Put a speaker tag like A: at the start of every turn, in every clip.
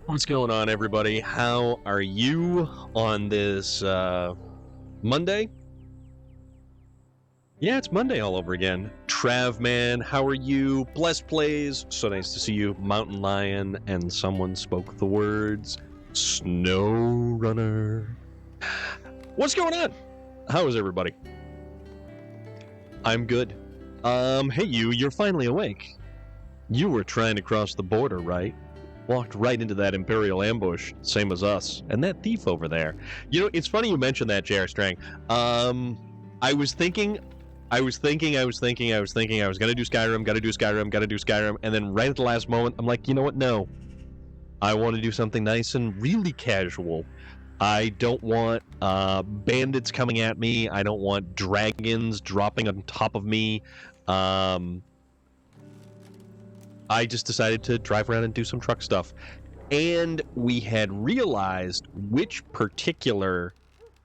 A: What's going on, everybody? How are you on this Monday? Yeah, it's Monday all over again. Trav, man, how are you? Blessed Plays, so nice to see you. Mountain Lion, and someone spoke the words SnowRunner. What's going on? How is everybody? I'm good. Hey, you're finally awake. You were trying to cross the border, right? Walked right into that Imperial ambush, same as us, and that thief over there. You know, it's funny you mentioned that, J.R. Strang. I was thinking I was gonna do Skyrim, and then right at the last moment, I'm like, you know what, no. I want to do something nice and really casual. I don't want bandits coming at me. I don't want dragons dropping on top of me. I just decided to drive around and do some truck stuff. And we had realized which particular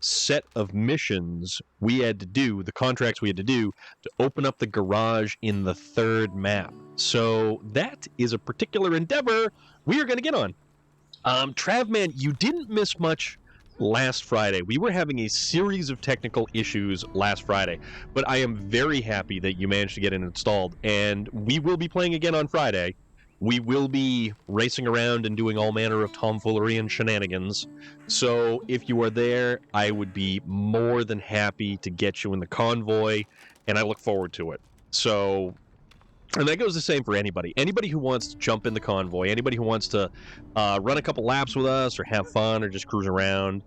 A: set of missions we had to do, the contracts we had to do, to open up the garage in the third map. So that is a particular endeavor we are going to get on. Travman, you didn't miss much last Friday. We were having a series of technical issues last Friday, but I am very happy that you managed to get it installed, and we will be playing again on Friday. We will be racing around and doing all manner of tomfoolery and shenanigans. So if you are there, I would be more than happy to get you in the convoy, and I look forward to it. So, and that goes the same for anybody. Anybody who wants to jump in the convoy, anybody who wants to run a couple laps with us or have fun or just cruise around.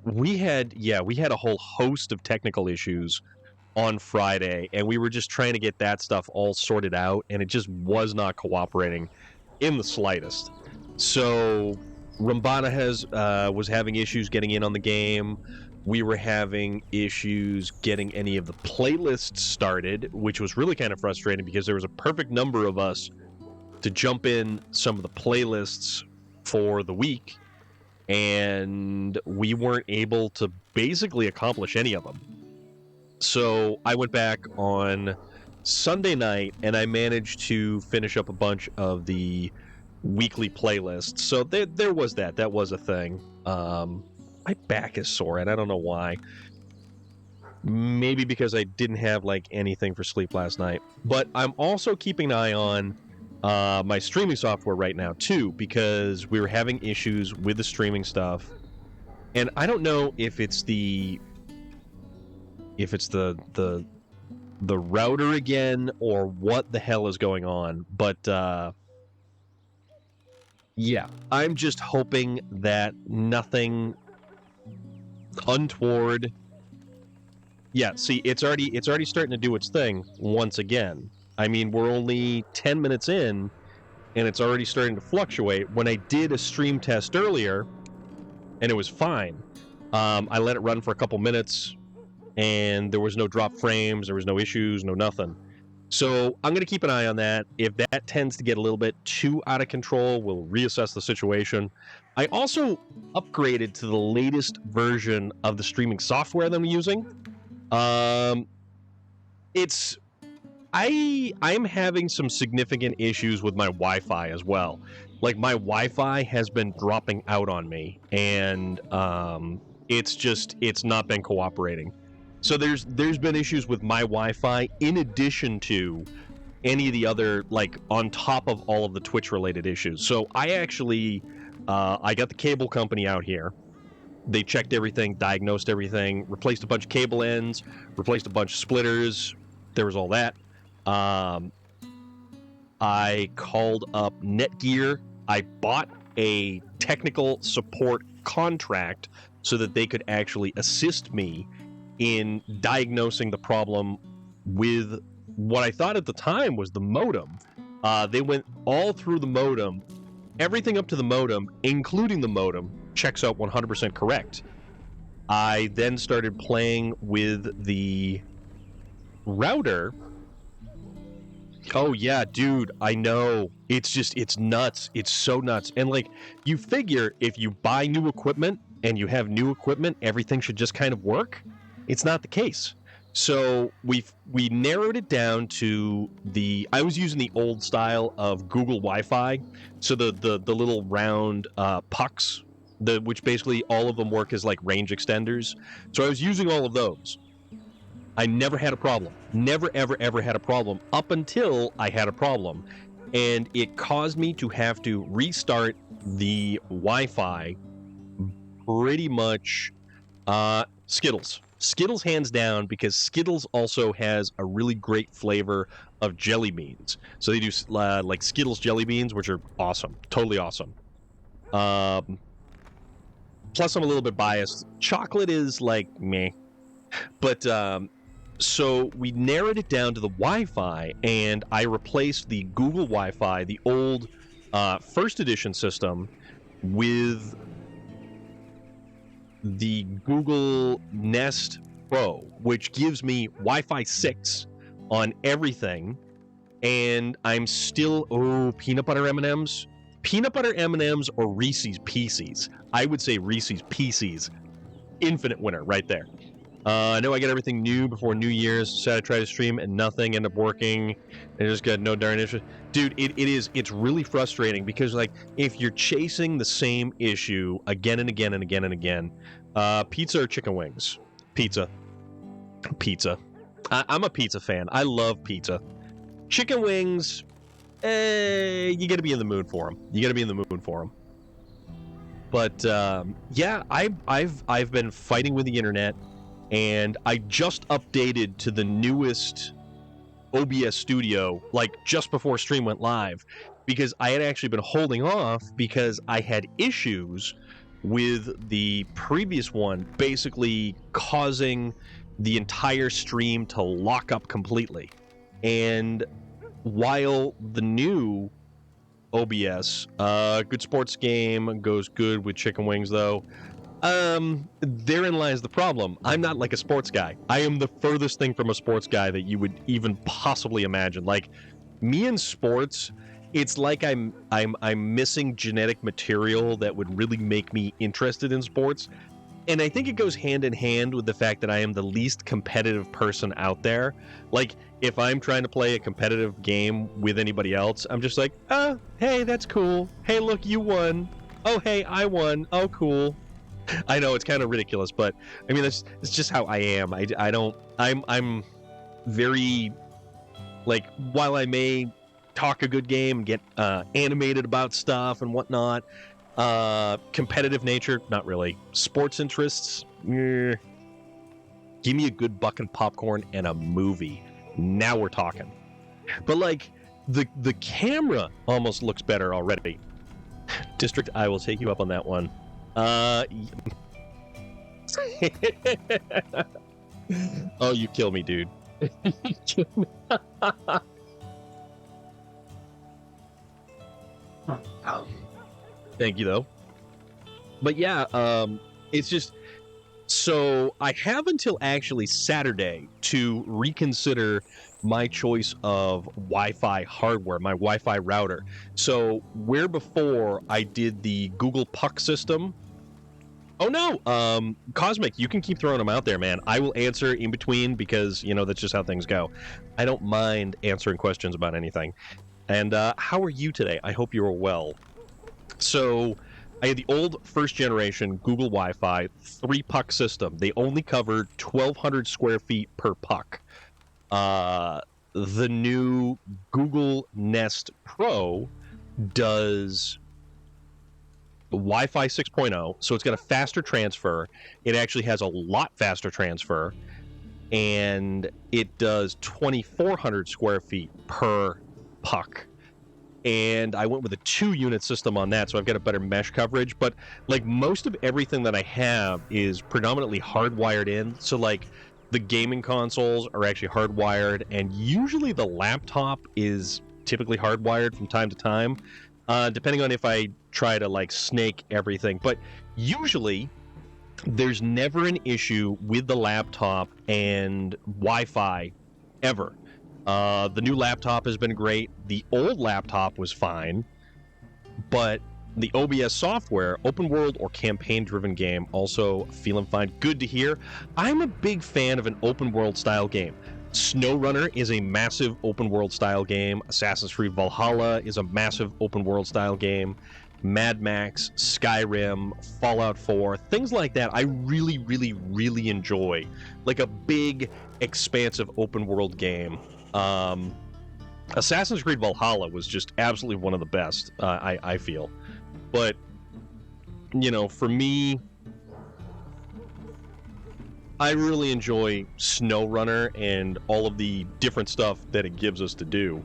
A: We had a whole host of technical issues on Friday, and we were just trying to get that stuff all sorted out, and it just was not cooperating in the slightest. So Rambana was having issues getting in on the game. We were having issues getting any of the playlists started, which was really kind of frustrating because there was a perfect number of us to jump in some of the playlists for the week, and we weren't able to basically accomplish any of them. So I went back on Sunday night, and I managed to finish up a bunch of the weekly playlists. So there was that. That was a thing. My back is sore, and I don't know why. Maybe because I didn't have anything for sleep last night. But I'm also keeping an eye on my streaming software right now too, because we were having issues with the streaming stuff, and I don't know if it's the router again or what the hell is going on. But yeah, I'm just hoping that nothing untoward. Yeah, see, it's already starting to do its thing once again. I mean, we're only 10 minutes in, and it's already starting to fluctuate. When I did a stream test earlier, and it was fine, I let it run for a couple minutes, and there was no drop frames, there was no issues, no nothing. So I'm going to keep an eye on that. If that tends to get a little bit too out of control, we'll reassess the situation. I also upgraded to the latest version of the streaming software that I'm using. I'm having some significant issues with my Wi-Fi as well. Like, my Wi-Fi has been dropping out on me, and it's not been cooperating. So there's been issues with my Wi-Fi in addition to any of the other, on top of all of the Twitch-related issues. So I actually, I got the cable company out here. They checked everything, diagnosed everything, replaced a bunch of cable ends, replaced a bunch of splitters. There was all that. I called up Netgear. I bought a technical support contract so that they could actually assist me in diagnosing the problem with what I thought at the time was the modem. They went all through the modem. Everything up to the modem, including the modem, checks out 100% correct. I then started playing with the router. Oh yeah, dude, I know. It's nuts. It's so nuts. And like, you figure if you buy new equipment and you have new equipment, everything should just kind of work. It's not the case. So we narrowed it down to I was using the old style of Google Wi-Fi, so the little round pucks, which basically all of them work as like range extenders. So I was using all of those. I never had a problem. Never, ever, ever had a problem up until I had a problem. And it caused me to have to restart the Wi-Fi pretty much Skittles. Skittles hands down, because Skittles also has a really great flavor of jelly beans. So they do like Skittles jelly beans, which are awesome. Totally awesome. Plus I'm a little bit biased. Chocolate is like meh. But so we narrowed it down to the Wi-Fi, and I replaced the Google Wi-Fi, the old first edition system, with the Google Nest Pro, which gives me Wi-Fi 6 on everything. And I'm still peanut butter M&Ms. Peanut butter M&Ms or Reese's Pieces. I would say Reese's Pieces. Infinite winner right there. I know I got everything new before New Year's. Said I tried to stream and nothing ended up working. I just got no darn interest. Dude, it's really frustrating because, like, if you're chasing the same issue again and again and again and again, pizza or chicken wings? Pizza. I'm a pizza fan. I love pizza. Chicken wings, you got to be in the mood for them. But yeah, I've been fighting with the internet. And I just updated to the newest OBS Studio, like just before stream went live, because I had actually been holding off because I had issues with the previous one, basically causing the entire stream to lock up completely. And while the new OBS, good sports game, goes good with chicken wings though, therein lies the problem. I'm not like a sports guy. I am the furthest thing from a sports guy that you would even possibly imagine. Like, me in sports, it's like I'm missing genetic material that would really make me interested in sports. And I think it goes hand in hand with the fact that I am the least competitive person out there. Like, if I'm trying to play a competitive game with anybody else, I'm just like, hey, that's cool. Hey, look, you won. Oh, hey, I won. Oh, cool. I know it's kind of ridiculous, but I mean, it's just how I am. I'm very, like, while I may talk a good game and get animated about stuff and whatnot, competitive nature, not really. Sports interests, give me a good bucket of popcorn and a movie. Now we're talking. But like, the camera almost looks better already. District, I will take you up on that one. Oh, you kill me, dude. Thank you, though. But yeah, it's just, so I have until actually Saturday to reconsider my choice of Wi-Fi hardware, my Wi-Fi router. So where before I did the Google Puck system. Oh no, Cosmic, you can keep throwing them out there, man. I will answer in between because, you know, that's just how things go. I don't mind answering questions about anything. And how are you today? I hope you're well. So I had the old first generation Google Wi-Fi 3-puck system. They only covered 1,200 square feet per puck. The new Google Nest Pro does Wi-Fi 6.0, so it's got a faster transfer. It actually has a lot faster transfer, and it does 2,400 square feet per puck. and I went with a 2-unit system on that, so I've got a better mesh coverage. But like most of everything that I have is predominantly hardwired in, so like the gaming consoles are actually hardwired, and usually the laptop is typically hardwired from time to time, depending on if I try to like snake everything. But usually there's never an issue with the laptop and Wi-Fi ever. The new laptop has been great. The old laptop was fine, but the OBS software, open world or campaign-driven game, also feeling fine. Good to hear. I'm a big fan of an open world style game. SnowRunner is a massive open world style game. Assassin's Creed Valhalla is a massive open world style game. Mad Max, Skyrim, Fallout 4, things like that I really, really, really enjoy. Like a big, expansive open world game. Assassin's Creed Valhalla was just absolutely one of the best, I feel. But, you know, for me, I really enjoy SnowRunner and all of the different stuff that it gives us to do.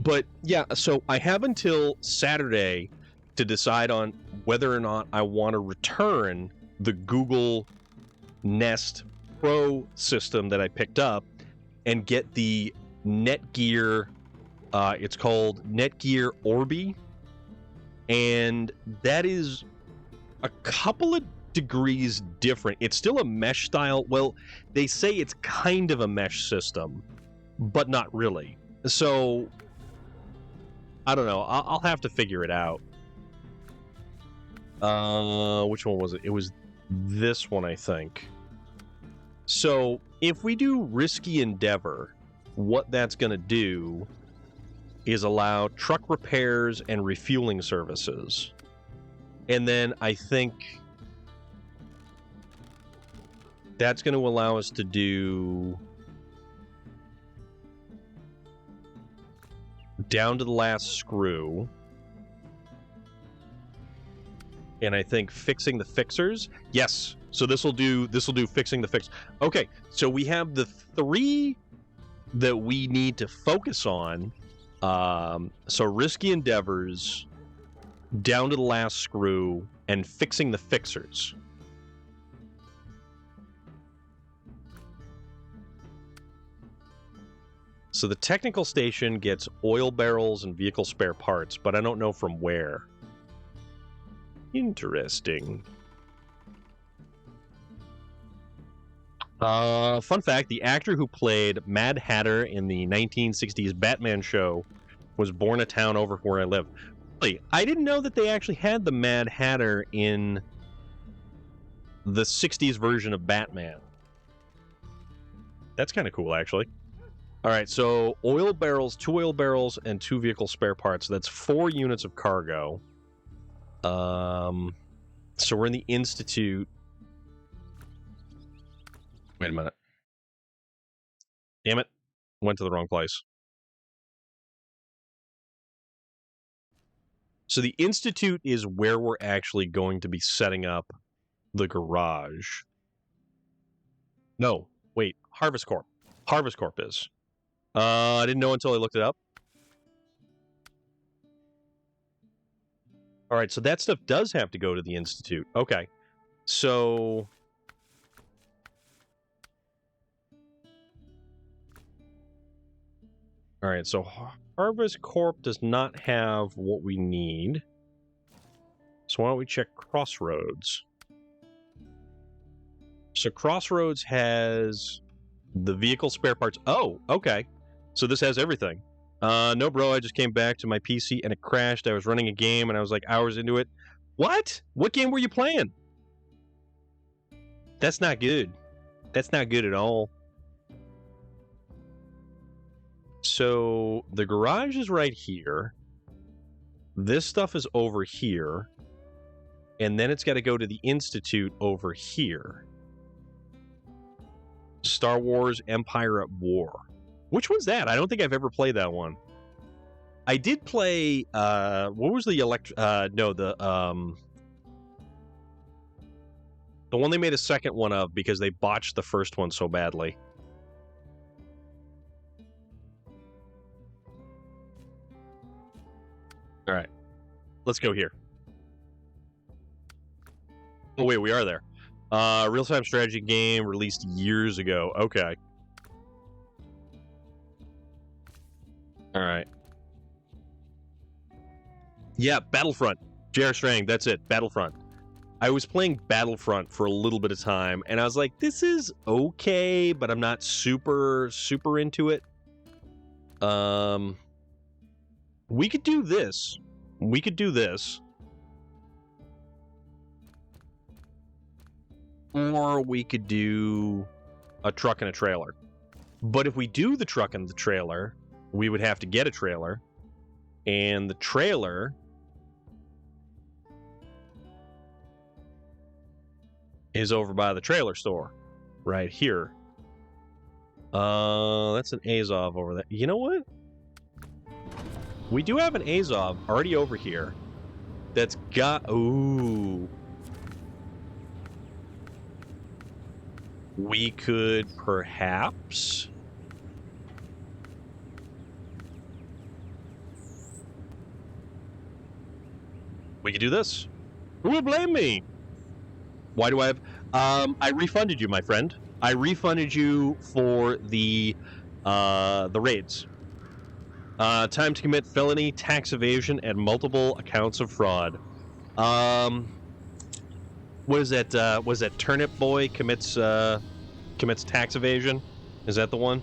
A: But, yeah, so I have until Saturday to decide on whether or not I want to return the Google Nest Pro system that I picked up and get the Netgear, it's called Netgear Orbi, and that is a couple of degrees different. It's still a mesh style. Well, they say it's kind of a mesh system, but not really. So, I don't know. I'll have to figure it out. Which one was it? It was this one, I think. So, if we do Risky Endeavor, what that's going to do is allow truck repairs and refueling services. And then I think that's going to allow us to do down to the last screw. And I think fixing the fixers. Yes. So this will do fixing the fix. Okay. So we have the 3 that we need to focus on. So Risky Endeavors, down to the last screw, and fixing the fixers. So the technical station gets oil barrels and vehicle spare parts, but I don't know from where. Interesting. Fun fact, the actor who played Mad Hatter in the 1960s Batman show was born a town over where I live. Really, I didn't know that they actually had the Mad Hatter in the 60s version of Batman. That's kind of cool, actually. All right, so oil barrels, 2 oil barrels, and 2 vehicle spare parts. That's 4 units of cargo. So we're in the Institute. Wait a minute. Damn it. Went to the wrong place. So the Institute is where we're actually going to be setting up the garage. No, wait. Harvest Corp. Harvest Corp is. I didn't know until I looked it up. All right, so that stuff does have to go to the Institute. Okay. So all right, so Harvest Corp does not have what we need. So why don't we check Crossroads? So Crossroads has the vehicle spare parts. Oh, okay. So this has everything. No, bro, I just came back to my PC and it crashed. I was running a game and I was like hours into it. What? What game were you playing? That's not good. That's not good at all. So the garage is right here. This stuff is over here. And then it's got to go to the Institute over here. Star Wars Empire at War. Which one's that? I don't think I've ever played that one. I did play, what was the the one they made a second one of because they botched the first one so badly. Let's go here. Oh, wait, we are there. Real-time strategy game released years ago. Okay. All right. Yeah, Battlefront. J.R. Strang, that's it. Battlefront. I was playing Battlefront for a little bit of time, and I was like, this is okay, but I'm not super into it. We could do this. We could do this. Or we could do a truck and a trailer. But if we do the truck and the trailer, we would have to get a trailer. And the trailer is over by the trailer store. Right here. That's an Azov over there. You know what? We do have an Azov already over here. That's got... Ooh. We could perhaps... We could do this. Who will blame me? Why do I have... I refunded you, my friend. I refunded you for the raids. Time to commit felony, tax evasion, and multiple accounts of fraud. What is that? Was that Turnip Boy commits tax evasion? Is that the one?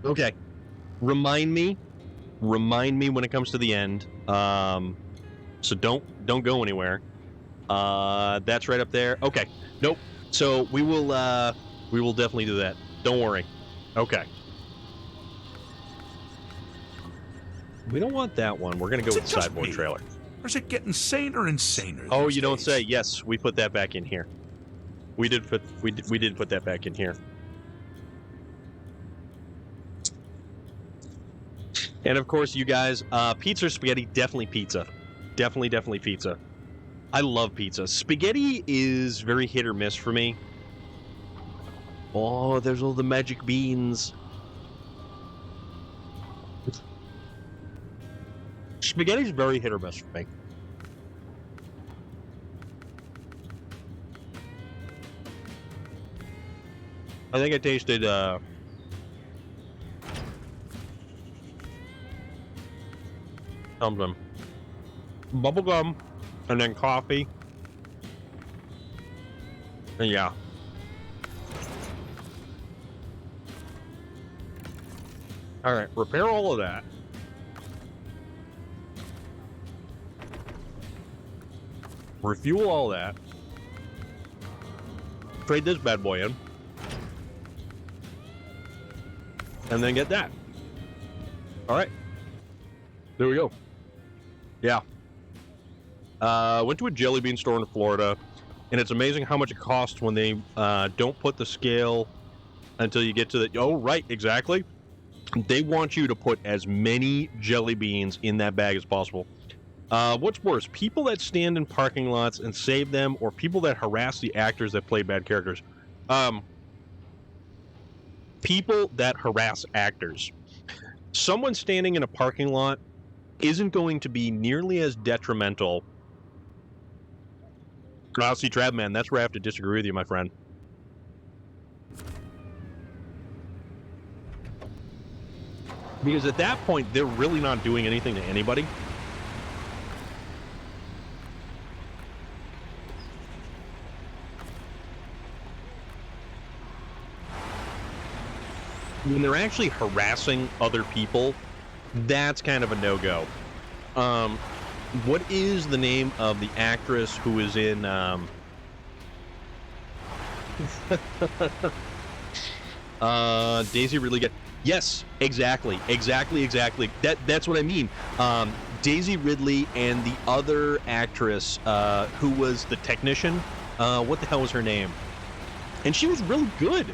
A: Okay. Remind me when it comes to the end. So don't go anywhere. That's right up there. Okay. Nope. So we will definitely do that. Don't worry. Okay. We don't want that one. We're gonna go with the sideboard trailer.
B: Or is it getting saner and saner?
A: Oh, you don't say. Yes, we put that back in here. We did put that back in here. And of course, you guys, pizza or spaghetti? Definitely pizza. Definitely pizza. I love pizza. Spaghetti is very hit or miss for me. Oh, there's all the magic beans. Spaghetti's very hit or miss for me. I think I tasted something. Bubblegum, and then coffee. And yeah. Alright, repair all of that. Refuel all that. Trade this bad boy in. And then get that. Alright. There we go. Yeah. Went to a jelly bean store in Florida, and it's amazing how much it costs when they don't put the scale until you get to the... Oh, right, exactly. They want you to put as many jelly beans in that bag as possible. What's worse, people that stand in parking lots and save them, or people that harass the actors that play bad characters? People that harass actors. Someone standing in a parking lot isn't going to be nearly as detrimental. See, Trabman, that's where I have to disagree with you, my friend. Because at that point, they're really not doing anything to anybody. When they're actually harassing other people, that's kind of a no-go. What is the name of the actress who is in Daisy Ridley? Yes, exactly. That's what I mean. Daisy Ridley and the other actress who was the technician. What the hell was her name? And she was really good.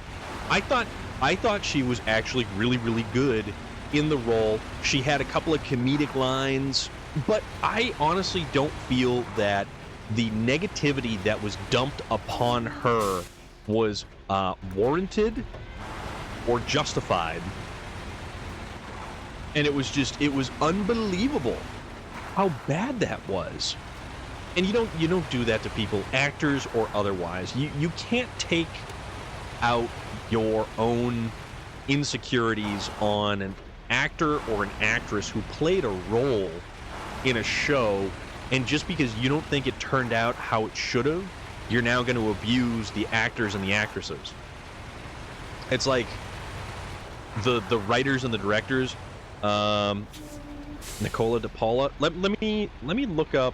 A: I thought she was actually really, really good in the role. She had a couple of comedic lines, but I honestly don't feel that the negativity that was dumped upon her was warranted or justified. And it was unbelievable how bad that was. And you don't do that to people, actors or otherwise. You can't take out your own insecurities on an actor or an actress who played a role in a show, and just because you don't think it turned out how it should have, you're now going to abuse the actors and the actresses. It's like the writers and the directors, Nicola De Paula. Let me look up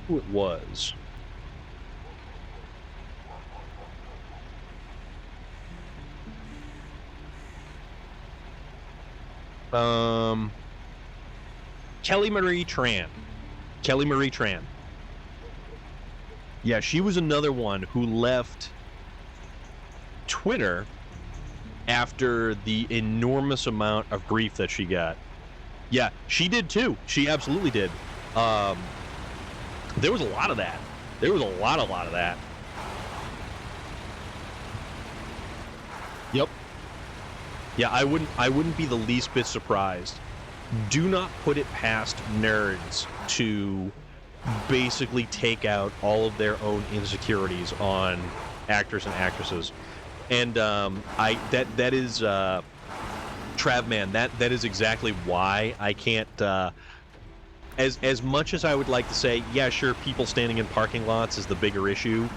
A: who it was. Kelly Marie Tran. Yeah, she was another one who left Twitter after the enormous amount of grief that she got. Yeah, she did too. She absolutely did. There was a lot of that. There was a lot of that. Yep. Yeah, I wouldn't be the least bit surprised. Do not put it past nerds to basically take out all of their own insecurities on actors and actresses. And that is Travman. That is exactly why I can't. As much as I would like to say, yeah, sure, people standing in parking lots is the bigger issue,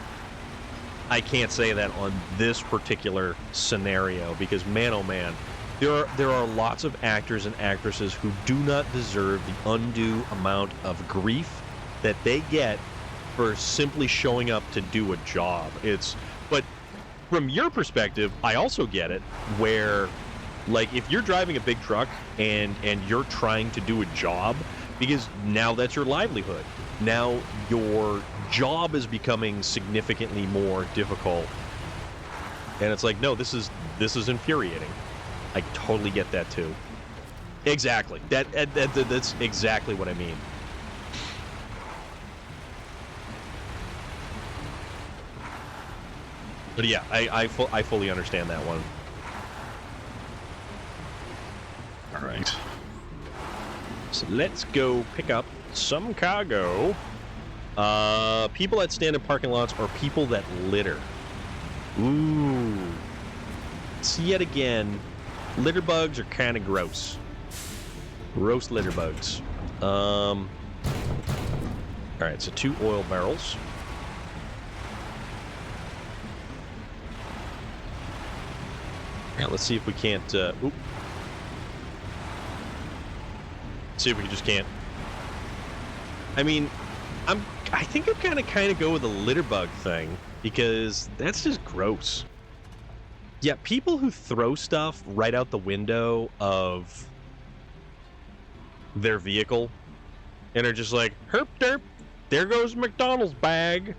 A: I can't say that on this particular scenario, because man, oh man, there are lots of actors and actresses who do not deserve the undue amount of grief that they get for simply showing up to do a job. But from your perspective, I also get it, where, like, if you're driving a big truck and you're trying to do a job, because now that's your livelihood. Now your job is becoming significantly more difficult. And it's like, no, this is infuriating. I totally get that too. Exactly. That's exactly what I mean. But yeah, I fully understand that one. All right. So let's go pick up some cargo. People that stand in parking lots or people that litter. Ooh. See, yet again, litter bugs are kind of gross. Gross litter bugs. All right, so 2 oil barrels. Yeah, let's see if we can't. See if we just can't. I mean, I think I'm gonna kind of go with the litter bug thing, because that's just gross. Yeah, people who throw stuff right out the window of their vehicle and are just like, herp derp, there goes McDonald's bag.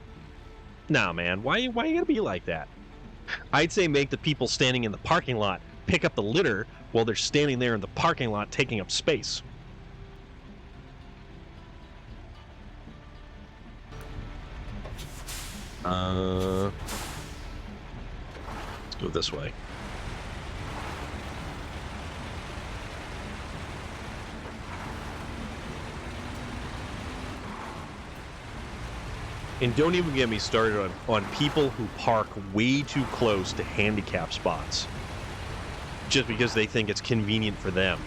A: Nah, man, why you gotta be like that? I'd say make the people standing in the parking lot pick up the litter while they're standing there in the parking lot taking up space. Let's go this way. And don't even get me started on people who park way too close to handicap spots just because they think it's convenient for them.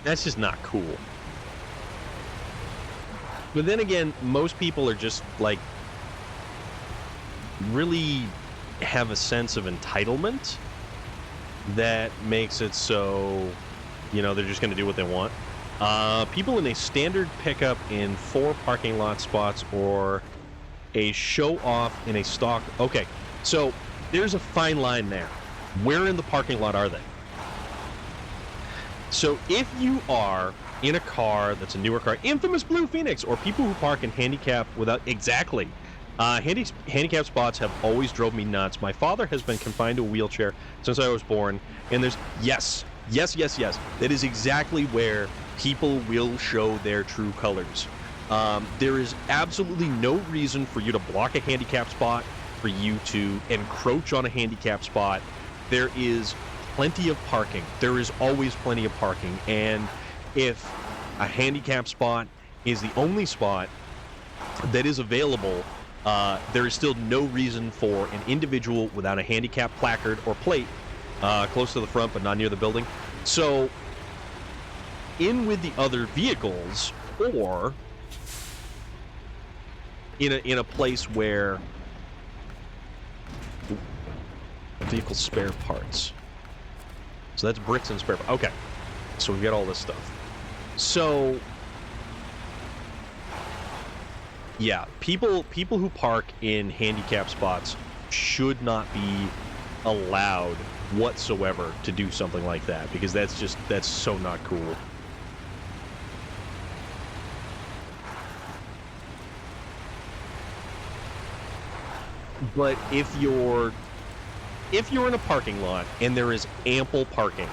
A: That's just not cool. But then again, most people are just like really have a sense of entitlement that makes it so, you know, they're just going to do what they want. People in a standard pickup in 4 parking lot spots or a show off in a stock. Okay, so there's a fine line there. Where in the parking lot are they? So if you are in a car that's a newer car, infamous Blue Phoenix, or people who park in handicap without exactly. Handicap spots have always drove me nuts. My father has been confined to a wheelchair since I was born, and there's yes. That is exactly where people will show their true colors. There is absolutely no reason for you to block a handicap spot, for you to encroach on a handicap spot. There is plenty of parking. There is always plenty of parking, and if a handicap spot is the only spot that is available, there is still no reason for an individual without a handicap placard or plate close to the front but not near the building. So, in with the other vehicles, or in a place where vehicle spare parts. So that's bricks and spare parts. Okay, so we've got all this stuff. So, yeah, people who park in handicap spots should not be allowed whatsoever to do something like that, because that's so not cool. But if you're in a parking lot and there is ample parking,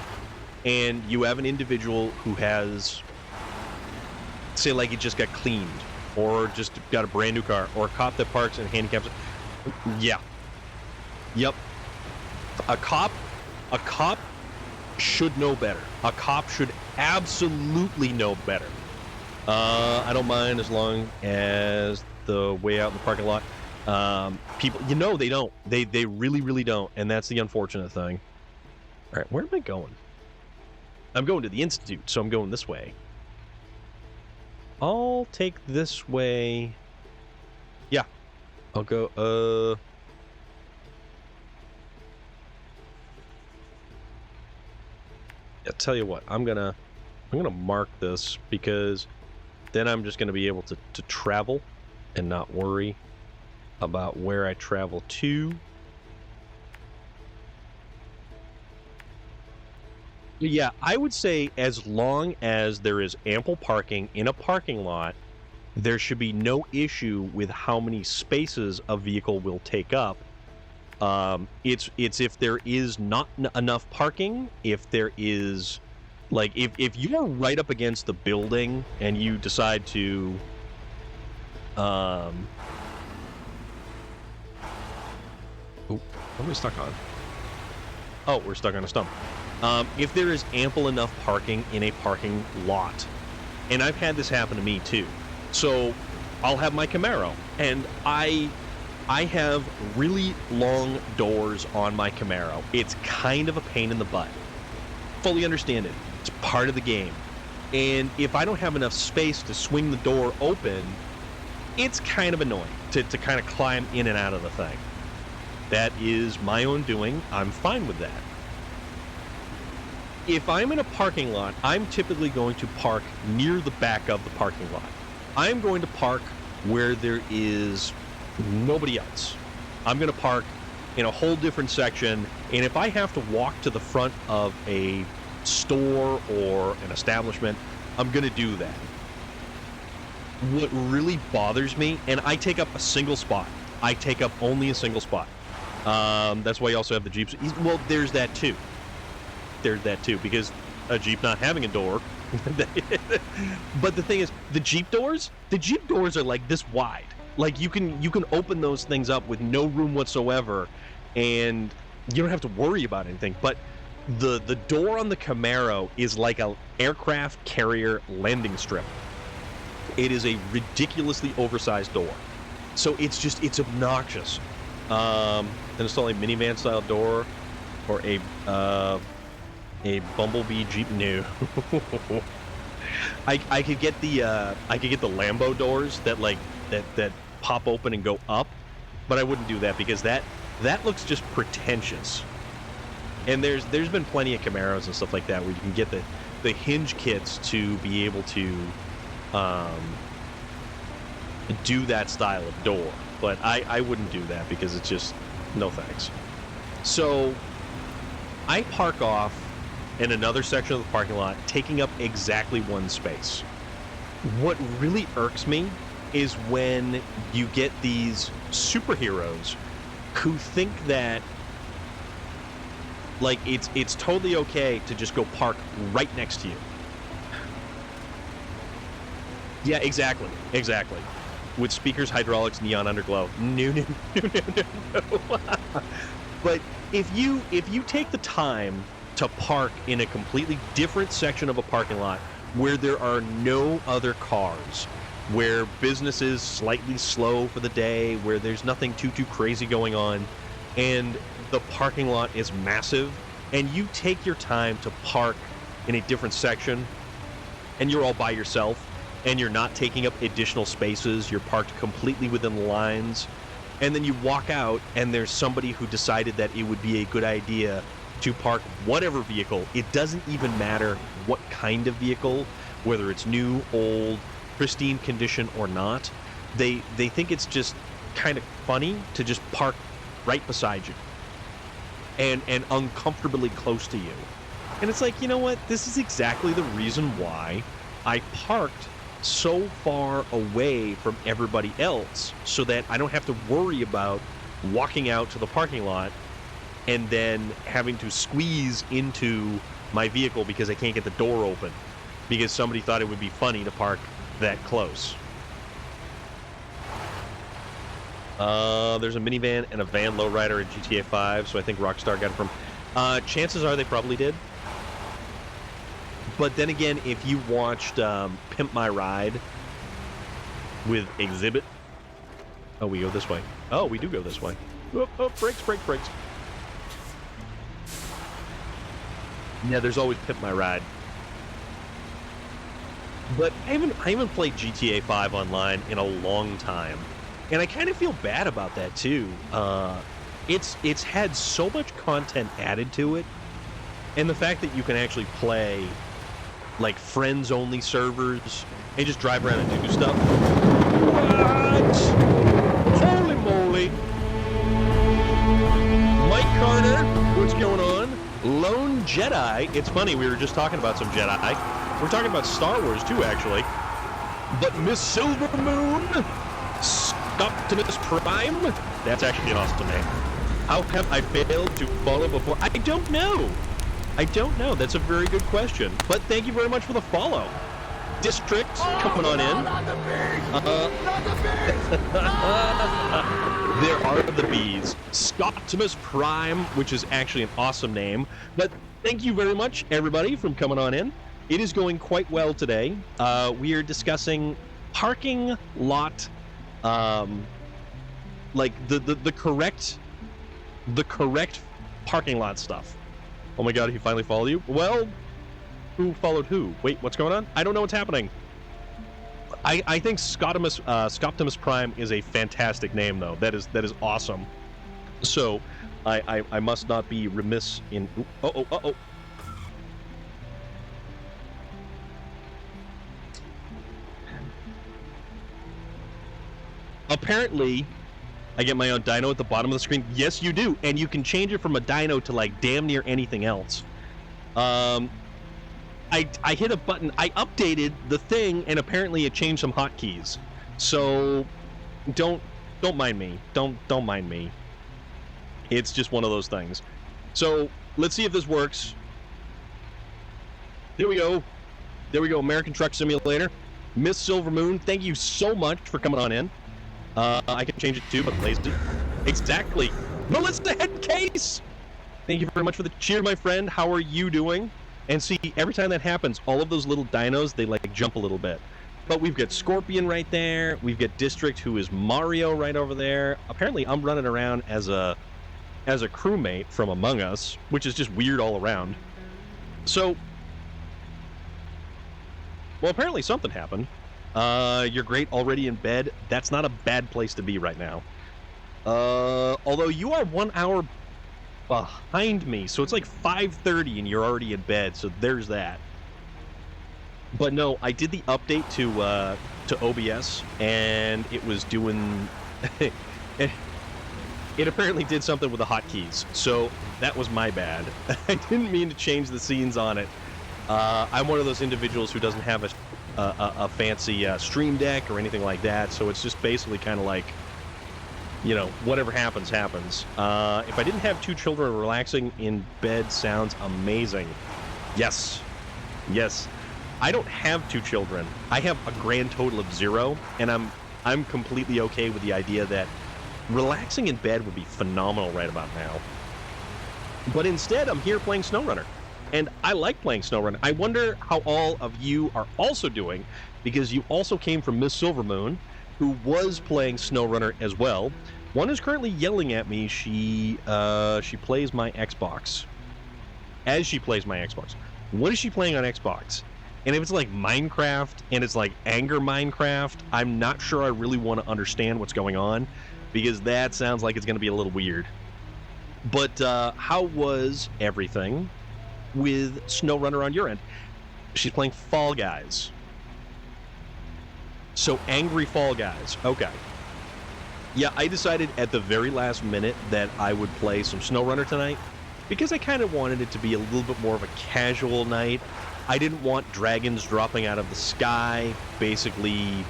A: and you have an individual who has, say, like he just got cleaned, or just got a brand new car, or a cop that parks in handicaps, yeah, yep, a cop should know better. A cop should absolutely know better. I don't mind as long as the way out in the parking lot. People, they don't. They really don't, and that's the unfortunate thing. All right, where am I going? I'm going to the Institute, so I'm going this way. I'll take this way. Yeah, I'll go. I'll tell you what. I'm gonna mark this, because then I'm just gonna be able to travel and not worry about where I travel to. Yeah, I would say as long as there is ample parking in a parking lot, there should be no issue with how many spaces a vehicle will take up. It's if there is not enough parking, if there is, like, if you're right up against the building and you decide to, what are we stuck on? Oh, we're stuck on a stump. If there is ample enough parking in a parking lot, and I've had this happen to me too. So I'll have my Camaro, and I have really long doors on my Camaro. It's kind of a pain in the butt. Fully understand it. It's part of the game. And if I don't have enough space to swing the door open, it's kind of annoying to kind of climb in and out of the thing. That is my own doing. I'm fine with that. If I'm in a parking lot, I'm typically going to park near the back of the parking lot. I'm going to park where there is nobody else. I'm going to park in a whole different section, and if I have to walk to the front of a store or an establishment, I'm going to do that. What really bothers me, and I take up a single spot. I take up only a single spot. That's why you also have the Jeeps. Well, there's that too. Because a Jeep not having a door. But the thing is, the Jeep doors are like this wide. Like you can open those things up with no room whatsoever, and you don't have to worry about anything. But the door on the Camaro is like an aircraft carrier landing strip. It is a ridiculously oversized door. So it's obnoxious. And install a minivan style door or a Bumblebee Jeep. No. I could get the Lambo doors that pop open and go up, but I wouldn't do that because that looks just pretentious. And there's been plenty of Camaros and stuff like that where you can get the hinge kits to be able to do that style of door, but I wouldn't do that because it's just no thanks. So I park off and another section of the parking lot taking up exactly one space. What really irks me is when you get these superheroes who think that like it's totally okay to just go park right next to you. Yeah, exactly. With speakers, hydraulics, neon underglow. No. But if you take the time to park in a completely different section of a parking lot where there are no other cars, where business is slightly slow for the day, where there's nothing too crazy going on, and the parking lot is massive, and you take your time to park in a different section, and you're all by yourself, and you're not taking up additional spaces, you're parked completely within the lines, and then you walk out, and there's somebody who decided that it would be a good idea to park whatever vehicle. It doesn't even matter what kind of vehicle, whether it's new, old, pristine condition or not. They think it's just kind of funny to just park right beside you and uncomfortably close to you. And it's like, you know what? This is exactly the reason why I parked so far away from everybody else, so that I don't have to worry about walking out to the parking lot and then having to squeeze into my vehicle because I can't get the door open because somebody thought it would be funny to park that close. There's a minivan and a van lowrider at GTA 5, so I think Rockstar got it from... chances are they probably did. But then again, if you watched Pimp My Ride with Exhibit... Oh, we go this way. Oh, we do go this way. Oh, brakes. Yeah, there's always Pimp My Ride. But I haven't played GTA 5 online in a long time. And I kind of feel bad about that, too. It's had so much content added to it. And the fact that you can actually play... like friends-only servers, and just drive around and do stuff. What? Holy moly! Mike Carter, what's going on? Lone Jedi. It's funny, we were just talking about some Jedi. We're talking about Star Wars, too, actually. But Miss Silver Moon, Optimus Prime, that's actually an awesome name. How have I failed to follow before? I don't know. That's a very good question. But thank you very much for the follow. District, coming on in. There are the bees. Optimus Prime, which is actually an awesome name. But thank you very much, everybody, from coming on in. It is going quite well today. We are discussing parking lot, like the correct parking lot stuff. Oh my god, he finally followed you? Well, who followed who? Wait, what's going on? I don't know what's happening. I think Scoptimus Prime is a fantastic name, though. That is awesome. So, I must not be remiss in... Uh-oh. Apparently... I get my own dyno at the bottom of the screen. Yes, you do. And you can change it from a dyno to, like, damn near anything else. I hit a button. I updated the thing, and apparently it changed some hotkeys. So, don't mind me. Don't mind me. It's just one of those things. So, let's see if this works. There we go. American Truck Simulator. Miss Silver Moon, thank you so much for coming on in. I can change it too, but lazy. Exactly. Melissa Headcase! Thank you very much for the cheer, my friend. How are you doing? And see, every time that happens, all of those little dinos, they like jump a little bit. But we've got Scorpion right there. We've got District, who is Mario right over there. Apparently, I'm running around as a crewmate from Among Us, which is just weird all around. So, well, apparently something happened. You're great, already in bed. That's not a bad place to be right now. Although you are 1 hour behind me, so it's like 5:30 and you're already in bed, so there's that. But no, I did the update to OBS, and it was doing... It apparently did something with the hotkeys, so that was my bad. I didn't mean to change the scenes on it. I'm one of those individuals who doesn't have a fancy stream deck or anything like that, so it's just basically kind of like, you know, whatever happens, happens. If I didn't have two children, relaxing in bed sounds amazing. Yes. Yes. I don't have two children. I have a grand total of 0, and I'm completely okay with the idea that relaxing in bed would be phenomenal right about now. But instead, I'm here playing SnowRunner. And I like playing SnowRunner. I wonder how all of you are also doing, because you also came from Miss Silvermoon, who was playing SnowRunner as well. One is currently yelling at me. She plays my Xbox. As she plays my Xbox. What is she playing on Xbox? And if it's like Minecraft and it's like anger Minecraft, I'm not sure I really want to understand what's going on, because that sounds like it's going to be a little weird. But how was everything with SnowRunner on your end? She's playing Fall Guys. So angry Fall Guys. Okay. Yeah, I decided at the very last minute that I would play some SnowRunner tonight, because I kind of wanted it to be a little bit more of a casual night. I didn't want dragons dropping out of the sky. Basically,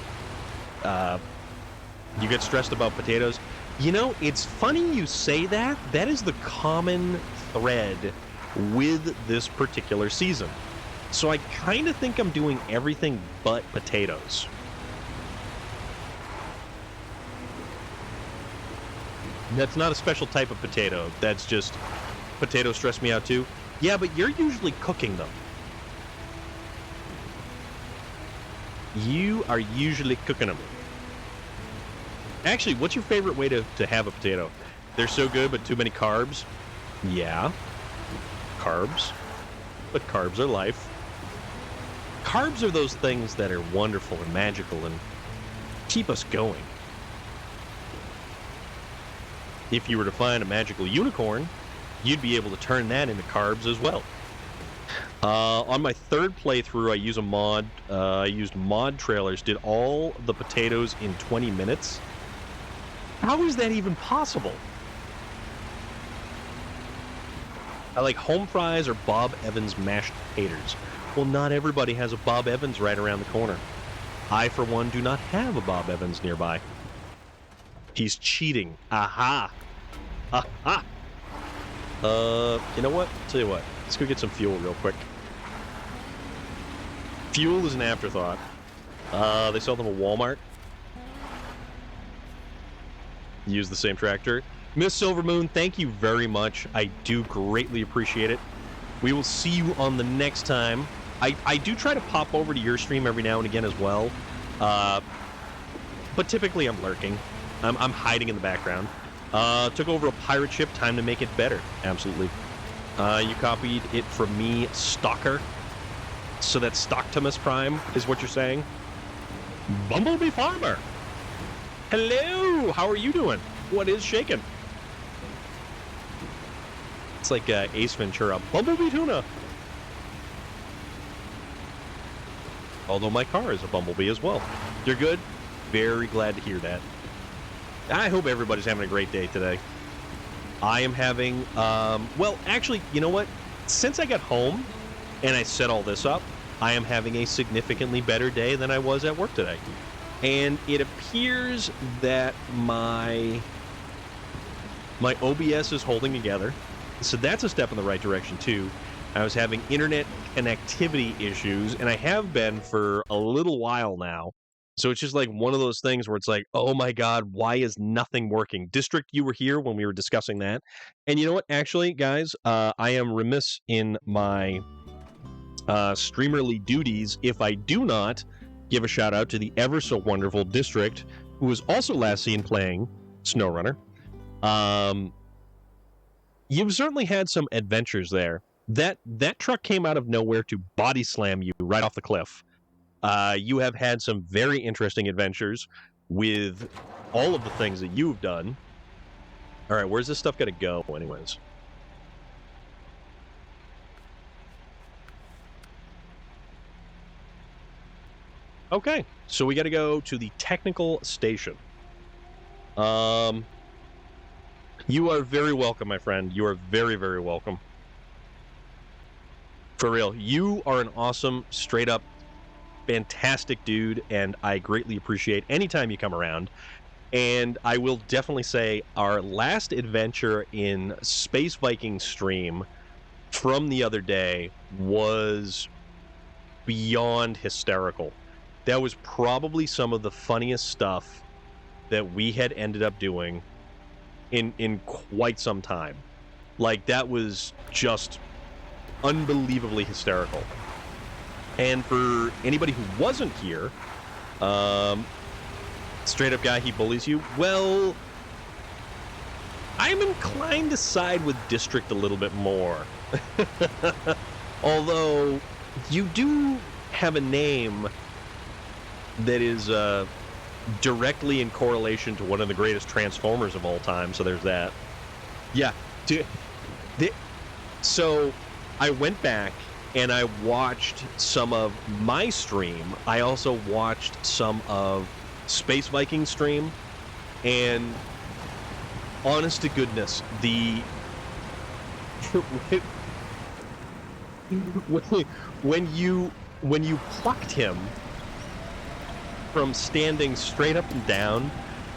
A: you get stressed about potatoes. You know, it's funny you say that. That is the common thread with this particular season. So I kind of think I'm doing everything but potatoes. That's not a special type of potato. That's just potatoes stress me out too. Yeah, but you're usually cooking them. You are usually cooking them. Actually, what's your favorite way to have a potato? They're so good, but too many carbs? Yeah. Carbs. But carbs are life. Carbs are those things that are wonderful and magical and keep us going. If you were to find a magical unicorn, you'd be able to turn that into carbs as well. On my third playthrough, I use a mod. I used mod trailers, did all the potatoes in 20 minutes. How is that even possible? I like home fries or Bob Evans mashed taters. Well, not everybody has a Bob Evans right around the corner. I, for one, do not have a Bob Evans nearby. He's cheating. Aha! Aha! You know what? Tell you what. Let's go get some fuel real quick. Fuel is an afterthought. They sell them at Walmart. Use the same tractor. Miss Silvermoon, thank you very much. I do greatly appreciate it. We will see you on the next time. I do try to pop over to your stream every now and again as well. But typically I'm lurking. I'm hiding in the background. Took over a pirate ship. Time to make it better. Absolutely. You copied it from me, Stalker. So that's Stocktimus Prime, is what you're saying? Bumblebee Farmer! Hello! How are you doing? What is shaking? It's like Ace Ventura. Bumblebee Tuna! Although my car is a Bumblebee as well. You're good? Very glad to hear that. I hope everybody's having a great day today. I am having, well, actually, you know what? Since I got home and I set all this up, I am having a significantly better day than I was at work today. And it appears that my OBS is holding together. So that's a step in the right direction, too. I was having internet connectivity issues, and I have been for a little while now. So it's just like one of those things where it's like, oh my God, why is nothing working? District, you were here when we were discussing that. And you know what? Actually, guys, I am remiss in my streamerly duties if I do not give a shout out to the ever so wonderful District, who was also last seen playing SnowRunner. You've certainly had some adventures there. That truck came out of nowhere to body slam you right off the cliff. You have had some very interesting adventures with all of the things that you've done. All right, where's this stuff going to go anyways? Okay, so we got to go to the technical station. You are very welcome, my friend. You are very, very welcome. For real. You are an awesome, straight up, fantastic dude, and I greatly appreciate any time you come around. And I will definitely say our last adventure in Space Viking stream from the other day was beyond hysterical. That was probably some of the funniest stuff that we had ended up doing in quite some time. Like, that was just unbelievably hysterical. And for anybody who wasn't here, straight up guy, he bullies you. Well, I'm inclined to side with District a little bit more. Although you do have a name that is directly in correlation to one of the greatest Transformers of all time, so there's that. Yeah. So I went back and I watched some of my stream. I also watched some of Space Viking stream, and honest to goodness, the when you plucked him from standing straight up and down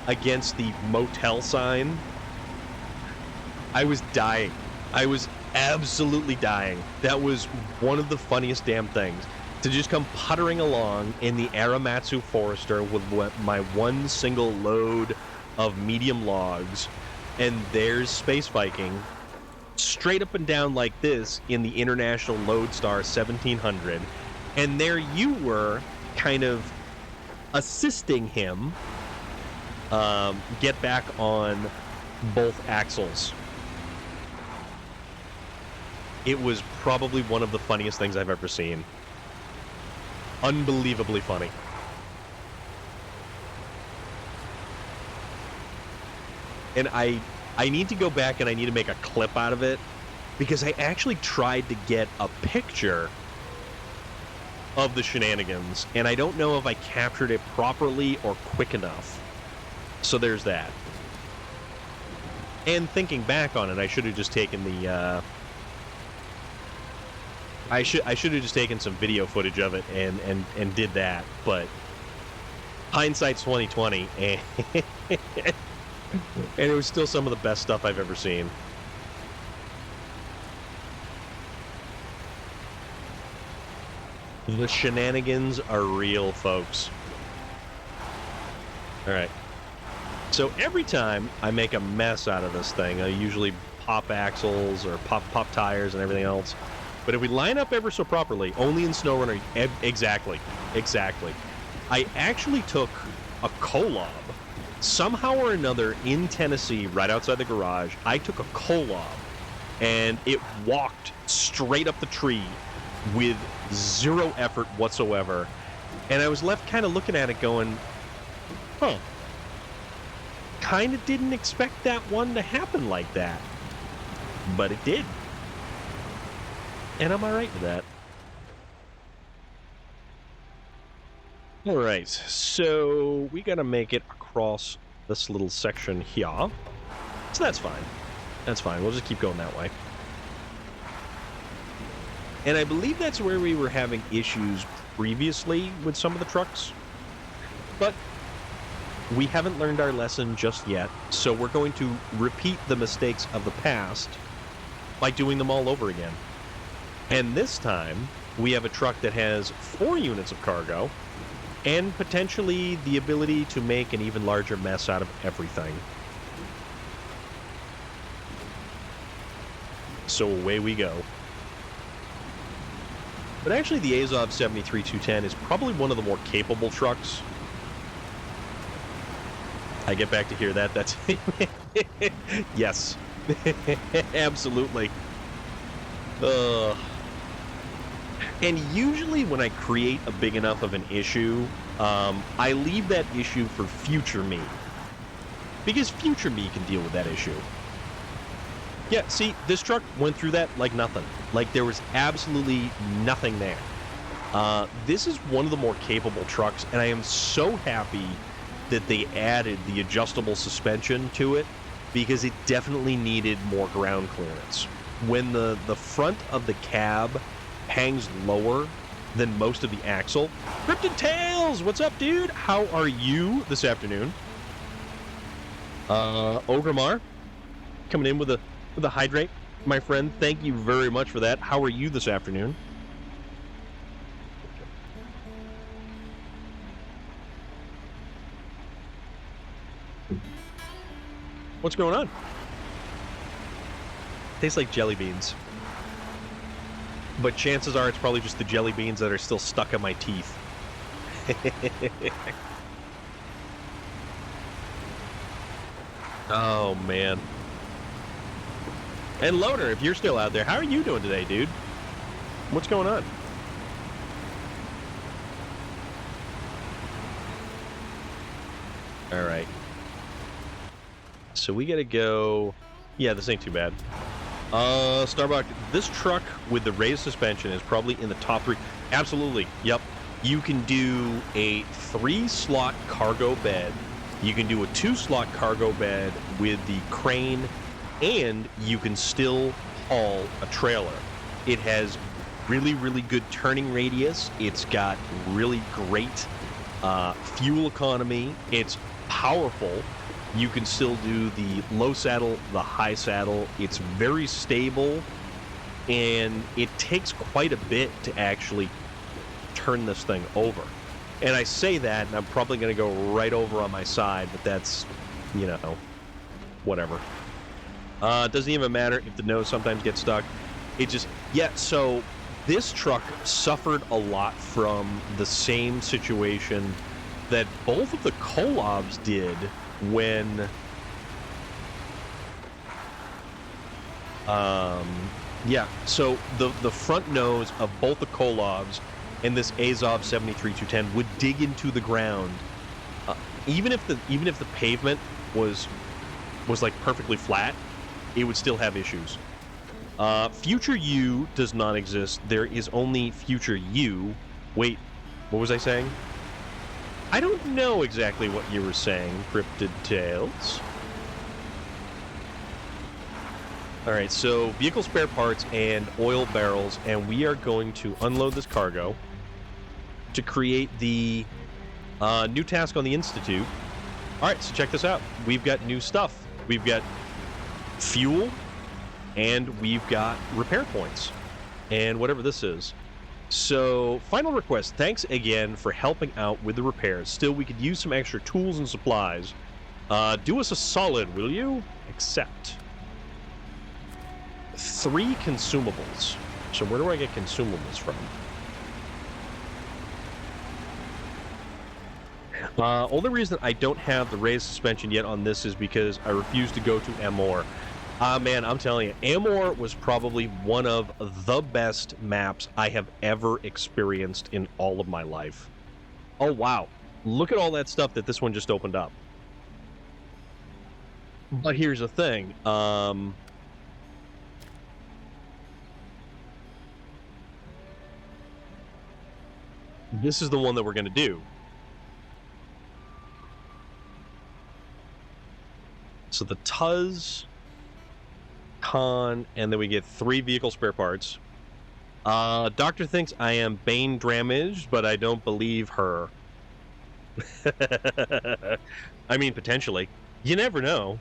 A: against the motel sign, I was dying. I was absolutely dying. That was one of the funniest damn things. To just come puttering along in the Aramatsu Forester with my one single load of medium logs, and there's Space Viking straight up and down like this in the International Lodestar 1700, and there you were kind of assisting him get back on both axles. It was probably one of the funniest things I've ever seen. Unbelievably funny. And I need to go back and I need to make a clip out of it, because I actually tried to get a picture of the shenanigans, and I don't know if I captured it properly or quick enough. So there's that. And thinking back on it, I should have just taken the I should have just taken some video footage of it and did that, but hindsight's 2020, and it was still some of the best stuff I've ever seen. The shenanigans are real, folks. All right. So every time I make a mess out of this thing, I usually pop axles or pop tires and everything else. But if we line up ever so properly, only in SnowRunner, exactly. I actually took a Kolob. Somehow or another, in Tennessee, right outside the garage, I took a Kolob, and it walked straight up the tree with zero effort whatsoever. And I was left kind of looking at it going, huh. Kind of didn't expect that one to happen like that. But it did. And I'm alright with that. Alright, so we gotta make it across this little section here. So that's fine. That's fine. We'll just keep going that way. And I believe that's where we were having issues previously with some of the trucks. But we haven't learned our lesson just yet, so we're going to repeat the mistakes of the past by doing them all over again. And this time, we have a truck that has 4 units of cargo, and potentially the ability to make an even larger mess out of everything. So away we go. But actually, the Azov 73210 is probably one of the more capable trucks. I get back to hear that. That's yes, absolutely. And usually when I create a big enough of an issue, I leave that issue for future me. Because future me can deal with that issue. Yeah, see, this truck went through that like nothing. Like, there was absolutely nothing there. This is one of the more capable trucks, and I am so happy that they added the adjustable suspension to it, because it definitely needed more ground clearance. When the front of the cab hangs lower than most of the axle. Cryptid Tails, what's up, dude? How are you this afternoon? Ogrimmar, coming in with a hydrate, my friend. Thank you very much for that. How are you this afternoon? What's going on? Tastes like jelly beans. But chances are it's probably just the jelly beans that are still stuck in my teeth. Oh, man. And Loader, if you're still out there, how are you doing today, dude? What's going on? All right. So we gotta go... Yeah, this ain't too bad. Starbuck, this truck with the raised suspension is probably in the top 3. Absolutely. Yep. You can do a 3-slot cargo bed. You can do a 2-slot cargo bed with the crane, and you can still haul a trailer. It has really, really good turning radius. It's got really great fuel economy. It's powerful. You can still do the low saddle, the high saddle. It's very stable, and it takes quite a bit to actually turn this thing over. And I say that, and I'm probably going to go right over on my side, but that's, you know, whatever. It doesn't even matter if the nose sometimes gets stuck. It just, yeah, so this truck suffered a lot from the same situation that both of the Kolobs did when yeah, so the front nose of both the Kolobs and this Azov 73210 would dig into the ground, even if the pavement was like perfectly flat, it would still have issues. Future U does not exist. There is only Future U. Wait, what was I saying? I don't know exactly what you were saying, Cryptid Tales. Alright, so vehicle spare parts and oil barrels, and we are going to unload this cargo to create the new task on the Institute. Alright, so check this out. We've got new stuff. We've got fuel, and we've got repair points, and whatever this is. So, final request. Thanks again for helping out with the repairs. Still, we could use some extra tools and supplies. Do us a solid, will you? Accept. 3 consumables. So where do I get consumables from? Only reason I don't have the raised suspension yet on this is because I refuse to go to Amor. Man, I'm telling you, Amor was probably one of the best maps I have ever experienced in all of my life. Oh, wow. Look at all that stuff that this one just opened up. But here's the thing. This is the one that we're going to do. So the Tuz... Con, and then we get 3 vehicle spare parts. Doctor thinks I am Bane damaged, but I don't believe her. I mean, potentially. You never know.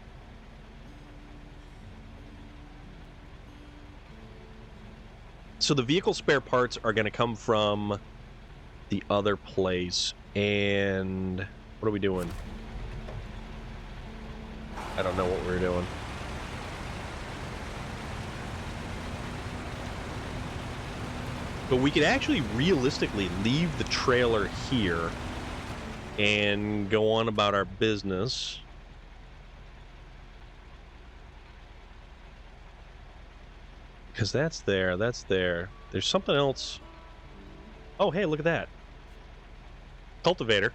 A: So the vehicle spare parts are going to come from the other place. And what are we doing? I don't know what we're doing. But we could actually realistically leave the trailer here and go on about our business. Because that's there, that's there. There's something else. Oh, hey, look at that. Cultivator.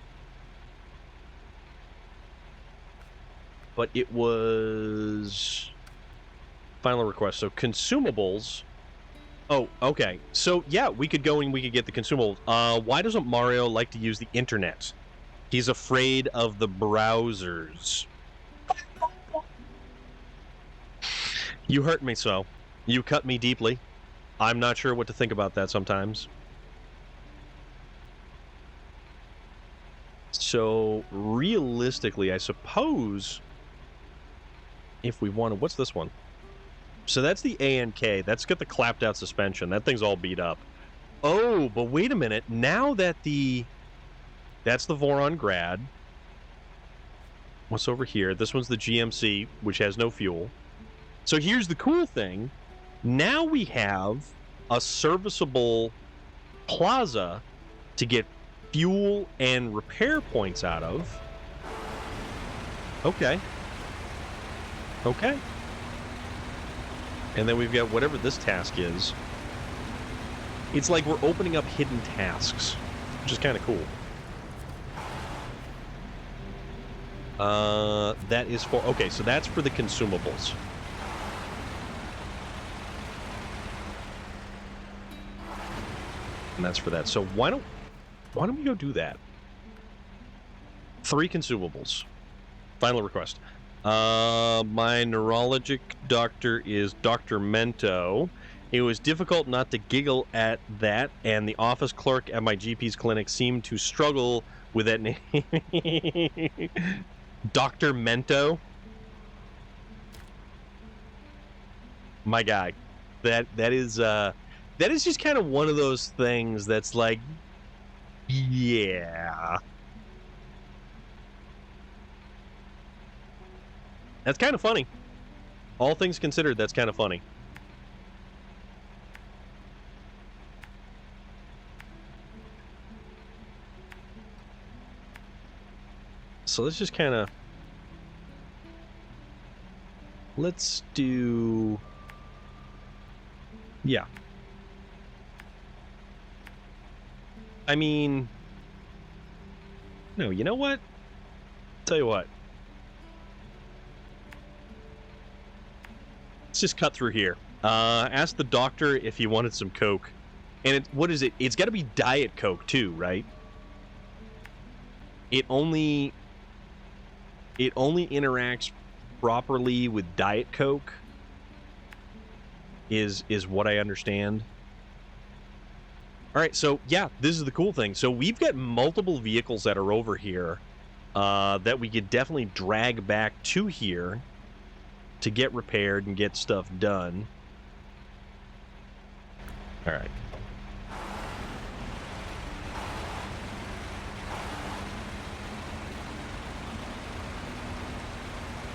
A: But it was... Final request. So consumables... Oh, okay. So, yeah, we could go and we could get the consumables. Why doesn't Mario like to use the internet? He's afraid of the browsers. You hurt me so. You cut me deeply. I'm not sure what to think about that sometimes. So, realistically, I suppose if we want to... What's this one? So that's the A&K. That's got the clapped out suspension. That thing's all beat up. Oh, but wait a minute. Now that that's the Voron Grad. What's over here? This one's the GMC, which has no fuel. So here's the cool thing. Now we have a serviceable plaza to get fuel and repair points out of. Okay. Okay. And then we've got whatever this task is. It's like we're opening up hidden tasks, which is kind of cool. That is for... Okay, so that's for the consumables. And that's for that. So why don't we go do that? 3 consumables. Final request. My neurologic doctor is Dr. Mento. It was difficult not to giggle at that, and the office clerk at my GP's clinic seemed to struggle with that name. Dr. Mento? My guy. That is just kind of one of those things that's like, yeah. That's kind of funny. All things considered, that's kind of funny. So let's just kind of... Let's do... Yeah. I mean... No, you know what? Tell you what. Let's just cut through here. Ask the doctor if he wanted some Coke. And what is it? It's got to be Diet Coke too, right? It only interacts properly with Diet Coke. Is what I understand. All right, so yeah, this is the cool thing. So we've got multiple vehicles that are over here that we could definitely drag back to here to get repaired and get stuff done. All right.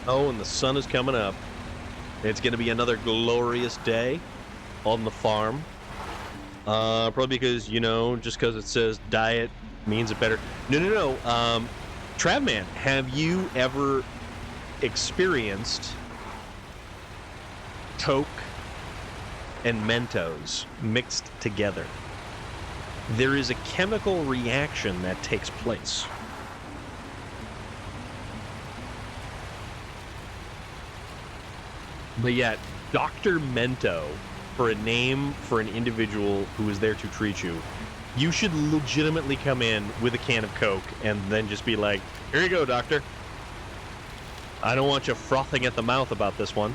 A: Oh, and the sun is coming up. It's going to be another glorious day on the farm. Probably because, you know, just because it says diet means it better. No. Travman, have you ever experienced Coke and Mentos mixed together? There is a chemical reaction that takes place. But yet, Dr. Mento, for a name for an individual who is there to treat you, you should legitimately come in with a can of Coke and then just be like, here you go, doctor. I don't want you frothing at the mouth about this one.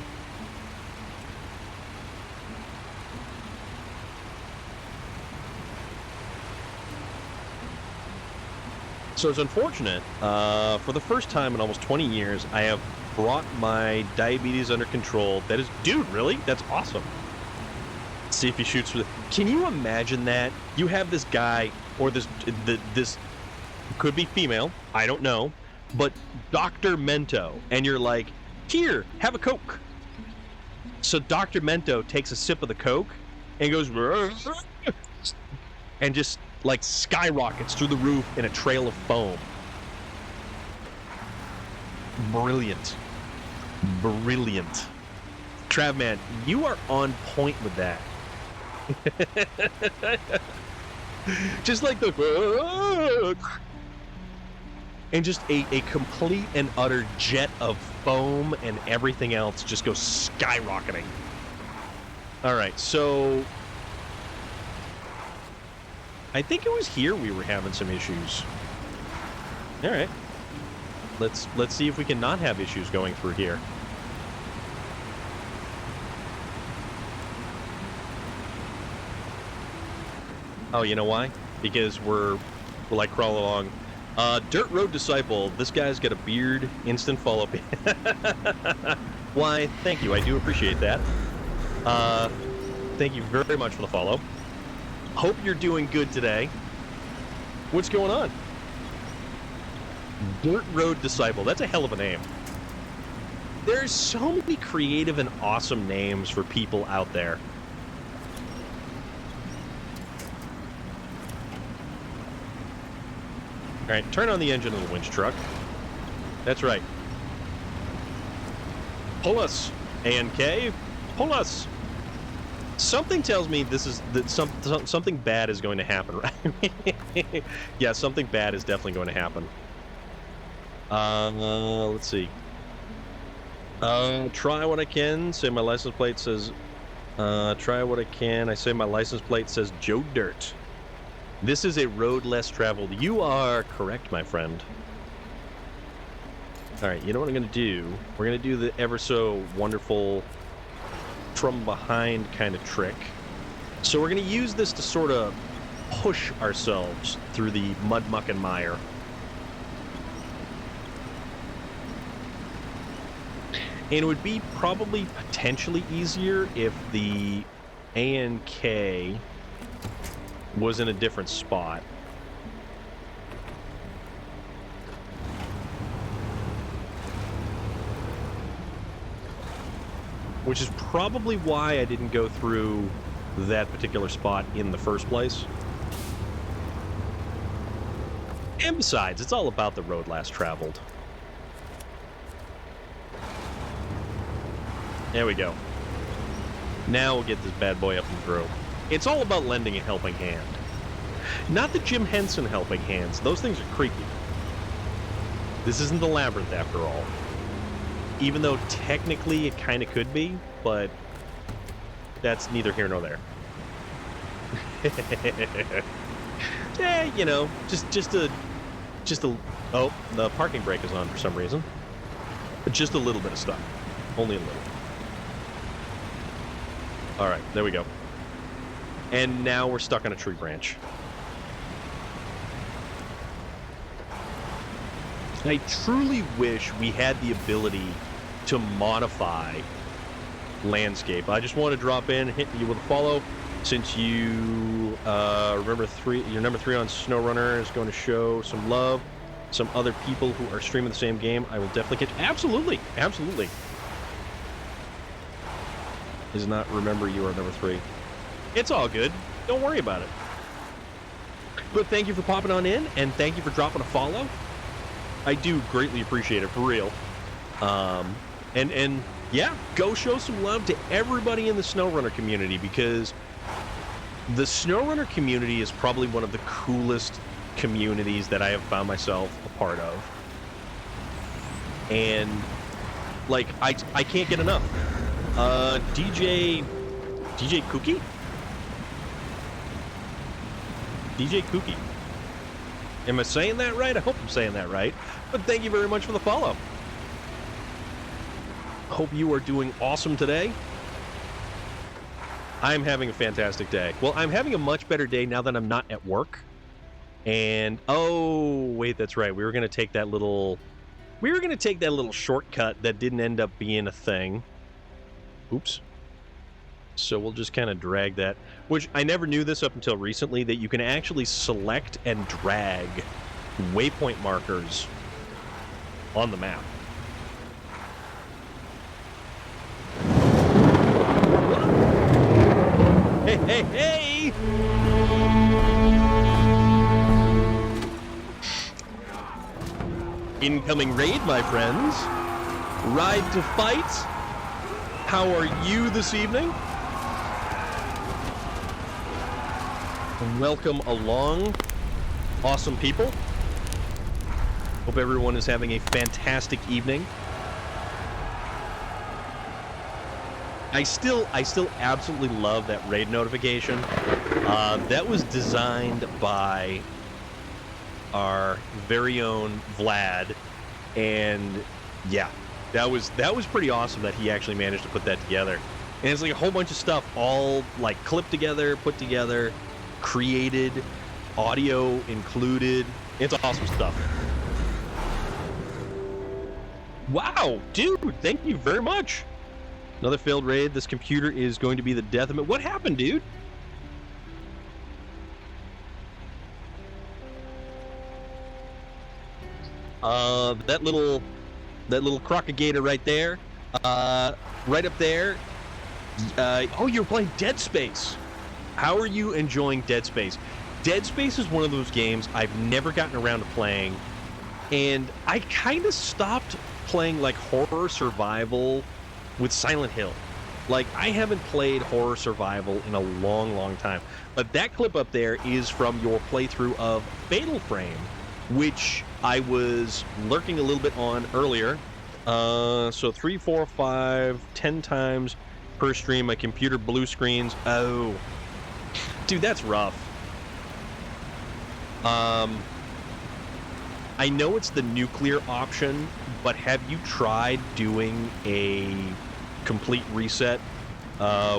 A: So it's unfortunate. For the first time in almost 20 years, I have brought my diabetes under control. That is, dude, really? That's awesome. Let's see if he shoots for the... Can you imagine that? You have this guy, or this could be female, I don't know, but Dr. Mento, and you're like, here, have a Coke. So Dr. Mento takes a sip of the Coke and goes, and just like skyrockets through the roof in a trail of foam. Brilliant. Brilliant. Travman, you are on point with that. Just like the... And just a complete and utter jet of foam and everything else just goes skyrocketing. All right, so... I think it was here we were having some issues. All right. Let's see if we can not have issues going through here. Oh, you know why? Because we're like crawling along. Dirt Road Disciple. This guy's got a beard. Instant follow. Why? Thank you. I do appreciate that. Thank you very much for the follow. Hope you're doing good today. What's going on? Dirt Road Disciple. That's a hell of a name. There's so many creative and awesome names for people out there. All right, turn on the engine of the winch truck. That's right. Pull us, A&K. Pull us. Something tells me something bad is going to happen, right? Yeah, something bad is definitely going to happen. Let's see. Try what I can. Say my license plate says. Try what I can. I say my license plate says Joe Dirt. This is a road less traveled. You are correct, my friend. All right, you know what I'm going to do? We're going to do the ever so wonderful from behind kind of trick. So we're going to use this to sort of push ourselves through the mud, muck, and mire. And it would be probably potentially easier if the A&K was in a different spot. Which is probably why I didn't go through that particular spot in the first place. And besides, it's all about the road last traveled. There we go. Now we'll get this bad boy up and through. It's all about lending a helping hand. Not the Jim Henson helping hands. Those things are creepy. This isn't the Labyrinth after all. Even though technically it kind of could be, but that's neither here nor there. You know, just a oh, the parking brake is on for some reason. Just a little bit of stuff. Only a little. All right, there we go. And now we're stuck on a tree branch. I truly wish we had the ability to modify landscape. I just want to drop in, hit you with a follow. Since you remember your number 3 on SnowRunner is going to show some love. Some other people who are streaming the same game, I will definitely catch. Absolutely, absolutely. Does not remember you are number 3. It's all good. Don't worry about it. But thank you for popping on in, and thank you for dropping a follow. I do greatly appreciate it, for real. And yeah, go show some love to everybody in the SnowRunner community, because the SnowRunner community is probably one of the coolest communities that I have found myself a part of. And, like, I can't get enough. DJ Kookie? DJ Kookie. Am I saying that right? I hope I'm saying that right. But thank you very much for the follow. Hope you are doing awesome today. I'm having a fantastic day. Well, I'm having a much better day now that I'm not at work. And, oh, wait, that's right. We were going to take that little shortcut that didn't end up being a thing. Oops. So we'll just kind of drag that, which I never knew this up until recently, that you can actually select and drag waypoint markers on the map. Hey, hey, hey! Incoming raid, my friends. Ride to fight. How are you this evening? Welcome along, awesome people. Hope everyone is having a fantastic evening. I still absolutely love that raid notification. That was designed by our very own Vlad, and yeah, that was pretty awesome that he actually managed to put that together. And it's like a whole bunch of stuff all like clipped together, put together. created, audio included. It's awesome stuff. Wow, dude, thank you very much. Another failed raid. This computer is going to be the death of it. What happened, dude? That little crocagator right there. Right up there. Oh, you're playing Dead Space. How are you enjoying Dead Space? Dead Space is one of those games I've never gotten around to playing, and I kind of stopped playing like horror survival with Silent Hill. Like, I haven't played horror survival in a long, long time. But that clip up there is from your playthrough of Fatal Frame, which I was lurking a little bit on earlier. So 3, 4, 5, 10 times per stream. My computer blue screens. Oh, dude, that's rough. I know it's the nuclear option, but have you tried doing a complete reset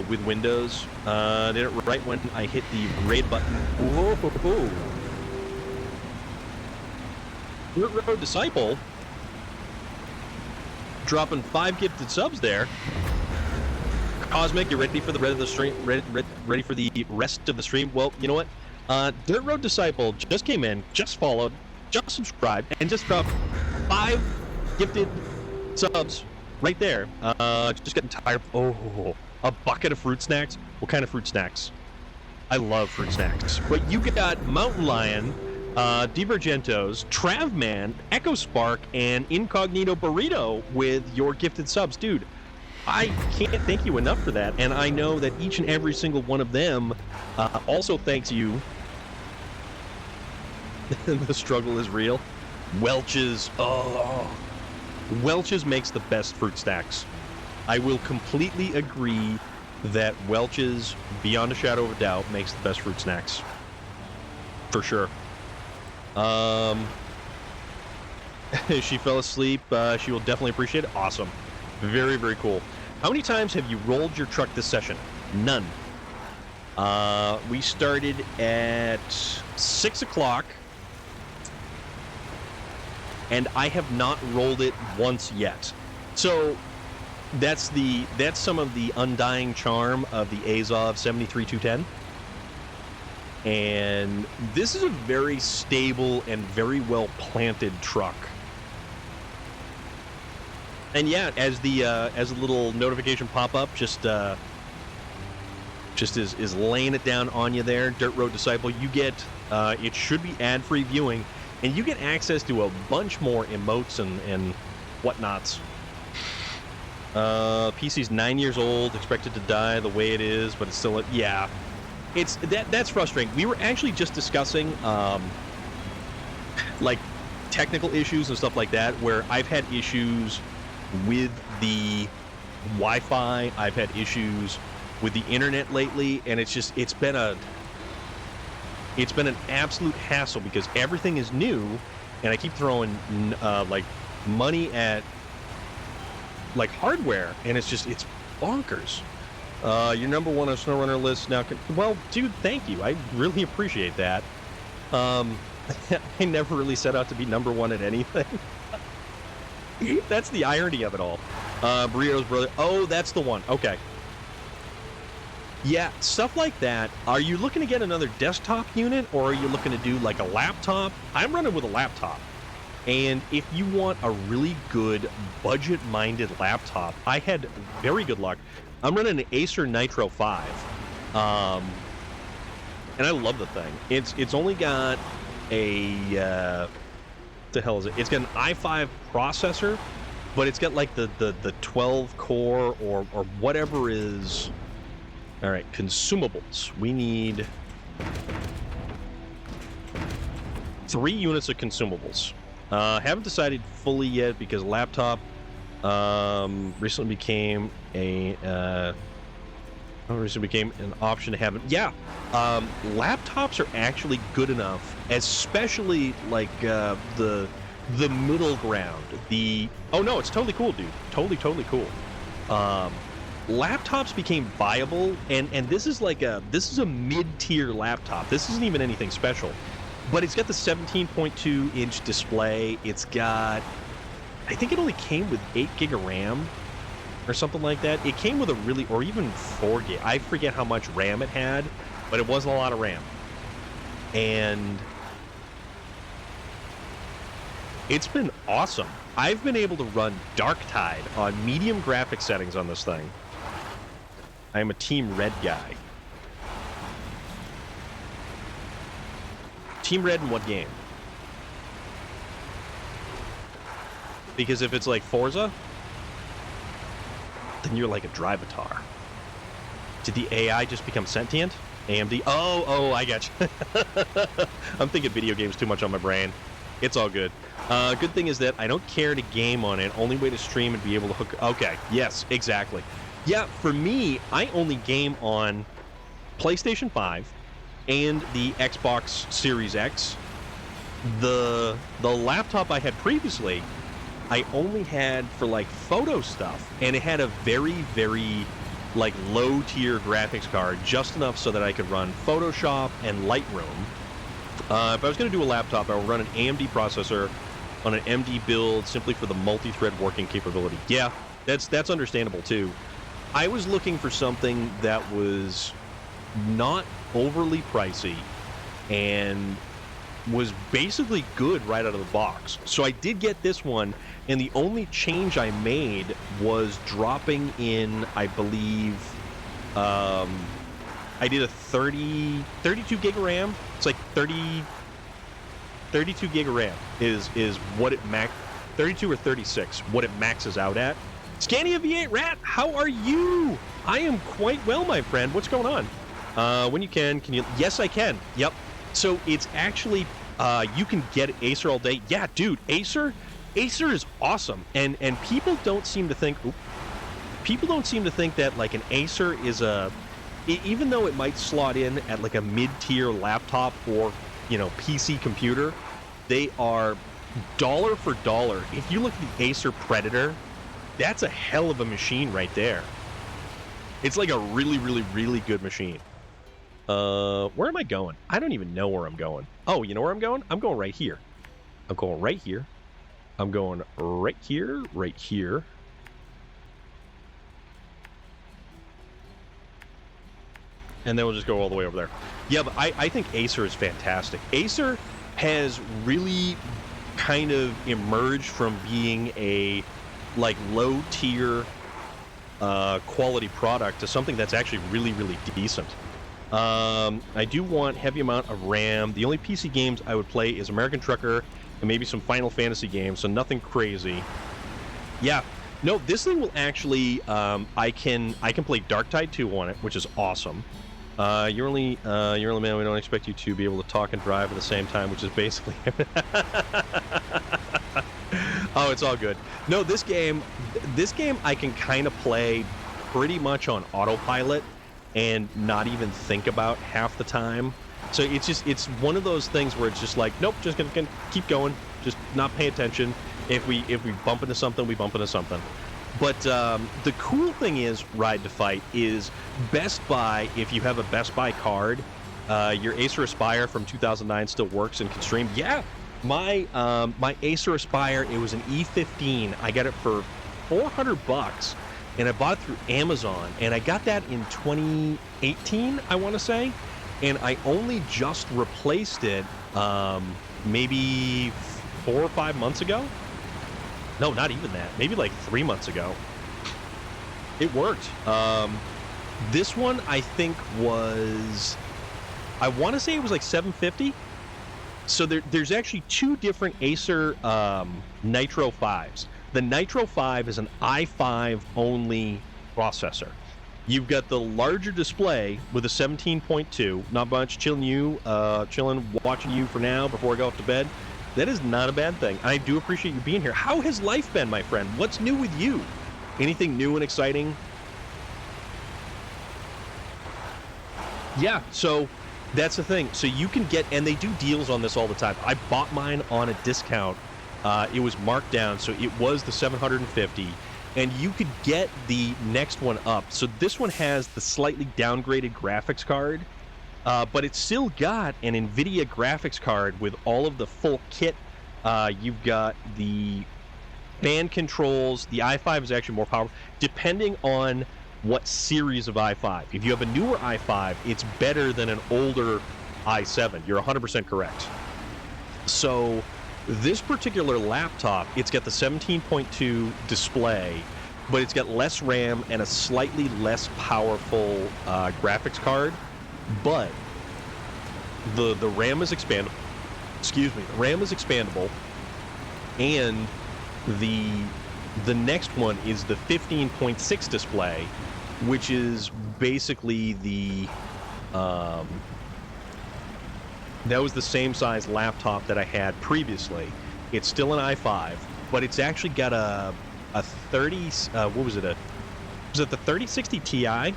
A: with Windows? Did it right when I hit the raid button. Whoa. Dirt Road Disciple dropping 5 gifted subs there. Cosmic, you ready for the rest of the stream? Ready for the rest of the stream? Well, you know what? Dirt Road Disciple just came in, just followed, just subscribed, and just dropped 5 gifted subs right there. Just getting tired. Oh, a bucket of fruit snacks? What kind of fruit snacks? I love fruit snacks. But you got Mountain Lion, Divergentos, Travman, Echo Spark, and Incognito Burrito with your gifted subs. Dude, I can't thank you enough for that, and I know that each and every single one of them also thanks you. The struggle is real. Welch's, Welch's makes the best fruit snacks. I will completely agree that Welch's, beyond a shadow of a doubt, makes the best fruit snacks. For sure. She fell asleep. She will definitely appreciate it. Awesome. Very, very cool. How many times have you rolled your truck this session? None. We started at 6 o'clock, and I have not rolled it once yet. So that's some of the undying charm of the Azov 73210. And this is a very stable and very well planted truck. And yeah, as a little notification pop up, just is laying it down on you there, Dirt Road Disciple. You get it should be ad-free viewing, and you get access to a bunch more emotes and whatnots. PC's 9 years old, expected to die the way it is, but it's still yeah. It's that's frustrating. We were actually just discussing like technical issues and stuff like that, where I've had issues with the Wi-Fi. I've had issues with the internet lately, and it's been an absolute hassle because everything is new, and I keep throwing like money at like hardware, and it's bonkers. You're number one on SnowRunner list now. Well, dude, thank you. I really appreciate that. I never really set out to be number one at anything. That's the irony of it all. Burrito's brother. Oh, that's the one. Okay. Yeah, stuff like that. Are you looking to get another desktop unit, or are you looking to do like a laptop? I'm running with a laptop. And if you want a really good budget-minded laptop, I had very good luck. I'm running an Acer Nitro 5. And I love the thing. It's only got a what the hell is it? It's got an i5 processor, but it's got like the 12 core or whatever is. All right, consumables. We need 3 units of consumables. Haven't decided fully yet because laptop recently became an option to have it. Yeah, laptops are actually good enough, especially like the middle ground. Oh no, it's totally cool, dude. Totally cool. laptops became viable, and this is a mid-tier laptop. This isn't even anything special, but it's got the 17.2-inch display. It's got, I think it only came with 8 gig of RAM or something like that. It came with or even 4 gig. I forget how much RAM it had, but it wasn't a lot of RAM. And it's been awesome. I've been able to run Darktide on medium graphic settings on this thing. I am a Team Red guy. Team Red in what game? Because if it's like Forza, then you're like a Drivatar. Did the AI just become sentient? AMD? Oh, I got you. I'm thinking video games too much on my brain. It's all good. Good thing is that I don't care to game on it. Only way to stream and be able to hook... Okay, yes, exactly. Yeah, for me, I only game on PlayStation 5 and the Xbox Series X. The laptop I had previously, I only had for like photo stuff, and it had a very, very like low-tier graphics card, just enough so that I could run Photoshop and Lightroom. If I was going to do a laptop, I would run an AMD processor on an MD build simply for the multi-thread working capability. Yeah, that's understandable too. I was looking for something that was not overly pricey and was basically good right out of the box. So I did get this one, and the only change I made was dropping in, I believe, I did a 32 gig of RAM. It's like 32 gig of RAM is what it 32 or 36, what it maxes out at. Scania V8 Rat, how are you? I am quite well, my friend. What's going on? When you can you? Yes, I can. Yep. So it's actually, you can get Acer all day. Yeah, dude, Acer is awesome. And people don't seem to think, that like an Acer is even though it might slot in at like a mid-tier laptop or, PC computer, they are dollar for dollar. If you look at the Acer Predator, that's a hell of a machine right there. It's like a really, really, really good machine. Where am I going? I don't even know where I'm going. Oh, you know where I'm going? I'm going right here. I'm going right here. I'm going right here, right here. And then we'll just go all the way over there. Yeah, but I think Acer is fantastic. Acer has really kind of emerged from being a like low-tier quality product to something that's actually really, really decent. I do want heavy amount of RAM. The only PC games I would play is American Trucker and maybe some Final Fantasy games, so nothing crazy. Yeah. No, this thing will actually, I can play Darktide 2 on it, which is awesome. You're only man. We don't expect you to be able to talk and drive at the same time, which is basically. Oh, it's all good. No, this game I can kind of play pretty much on autopilot and not even think about half the time. So it's one of those things where it's just like, nope, just gonna keep going, just not pay attention. If we bump into something, we bump into something. But the cool thing is, Ride to Fight, is Best Buy, if you have a Best Buy card, your Acer Aspire from 2009 still works and can stream. Yeah, my Acer Aspire, it was an E15. I got it for $400, and I bought it through Amazon, and I got that in 2018, I want to say, and I only just replaced it maybe 4 or 5 months ago. No, not even that. Maybe like 3 months ago. It worked. This one, I think, was... I want to say it was like $750. So there's actually two different Acer Nitro 5s. The Nitro 5 is an i5-only processor. You've got the larger display with a 17.2. Not much. Chilling, watching you for now before I go off to bed. That is not a bad thing. I do appreciate you being here. How has life been, my friend? What's new with you? Anything new and exciting? Yeah, so that's the thing. So you can get, and they do deals on this all the time. I bought mine on a discount. It was marked down, so it was the $750. and you could get the next one up. So this one has the slightly downgraded graphics card, but it's still got an NVIDIA graphics card with all of the full kit. You've got the band controls. The i5 is actually more powerful, depending on what series of i5. If you have a newer i5, it's better than an older i7. You're 100% correct. So this particular laptop, it's got the 17.2 display, but it's got less RAM and a slightly less powerful graphics card. But the RAM is expandable. Excuse me, the RAM is expandable, and the next one is the 15.6 display, which is basically the that was the same size laptop that I had previously. It's still an i5, but it's actually got a 30 what was it, was it the 3060 Ti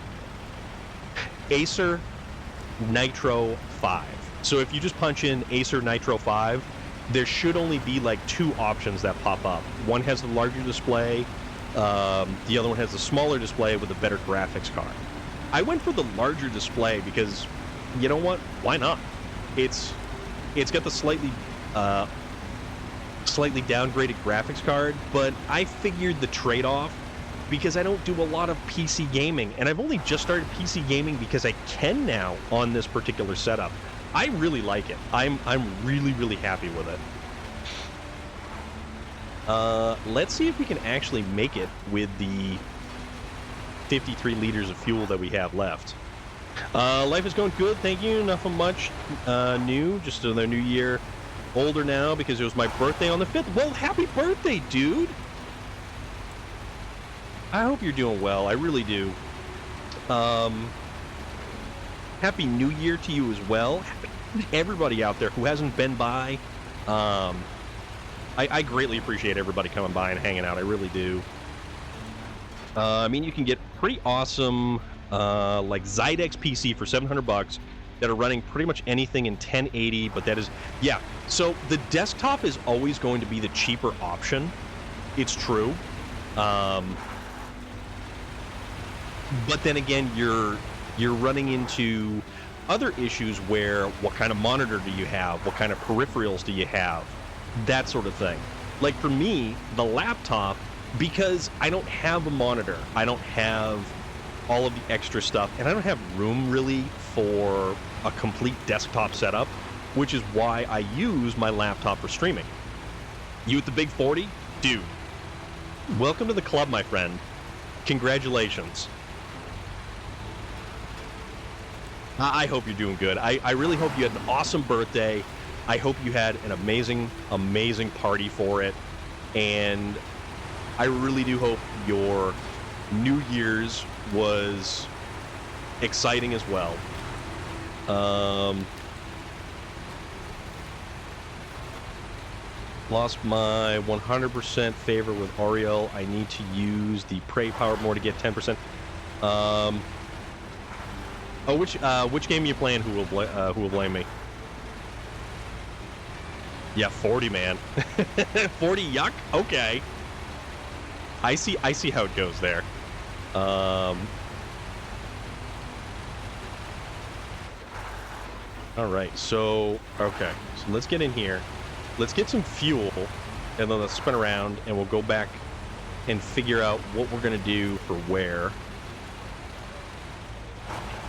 A: Acer Nitro 5. So if you just punch in Acer Nitro 5, there should only be like two options that pop up. One has the larger display, the other one has the smaller display with a better graphics card. I went for the larger display because, you know what? Why not? It's got the slightly downgraded graphics card, but I figured the trade-off, because I don't do a lot of PC gaming, and I've only just started PC gaming because I can now on this particular setup. I really like it. I'm really happy with it. Let's see if we can actually make it with the 53 liters of fuel that we have left. Life is going good, thank you. Nothing much new, just another new year. Older now because it was my birthday on the 5th. Well, happy birthday, dude! I hope you're doing well, I really do. Happy New Year to you as well. Everybody out there who hasn't been by, I greatly appreciate everybody coming by and hanging out. I really do. I mean, you can get pretty awesome like Zydex PC for $700 that are running pretty much anything in 1080, but that is, yeah. So the desktop is always going to be the cheaper option. It's true. But then again, you're running into other issues where what kind of monitor do you have? What kind of peripherals do you have? That sort of thing. Like for me, the laptop, because I don't have a monitor, I don't have all of the extra stuff, and I don't have room really for a complete desktop setup, which is why I use my laptop for streaming. You at the Big 40? Dude, welcome to the club, my friend. Congratulations. I hope you're doing good. I really hope you had an awesome birthday. I hope you had an amazing party for it. And I really do hope your New Year's was exciting as well. Lost my 100% favor with Ariel. I need to use the Prey Power more to get 10%. Oh, which game are you playing? Who will blame me? Yeah, 40, man. 40, yuck. Okay. I see how it goes there. All right. So okay. So let's get in here. Let's get some fuel, and then let's spin around, and we'll go back and figure out what we're gonna do for where.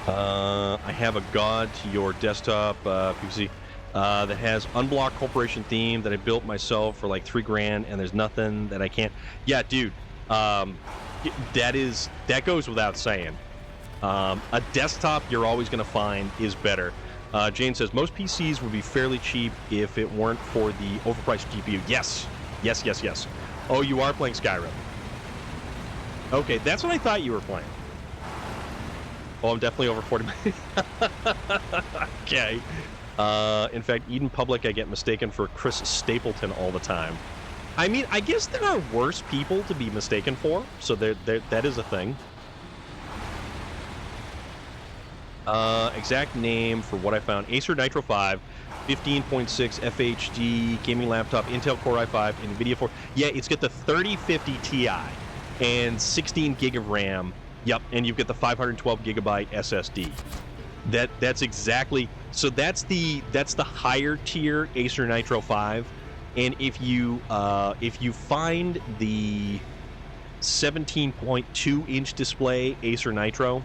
A: I have a God to your desktop PC that has Unblock Corporation theme that I built myself for like $3,000, and there's nothing that I can't. Yeah, dude, that goes without saying. A desktop you're always gonna find is better. Jane says most PCs would be fairly cheap if it weren't for the overpriced GPU. Yes. Oh, you are playing Skyrim. Okay, that's what I thought you were playing. Oh, I'm definitely over 40 minutes. Okay. In fact, Eden Public, I get mistaken for Chris Stapleton all the time. I mean, I guess there are worse people to be mistaken for, so that is a thing. Exact name for what I found: Acer Nitro 5, 15.6 FHD gaming laptop, Intel Core i5, NVIDIA 4. Yeah, it's got the 3050 Ti. and 16 gig of RAM. Yep, and you've got the 512 gigabyte SSD. That's exactly, so that's the higher tier Acer Nitro 5, and if you find the 17.2 inch display Acer Nitro,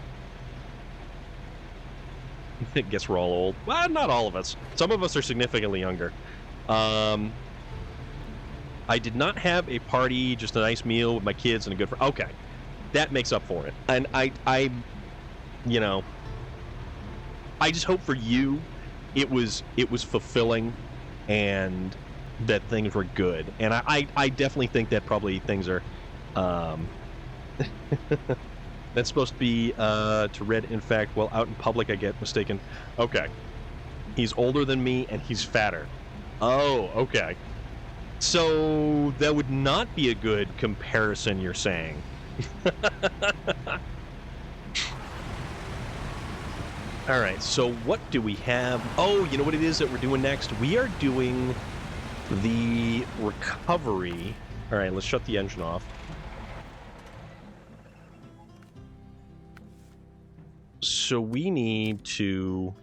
A: I guess we're all old. Well, not all of us. Some of us are significantly younger. I did not have a party, just a nice meal with my kids and a good friend. Okay, that makes up for it. And I, you know, I just hope for you, it was fulfilling, and that things were good. And I definitely think that probably things are. That's supposed to be to Red. In fact, well, out in public, I get mistaken. Okay, he's older than me and he's fatter. Oh, okay. So that would not be a good comparison, you're saying. All right, so what do we have? Oh, you know what it is that we're doing next? We are doing the recovery. All right, let's shut the engine off. So we need to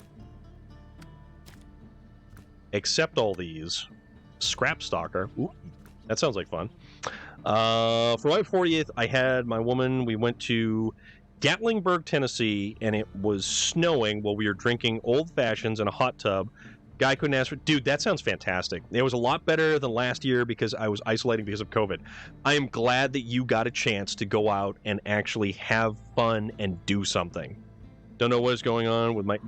A: accept all these. Scrap Stalker. Ooh, that sounds like fun. For my 40th, I had my woman. We went to Gatlinburg, Tennessee, and it was snowing while we were drinking old fashions in a hot tub. Guy couldn't ask for... Dude, that sounds fantastic. It was a lot better than last year because I was isolating because of COVID. I am glad that you got a chance to go out and actually have fun and do something. Don't know what is going on with my...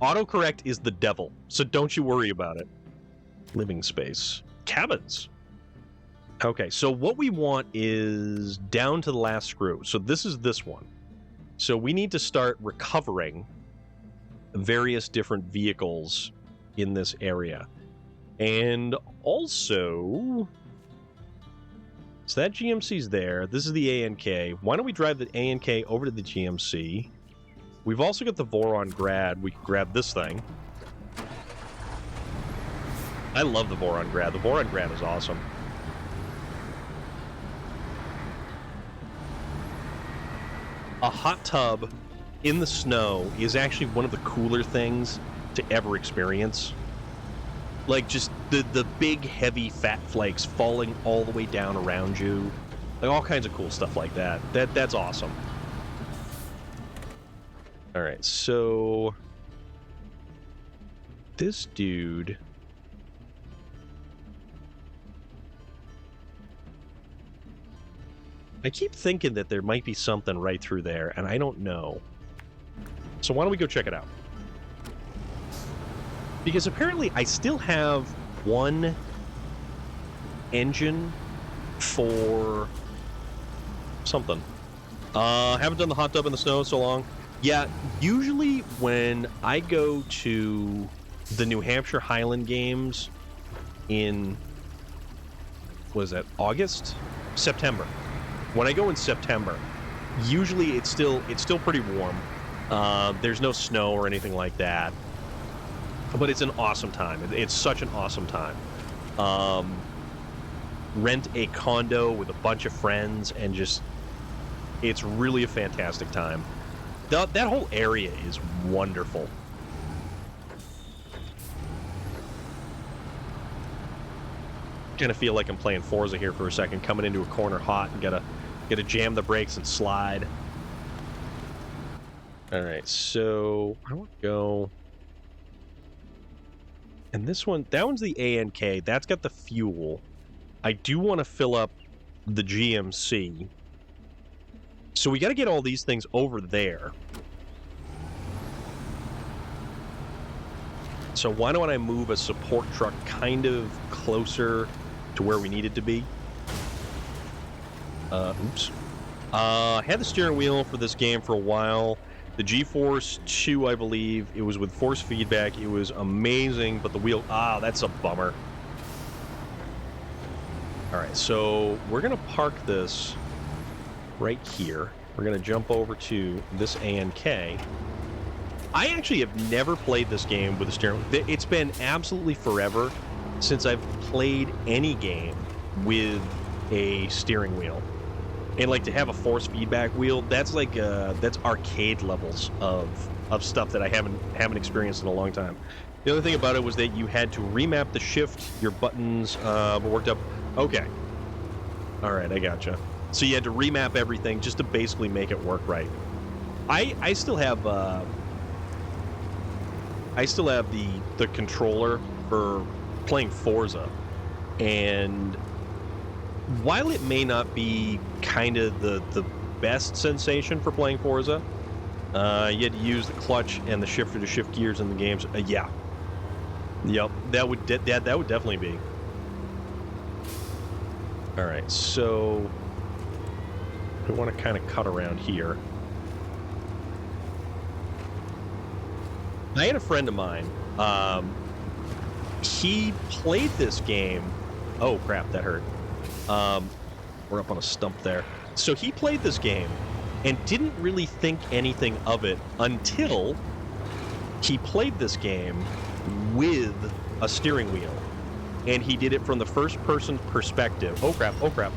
A: Autocorrect is the devil, so don't you worry about it. Living space. Cabins. Okay, so what we want is down to the last screw. So this is this one. So we need to start recovering various different vehicles in this area. And also... So that GMC's there. This is the ANK. Why don't we drive the ANK over to the GMC? We've also got the Voron Grad. We can grab this thing. I love the Voron Grad. The Voron Grad is awesome. A hot tub in the snow is actually one of the cooler things to ever experience. Like, just the big, heavy, fat flakes falling all the way down around you. Like, all kinds of cool stuff like that. That's awesome. Alright, so... This dude... I keep thinking that there might be something right through there, and I don't know. So why don't we go check it out? Because apparently I still have one engine for something. Haven't done the hot tub in the snow in so long. Yeah, usually when I go to the New Hampshire Highland Games in, what is that, August? September. When I go in September, usually it's still pretty warm. There's no snow or anything like that. But it's an awesome time. It's such an awesome time. Rent a condo with a bunch of friends and just... It's really a fantastic time. That whole area is wonderful. Kind of feel like I'm playing Forza here for a second, coming into a corner hot and gotta jam the brakes and slide. All right, so I want to go. And this one, that one's the ANK. That's got the fuel. I do want to fill up the GMC. So we got to get all these things over there. So why don't I move a support truck kind of closer to where we need it to be? Oops. Had the steering wheel for this game for a while. The GeForce 2, I believe. It was with force feedback. It was amazing, but the wheel... that's a bummer. Alright, so we're going to park this right here. We're going to jump over to this ANK. I actually have never played this game with a steering wheel. It's been absolutely forever since I've played any game with a steering wheel. And like to have a force feedback wheel, that's like that's arcade levels of stuff that I haven't experienced in a long time. The other thing about it was that you had to remap the shift, your buttons worked up. Okay, all right, I gotcha. So you had to remap everything just to basically make it work right. I still have the controller for playing Forza, and while it may not be kind of the best sensation for playing Forza, you had to use the clutch and the shifter to shift gears in the games. Yeah, yep, that would definitely be. All right, so we want to kind of cut around here. I had a friend of mine. He played this game. Oh crap, that hurt. We're up on a stump there. So he played this game and didn't really think anything of it until he played this game with a steering wheel. And he did it from the first-person perspective. Oh crap, oh crap.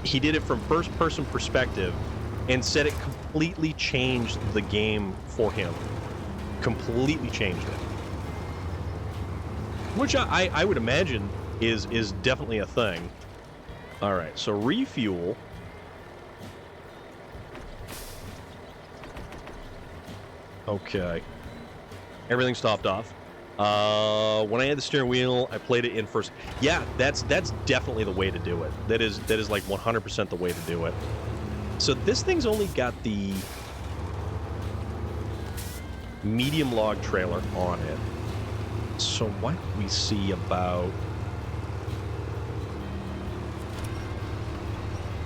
A: He did it from first-person perspective and said it completely changed the game for him. Completely changed it. Which I would imagine is definitely a thing. All right, so refuel. Okay. Everything stopped off. When I had the steering wheel, I played it in first. Yeah, that's definitely the way to do it. That is like 100% the way to do it. So this thing's only got the medium log trailer on it. So why don't we see about...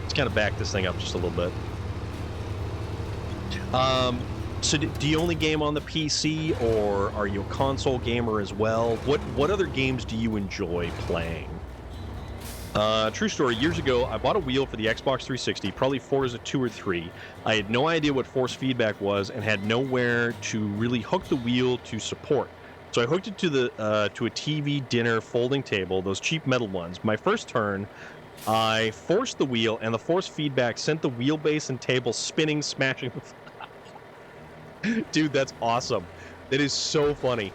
A: Let's kind of back this thing up just a little bit. So do you only game on the PC, or are you a console gamer as well? What other games do you enjoy playing? True story, years ago, I bought a wheel for the Xbox 360, probably Forza 2 or 3. I had no idea what force feedback was and had nowhere to really hook the wheel to support. So I hooked it to to a TV dinner folding table, those cheap metal ones. My first turn, I forced the wheel, and the force feedback sent the wheelbase and table spinning, smashing. Dude, that's awesome. That is so funny.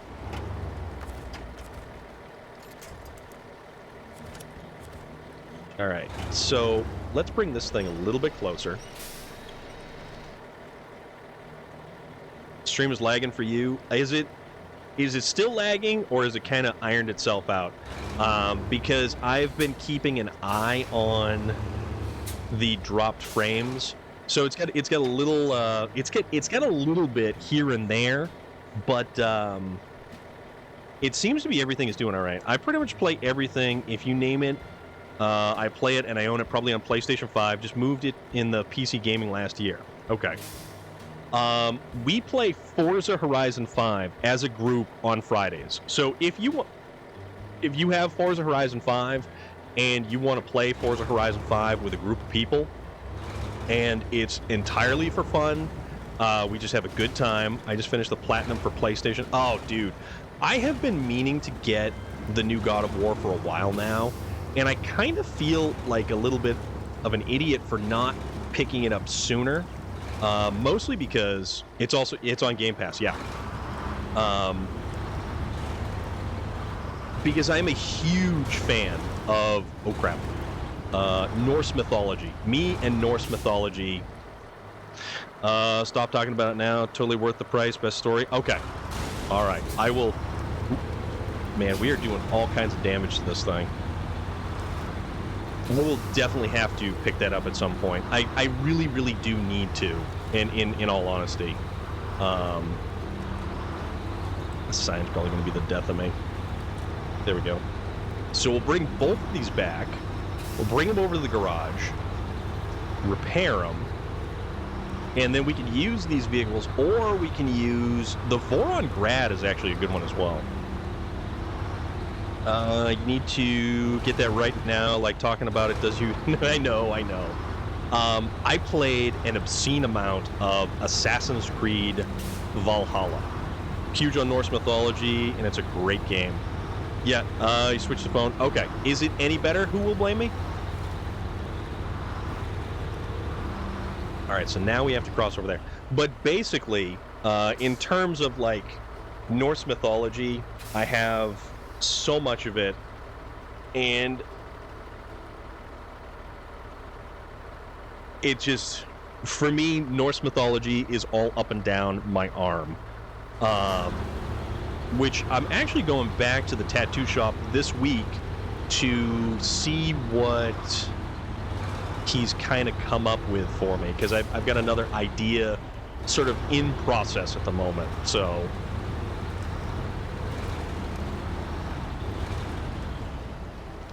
A: All right, so let's bring this thing a little bit closer. Stream is lagging for you. Is it still lagging, or is it kind of ironed itself out? Because I've been keeping an eye on the dropped frames. So it's got a little it's got a little bit here and there, but it seems to be everything is doing all right. I pretty much play everything. If you name it, I play it, and I own it probably on PlayStation 5. Just moved it in the PC gaming last year. Okay. We play Forza Horizon 5 as a group on Fridays. So if you have Forza Horizon 5 and you want to play Forza Horizon 5 with a group of people, and it's entirely for fun, we just have a good time. I just finished the Platinum for PlayStation. Oh, dude. I have been meaning to get the new God of War for a while now, and I kind of feel like a little bit of an idiot for not picking it up sooner. Mostly because it's on Game Pass, yeah. Because I'm a huge fan of Norse mythology. Me and Norse mythology. Stop talking about it now. Totally worth the price. Best story. Okay. All right. I will. Man, we are doing all kinds of damage to this thing. We'll definitely have to pick that up at some point. I really, really do need to, in all honesty. This sign's probably going to be the death of me. There we go. So we'll bring both of these back. We'll bring them over to the garage, repair them, and then we can use these vehicles, or we can use... The Voron Grad is actually a good one as well. You need to get that right now, like talking about it does you... I know. I played an obscene amount of Assassin's Creed Valhalla. Huge on Norse mythology, and it's a great game. Yeah, you switched the phone. Okay. Is it any better? Who will blame me? right, so now we have to cross over there. But basically, in terms of like Norse mythology, I have so much of it, and it just, for me, Norse mythology is all up and down my arm. Which I'm actually going back to the tattoo shop this week to see what he's kind of come up with for me, because I've got another idea sort of in process at the moment. So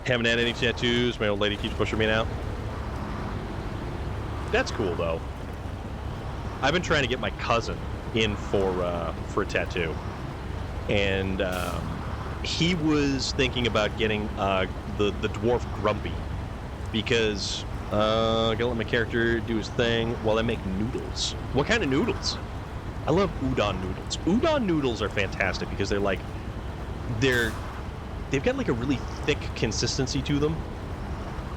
A: haven't had any tattoos. My old lady keeps pushing me now. That's cool though. I've been trying to get my cousin in for a tattoo, and he was thinking about getting the dwarf Grumpy, because I gotta let my character do his thing while I make noodles. What kind of noodles? I love udon noodles. Udon noodles are fantastic because they've got like a really thick consistency to them.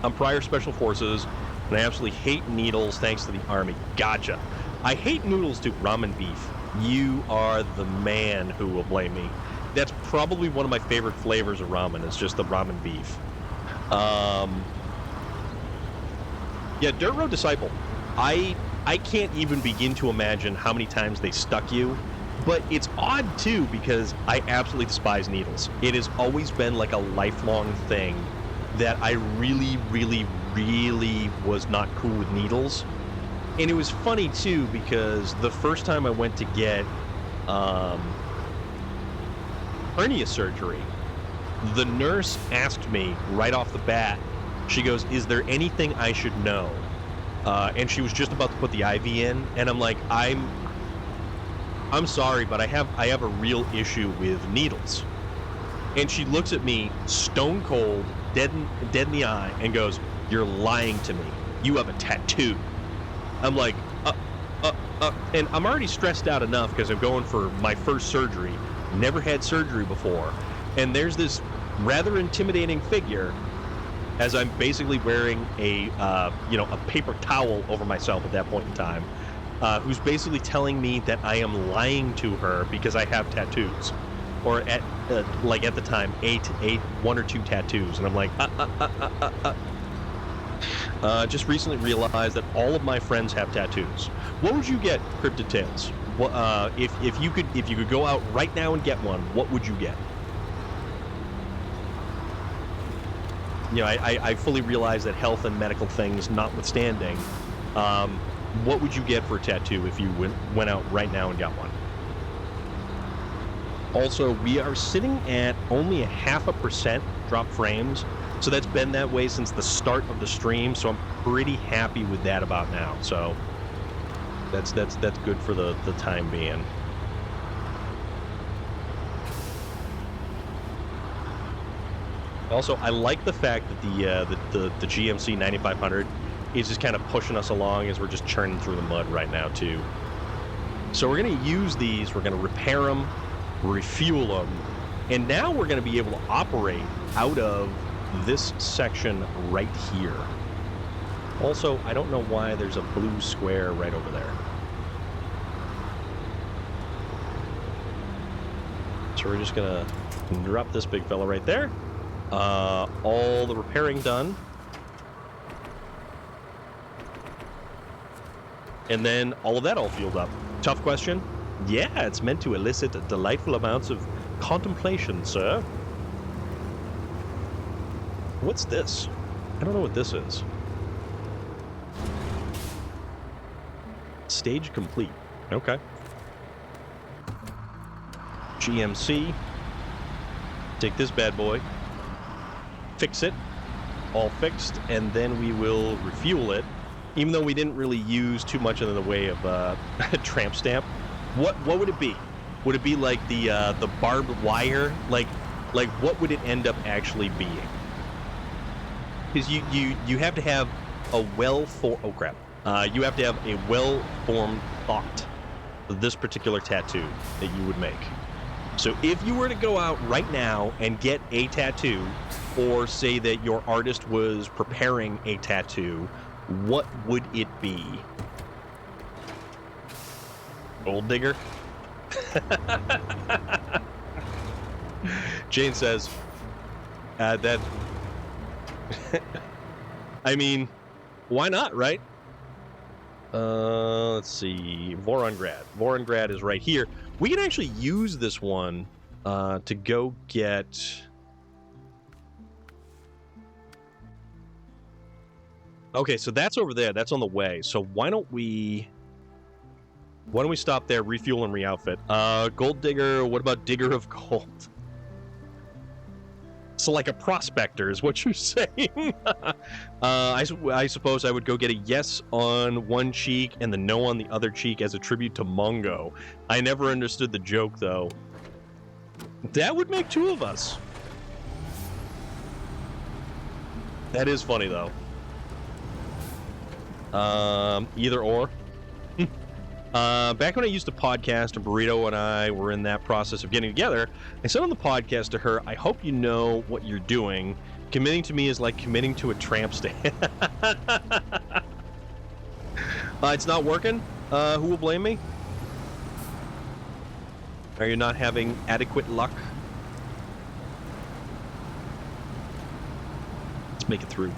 A: I'm prior special forces, and I absolutely hate needles thanks to the army. Gotcha. I hate noodles too. Ramen beef. You are the man who will blame me. That's probably one of my favorite flavors of ramen. It's just the ramen beef. Yeah, Dirt Road Disciple. I can't even begin to imagine how many times they stuck you, but it's odd too because I absolutely despise needles. It has always been like a lifelong thing that I really, really, really was not cool with needles. And it was funny too because the first time I went to get hernia surgery, the nurse asked me right off the bat, she goes, "Is there anything I should know?" And she was just about to put the IV in, and I'm like, I'm sorry, but I have a real issue with needles. And she looks at me stone cold, dead in the eye, and goes, "You're lying to me. You have a tattoo." I'm like, and I'm already stressed out enough because I'm going for my first surgery. Never had surgery before, and there's this rather intimidating figure as I'm basically wearing a paper towel over myself at that point in time, who's basically telling me that I am lying to her because I have tattoos, or at the time, one or two tattoos, and I'm like, just recently realized that all of my friends have tattoos. What would you get, Cryptid Tales? If you could go out right now and get one, what would you get? You know, I fully realize that health and medical things notwithstanding, what would you get for a tattoo if you went out right now and got one? Also, we are sitting at only a 0.5% drop frames, so that's been that way since the start of the stream, so I'm pretty happy with that about now. So that's good for the time being. Also, I like the fact that the GMC 9500 is just kind of pushing us along as we're just churning through the mud right now too. So we're going to use these, we're going to repair them, refuel them, and now we're going to be able to operate out of this section right here. Also, I don't know why there's a blue square right over there. So we're just going to drop this big fella right there. All the repairing done. And then all of that all fueled up. Tough question? Yeah, it's meant to elicit delightful amounts of contemplation, sir. What's this? I don't know what this is. Stage complete. Okay. GMC. Take this bad boy. Fix it. All fixed. And then we will refuel it. Even though we didn't really use too much in the way of tramp stamp. What would it be? Would it be like the barbed wire? Like what would it end up actually being? Because you have to have a you have to have a well-formed thought for this particular tattoo that you would make. So if you were to go out right now and get a tattoo, or say that your artist was preparing a tattoo, what would it be? Gold digger. Jane says that. I mean, why not, right? Let's see. Vorongrad. Vorongrad is right here. We can actually use this one to go get. Okay, so that's over there. That's on the way. So why don't we stop there, refuel and re-outfit? Gold digger. What about digger of gold? So like a prospector is what you're saying. I suppose I would go get a yes on one cheek and the no on the other cheek as a tribute to Mungo. I never understood the joke, though. That would make two of us. That is funny, though. Either or. Back when I used to podcast, and Burrito and I were in that process of getting together, I said on the podcast to her, I hope you know what you're doing. Committing to me is like committing to a tramp stand. It's not working. Who will blame me? Are you not having adequate luck? Let's make it through.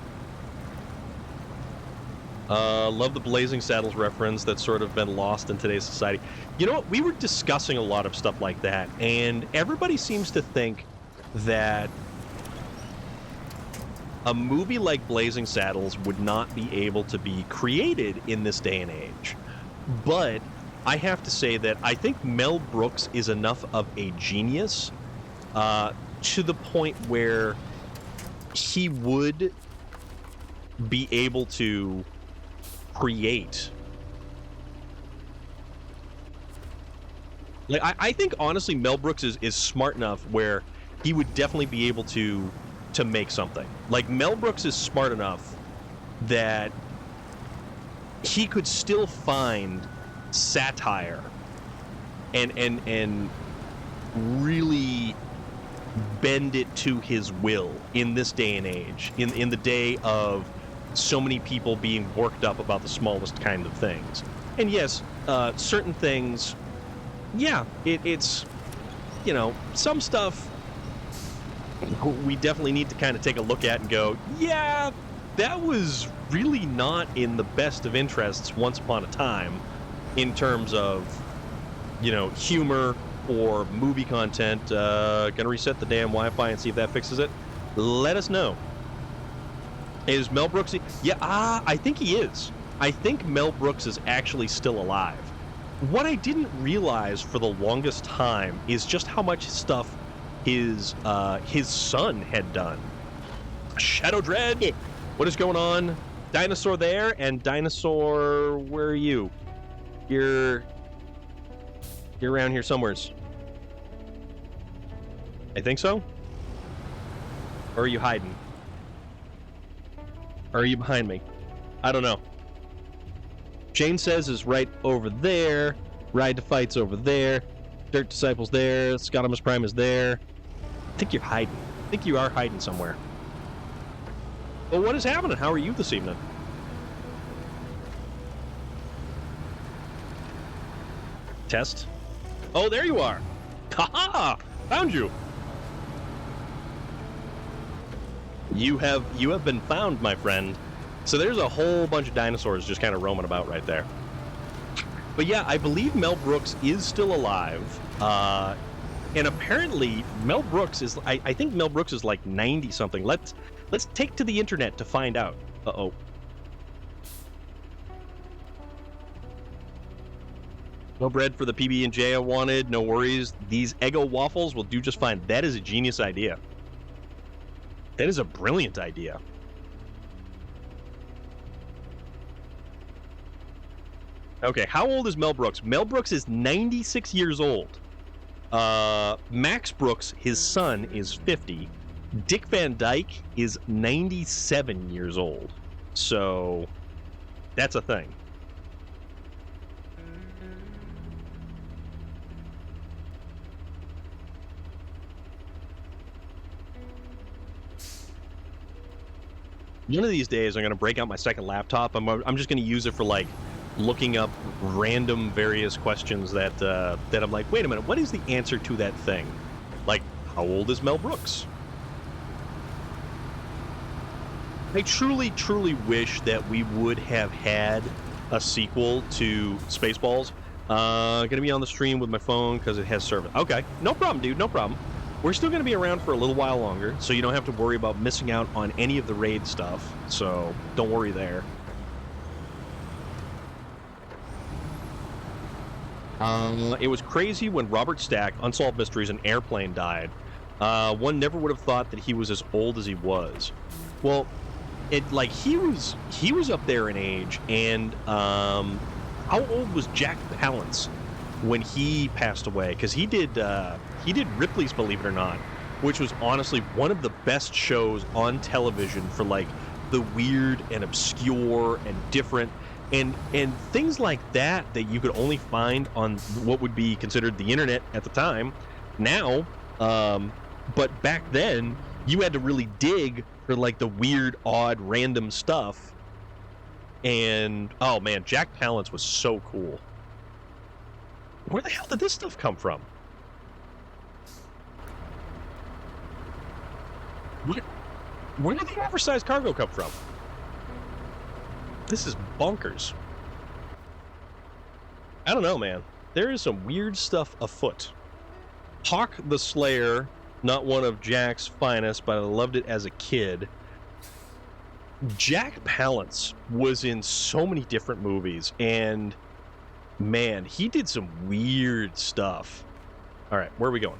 A: Love the Blazing Saddles reference that's sort of been lost in today's society. You know what? We were discussing a lot of stuff like that, and everybody seems to think that a movie like Blazing Saddles would not be able to be created in this day and age. But I have to say that I think Mel Brooks is enough of a genius to the point where he would be able to create. Like I think honestly Mel Brooks is smart enough where he would definitely be able to make something. Like Mel Brooks is smart enough that he could still find satire and really bend it to his will in this day and age, in the day of so many people being worked up about the smallest kind of things. And yes, certain things, yeah, it's, you know, some stuff we definitely need to kind of take a look at and go, yeah, that was really not in the best of interests once upon a time in terms of, you know, humor or movie content. Gonna reset the damn Wi-Fi and see if that fixes it. Let us know. Is Mel Brooks? Yeah, I think he is. I think Mel Brooks is actually still alive. What I didn't realize for the longest time is just how much stuff his son had done. Shadow Dread, what is going on? Dinosaur there, and Dinosaur, where are you? You're around here somewheres. I think so. Or are you hiding? Or are you behind me? I don't know. Jane Says is right over there. Ride to Fight's over there. Dirt Disciple's there. Scotimus Prime is there. I think you're hiding. I think you are hiding somewhere. Well, what is happening? How are you this evening? Test. Oh, there you are. Ha-ha! Found you. You have been found, my friend. So there's a whole bunch of dinosaurs just kind of roaming about right there. But yeah, I believe Mel Brooks is still alive. And apparently Mel Brooks is, I think Mel Brooks is like 90 something. Let's take to the internet to find out. Uh-oh. No bread for the PB&J I wanted. No worries. These Eggo waffles will do just fine. That is a genius idea. That is a brilliant idea. Okay, how old is Mel Brooks? Mel Brooks is 96 years old. Max Brooks, his son, is 50. Dick Van Dyke is 97 years old. So, that's a thing. One of these days, I'm going to break out my second laptop. I'm just going to use it for, like, looking up random various questions that I'm like, wait a minute, what is the answer to that thing? Like, how old is Mel Brooks? I truly, truly wish that we would have had a sequel to Spaceballs. Gonna be on the stream with my phone because it has service. Okay, no problem, dude, no problem. We're still gonna be around for a little while longer, so you don't have to worry about missing out on any of the raid stuff. So don't worry there. It was crazy when Robert Stack, Unsolved Mysteries, and Airplane died. One never would have thought that he was as old as he was. Well, he was up there in age, and how old was Jack Palance when he passed away? Because he did Ripley's Believe It or Not, which was honestly one of the best shows on television for like the weird and obscure and different and things like that you could only find on what would be considered the internet at the time. Now, but back then you had to really dig for like the weird, odd, random stuff. And oh man, Jack Palance was so cool. Where the hell did this stuff come from? Where did the oversized cargo come from? This is bonkers. I don't know, man. There is some weird stuff afoot. Hawk the Slayer, not one of Jack's finest, but I loved it as a kid. Jack Palance was in so many different movies, and man, he did some weird stuff. All right, where are we going?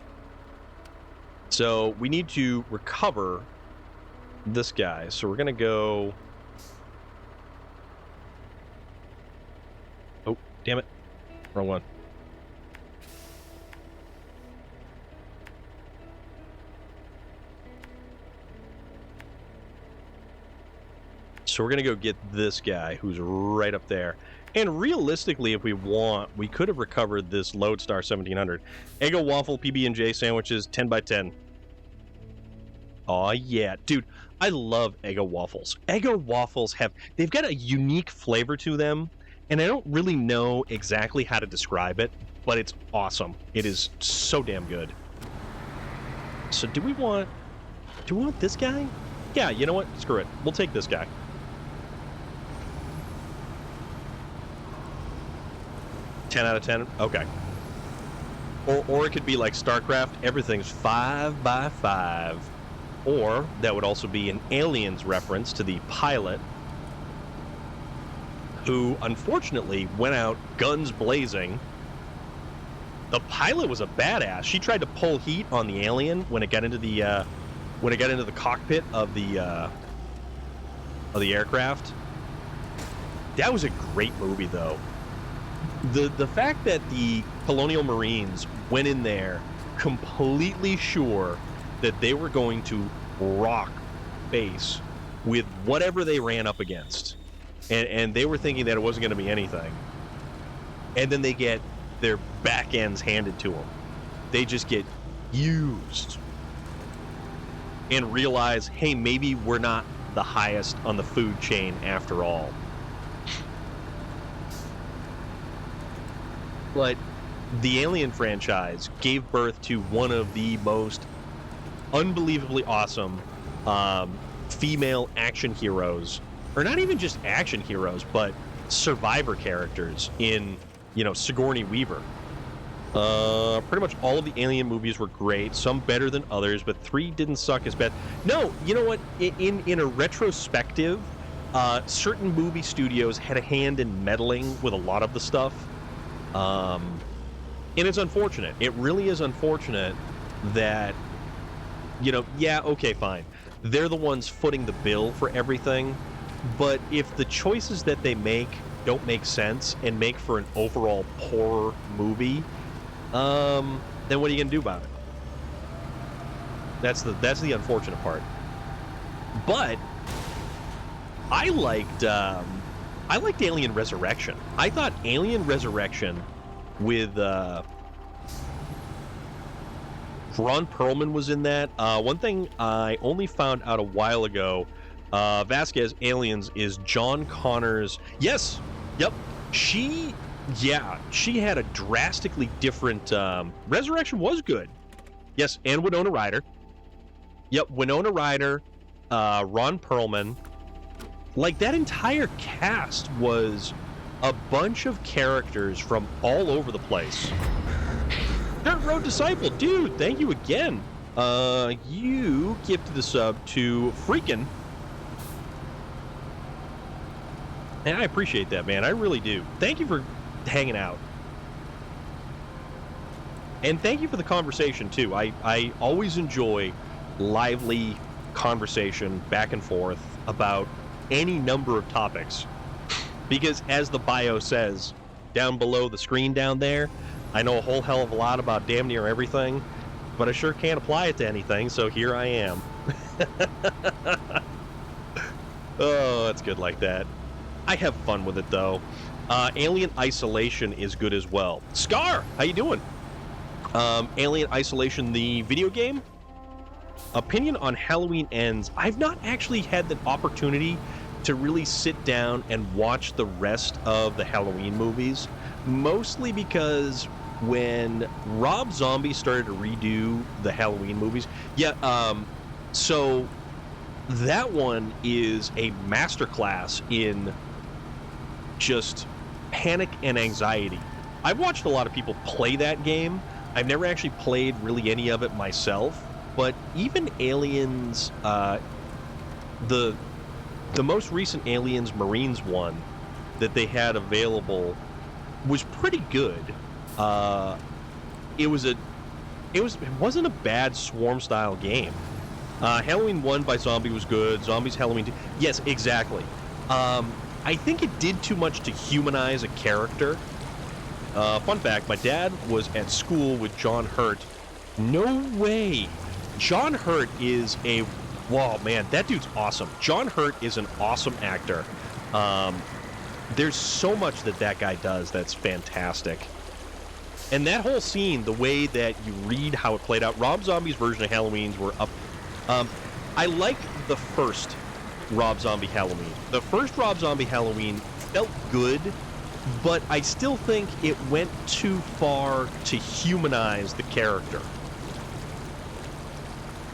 A: So we need to recover this guy. So we're going to go... Oh, damn it. Wrong one. So we're going to go get this guy who's right up there. And realistically, if we want, we could have recovered this Lodestar 1700. Eggo waffle PB&J sandwiches, 10 by 10. Oh yeah, dude, I love Eggo waffles. Eggo waffles they've got a unique flavor to them, and I don't really know exactly how to describe it, but it's awesome. It is so damn good. So do we want this guy? Yeah, you know what? Screw it. We'll take this guy. Ten out of 10? Okay. Or it could be like StarCraft, everything's 5 by 5. Or that would also be an Aliens reference to the pilot who unfortunately went out guns blazing. The pilot was a badass. She tried to pull heat on the alien when it got into the cockpit of the aircraft. That was a great movie though. The fact that the Colonial Marines went in there completely sure that they were going to rock base with whatever they ran up against. And they were thinking that it wasn't going to be anything. And then they get their back ends handed to them. They just get used. And realize, hey, maybe we're not the highest on the food chain after all. But the Alien franchise gave birth to one of the most unbelievably awesome female action heroes, or not even just action heroes, but survivor characters in, Sigourney Weaver. Pretty much all of the Alien movies were great, some better than others, but 3 didn't suck as bad. No, you know what? In a retrospective, certain movie studios had a hand in meddling with a lot of the stuff. And it's unfortunate. It really is unfortunate that, yeah, okay, fine. They're the ones footing the bill for everything. But if the choices that they make don't make sense and make for an overall poor movie, then what are you going to do about it? That's the unfortunate part. But I liked Alien Resurrection. I thought Alien Resurrection with Ron Perlman was in that. One thing I only found out a while ago, Vasquez Aliens is John Connor's... Yes! Yep. She, yeah, she had a drastically different. Resurrection was good. Yes, and Winona Ryder. Yep, Winona Ryder, Ron Perlman. Like, that entire cast was a bunch of characters from all over the place. Dirt Road Disciple, dude, thank you again. You gifted the sub to Freakin'. And I appreciate that, man. I really do. Thank you for hanging out. And thank you for the conversation, too. I always enjoy lively conversation back and forth about any number of topics. Because as the bio says, down below the screen down there, I know a whole hell of a lot about damn near everything, but I sure can't apply it to anything, so here I am. Oh, that's good like that. I have fun with it, though. Alien Isolation is good as well. Scar, how you doing? Alien Isolation, the video game? Opinion on Halloween Ends. I've not actually had the opportunity to really sit down and watch the rest of the Halloween movies, mostly because when Rob Zombie started to redo the Halloween movies, so that one is a masterclass in just panic and anxiety. I've watched a lot of people play that game. I've never actually played really any of it myself, but even Aliens, the most recent Aliens Marines one that they had available was pretty good. It wasn't a bad Swarm style game. Halloween 1 by Zombie was good. Zombies Halloween 2. Yes, exactly. I think it did too much to humanize a character. Fun fact, my dad was at school with John Hurt. No way. John Hurt is a... Whoa, man, that dude's awesome. John Hurt is an awesome actor. There's so much that guy does that's fantastic. And that whole scene, the way that you read how it played out, Rob Zombie's version of Halloween's were up... I like the first Rob Zombie Halloween. The first Rob Zombie Halloween felt good, but I still think it went too far to humanize the character.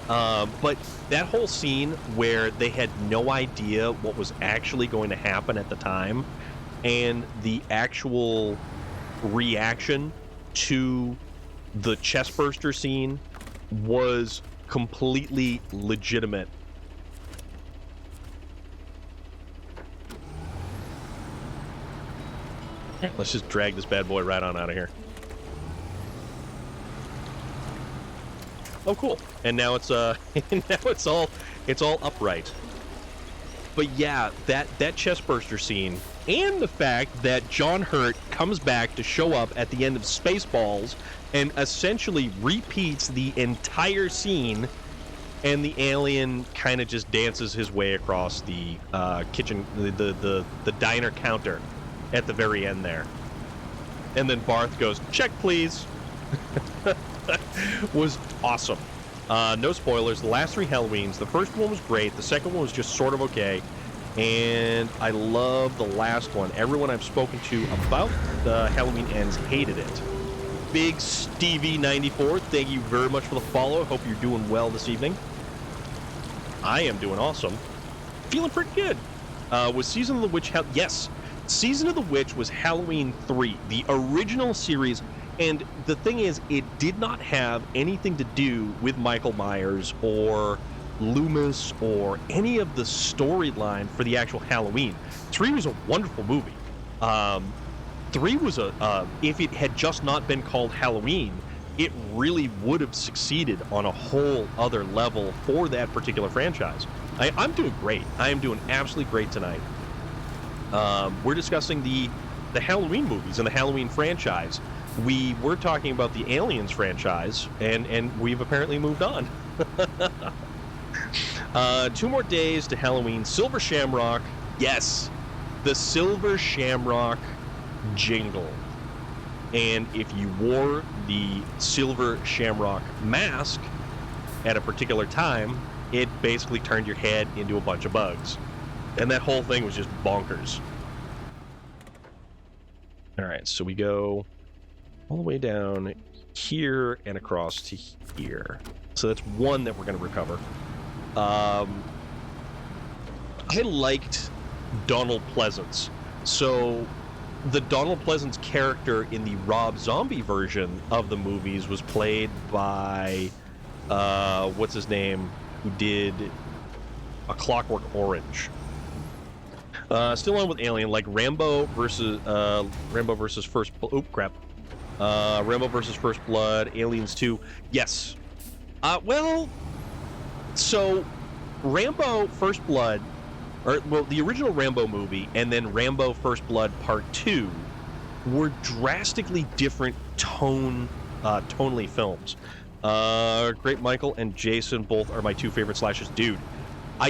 A: But that whole scene where they had no idea what was actually going to happen at the time, and the actual reaction to the chestburster scene was completely legitimate. Let's just drag this bad boy right on out of here. Oh, cool. And now it's it's all upright. But yeah, that chestburster scene, and the fact that John Hurt comes back to show up at the end of Spaceballs and essentially repeats the entire scene, and the alien kind of just dances his way across the kitchen, the diner counter at the very end there. And then Barth goes, "Check, please." Was awesome. No spoilers. The last three Halloweens, the first one was great. The second one was just sort of okay. And I love the last one. Everyone I've spoken to about the Halloween Ends hated it. Big Stevie94, thank you very much for the follow. Hope you're doing well this evening. I am doing awesome. Feeling pretty good. Was Season of the Witch... Yes. Season of the Witch was Halloween 3, the original series. And the thing is, it did not have anything to do with Michael Myers or Loomis or any of the storyline for the actual Halloween. 3 was a wonderful movie. 3 was if it had just not been called Halloween, it really would have succeeded on a whole other level for that particular franchise. I'm doing great. I am doing absolutely great tonight. We're discussing the Halloween movies and the Halloween franchise. We were talking about the Aliens franchise, and we've apparently moved on. 2 more days to Halloween. Silver Shamrock. Yes, the Silver Shamrock jingle. And if you wore the Silver Shamrock mask at a particular time, it basically turned your head into a bunch of bugs. And that whole thing was just bonkers. All right, so we go all the way down here and across to here. So that's one that we're going to recover. I liked Donald Pleasance. So the Donald Pleasance character in the Rob Zombie version of the movies was played by what's his name, who did A Clockwork Orange. Still on with Alien, like Rambo versus First. Oh crap! Rambo versus First Blood, Aliens 2. Yes. Well, so Rambo First Blood, the original Rambo movie, and then Rambo First Blood Part 2 were drastically different tonally films. Great Michael and Jason both are my two favorite slashers. Dude,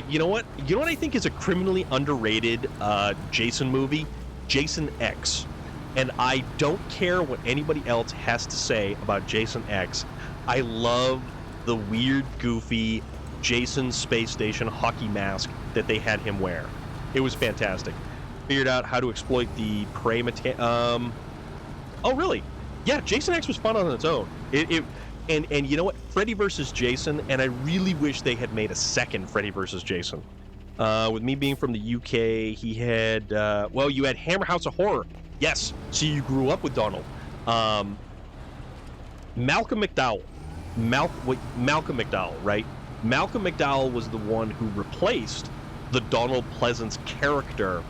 A: you know what I think is a criminally underrated Jason movie? Jason X. And I don't care what anybody else has to say about Jason X. I love the weird, goofy Jason space station hockey mask that they had him wear. It was fantastic. Figured out how to exploit the prey oh really? Yeah, Jason X was fun on its own. And you know what? Freddy versus Jason, and I really wish they had made a second Freddy versus Jason. With me being from the UK, he had you had Hammer House of Horror. Yes, so you grew up with Donald. Malcolm McDowell. Malcolm McDowell, right? Malcolm McDowell was the one who replaced the Donald Pleasance character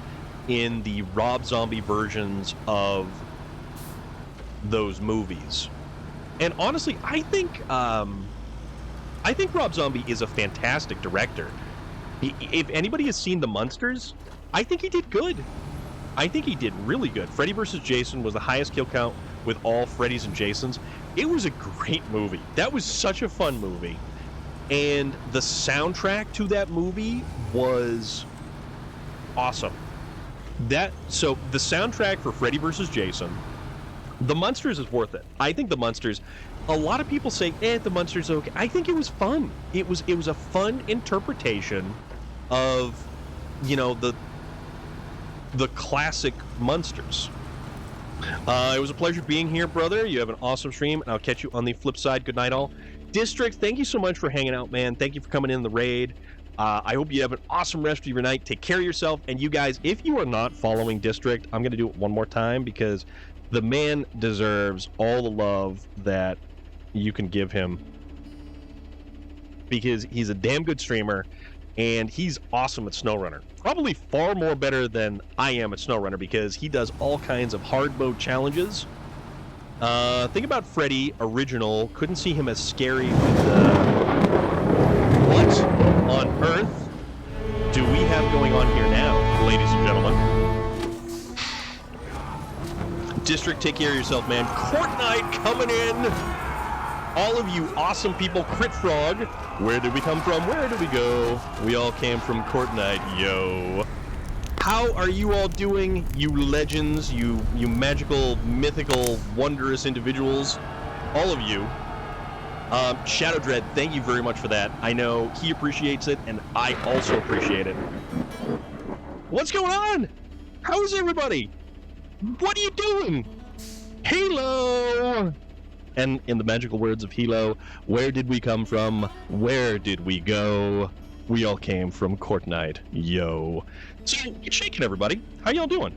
A: in the Rob Zombie versions of those movies. And honestly, I think Rob Zombie is a fantastic director. If anybody has seen The Munsters, I think he did good. I think he did really good. Freddy vs. Jason was the highest kill count with all Freddys and Jasons. It was a great movie. That was such a fun movie. And the soundtrack to that movie was awesome. So the soundtrack for Freddy vs. Jason, The Munsters is worth it. I think The Munsters, a lot of people say, The Munsters okay. I think it was fun. It was a fun interpretation of, the classic Munsters. It was a pleasure being here, brother. You have an awesome stream, and I'll catch you on the flip side. Good night, all. District, thank you so much for hanging out, man. Thank you for coming in the raid. I hope you have an awesome rest of your night. Take care of yourself. And you guys, if you are not following District, I'm going to do it one more time because the man deserves all the love that you can give him, because he's a damn good streamer and he's awesome at SnowRunner. Probably far more better than I am at SnowRunner, because he does all kinds of hard mode challenges. Think about Freddy original. Couldn't see him as scary with what on earth do we have going on here now, ladies and gentlemen? District, take care of yourself, man. Court night coming in. All of you awesome people. Crit Frog, where did we come from? Where did we go? We all came from Court night, yo. How are you all doing, you legends, you magical, mythical, wondrous individuals? All of you. Shadow Dread, thank you very much for that. I know he appreciates it, and I also appreciate it. What's going on? How is everybody? What are you doing? Halo! And in the magical words of Hilo, where did we come from? Where did we go? We all came from Court Night, yo. So, get shaking, everybody. How y'all doing?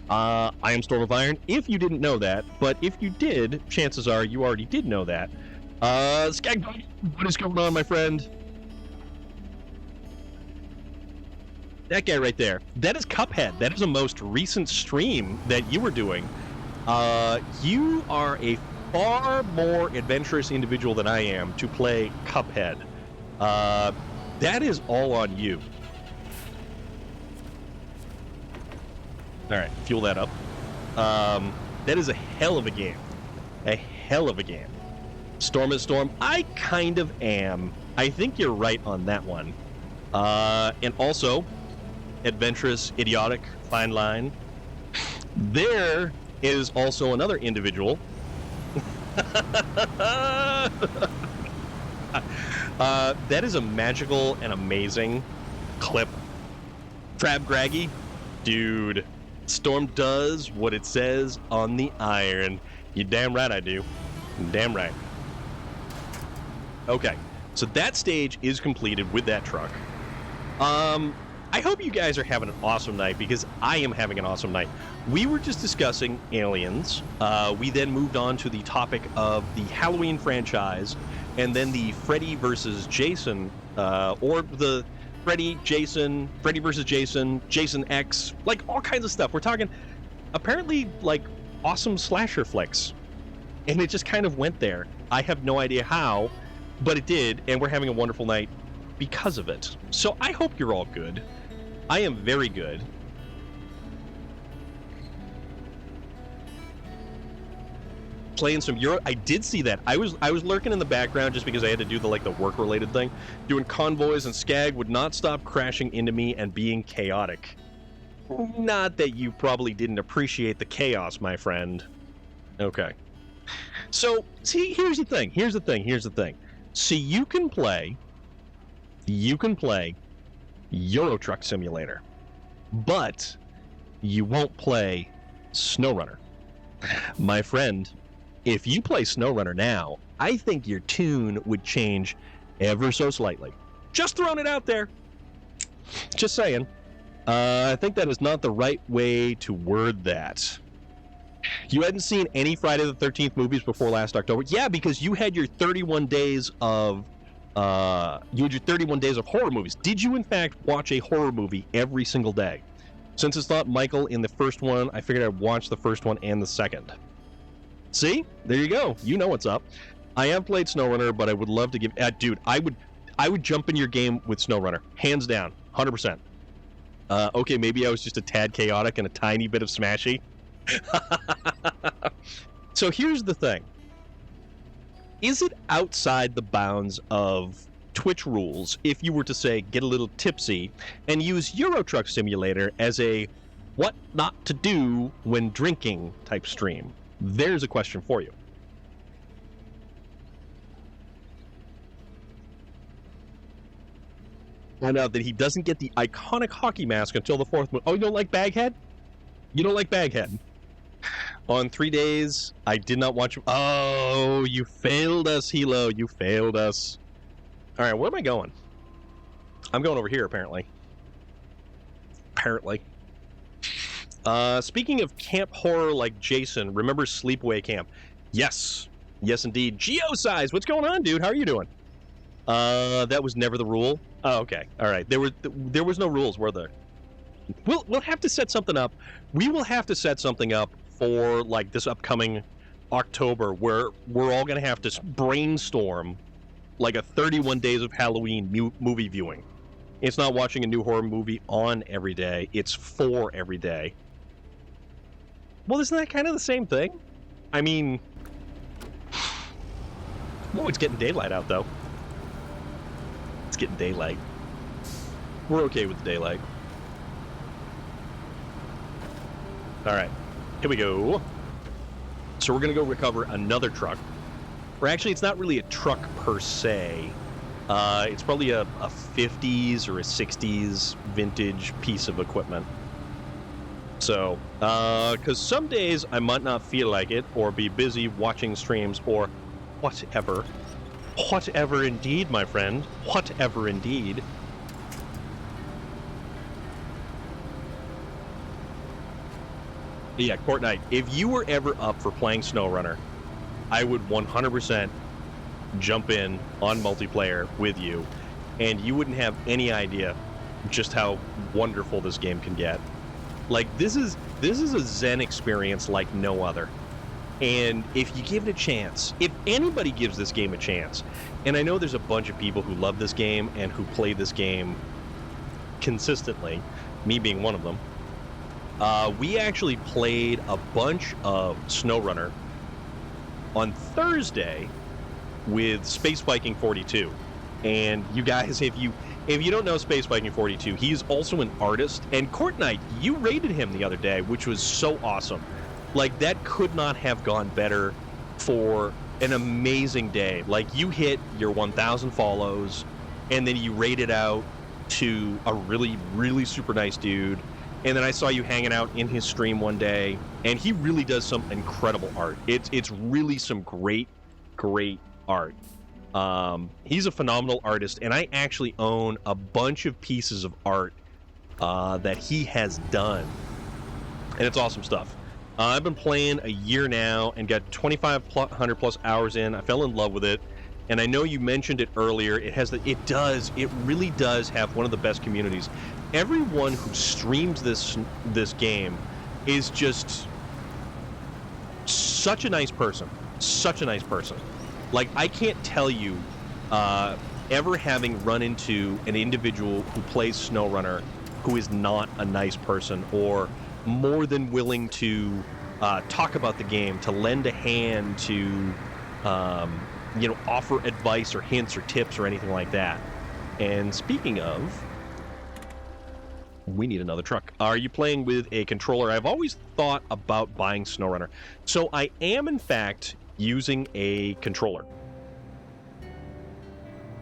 A: I am Storm of Iron, if you didn't know that, but if you did, chances are you already did know that. Skag, what is going on, my friend? That guy right there. That is Cuphead. That is a most recent stream that you were doing. You are a far more adventurous individual than I am to play Cuphead. That is all on you. All right, fuel that up. That is a hell of a game. A hell of a game. Storm is Storm. I kind of am. I think you're right on that one. And also, adventurous, idiotic, fine line. There is also another individual. That is a magical and amazing clip. Crab Graggy, dude, Storm does what it says on the iron. You damn right I do. Damn right. Okay, so that stage is completed with that truck. I hope you guys are having an awesome night, because I am having an awesome night. We were just discussing aliens. We then moved on to the topic of the Halloween franchise, and then the Freddy versus Jason, or the Freddy versus Jason, Jason X, like all kinds of stuff. We're talking apparently like awesome slasher flicks. And it just kind of went there. I have no idea how, but it did, and we're having a wonderful night because of it. So I hope you're all good. I am very good. Playing some Euro. I did see that. I was lurking in the background just because I had to do the work related thing. Doing convoys, and Skag would not stop crashing into me and being chaotic. Not that you probably didn't appreciate the chaos, my friend. Okay. So, see, here's the thing. See, you can play Euro Truck Simulator, but you won't play SnowRunner. My friend, if you play SnowRunner now, I think your tune would change ever so slightly. Just throwing it out there. Just saying. I think that is not the right way to word that. You hadn't seen any Friday the 13th movies before last October? Yeah, because you had your 31 days of horror movies. Did you in fact watch a horror movie every single day? Since it's not Michael in the first one, I figured I'd watch the first one and the second. See? There you go. You know what's up. I have played SnowRunner, but I would love to give... dude, I would jump in your game with SnowRunner. Hands down. 100%. Okay, maybe I was just a tad chaotic and a tiny bit of smashy. So here's the thing. Is it outside the bounds of Twitch rules if you were to, say, get a little tipsy and use Euro Truck Simulator as a what not to do when drinking type stream? There's a question for you. Find out that he doesn't get the iconic hockey mask until the fourth movie. Oh, you don't like Baghead? You don't like Baghead? On 3 days, I did not watch... Oh, you failed us, Hilo. You failed us. All right, where am I going? I'm going over here, apparently. Speaking of camp horror like Jason, remember Sleepaway Camp? Yes. Yes, indeed. Geosize, what's going on, dude? How are you doing? That was never the rule. Oh, okay. All right. There was no rules, were there? We'll have to set something up. We will have to set something up for like this upcoming October, where we're all gonna have to brainstorm like a 31 days of Halloween movie viewing. It's not watching a new horror movie on every day. It's for every day. Well, isn't that kind of the same thing? I mean, well, it's getting daylight out though. It's getting daylight. We're okay with the daylight. All right, here we go. So we're gonna go recover another truck. Or actually, it's not really a truck per se. It's probably a 50s or a 60s vintage piece of equipment. So, because some days I might not feel like it, or be busy watching streams, or whatever. Whatever indeed, my friend. Whatever indeed. Yeah, Court Knight, if you were ever up for playing SnowRunner, I would 100% jump in on multiplayer with you, and you wouldn't have any idea just how wonderful this game can get. Like, this is a Zen experience like no other. And if you give it a chance, if anybody gives this game a chance, and I know there's a bunch of people who love this game and who play this game consistently, me being one of them, we actually played a bunch of SnowRunner on Thursday with Space Viking 42. And you guys, if you don't know Space Viking 42, he's also an artist. And Court Knight, you rated him the other day, which was so awesome. Like, that could not have gone better for an amazing day. Like, you hit your 1,000 follows, and then you rated out to a really, really super nice dude. And then I saw you hanging out in his stream one day, and he really does some incredible art. It's really some great art. He's a phenomenal artist, and I actually own a bunch of pieces of art that he has done, and it's awesome stuff. I've been playing a year now and got 2,500 plus hours in. I fell in love with it, and I know you mentioned it earlier. It really does have one of the best communities. Everyone who streams this game is just such a nice person. Like, I can't tell you ever having run into an individual who plays SnowRunner who is not a nice person or more than willing to talk about the game, to lend a hand, to offer advice or hints or tips or anything like that. And speaking of, we need another truck. Are you playing with a controller? I've always thought about buying SnowRunner. So I am, in fact, using a controller.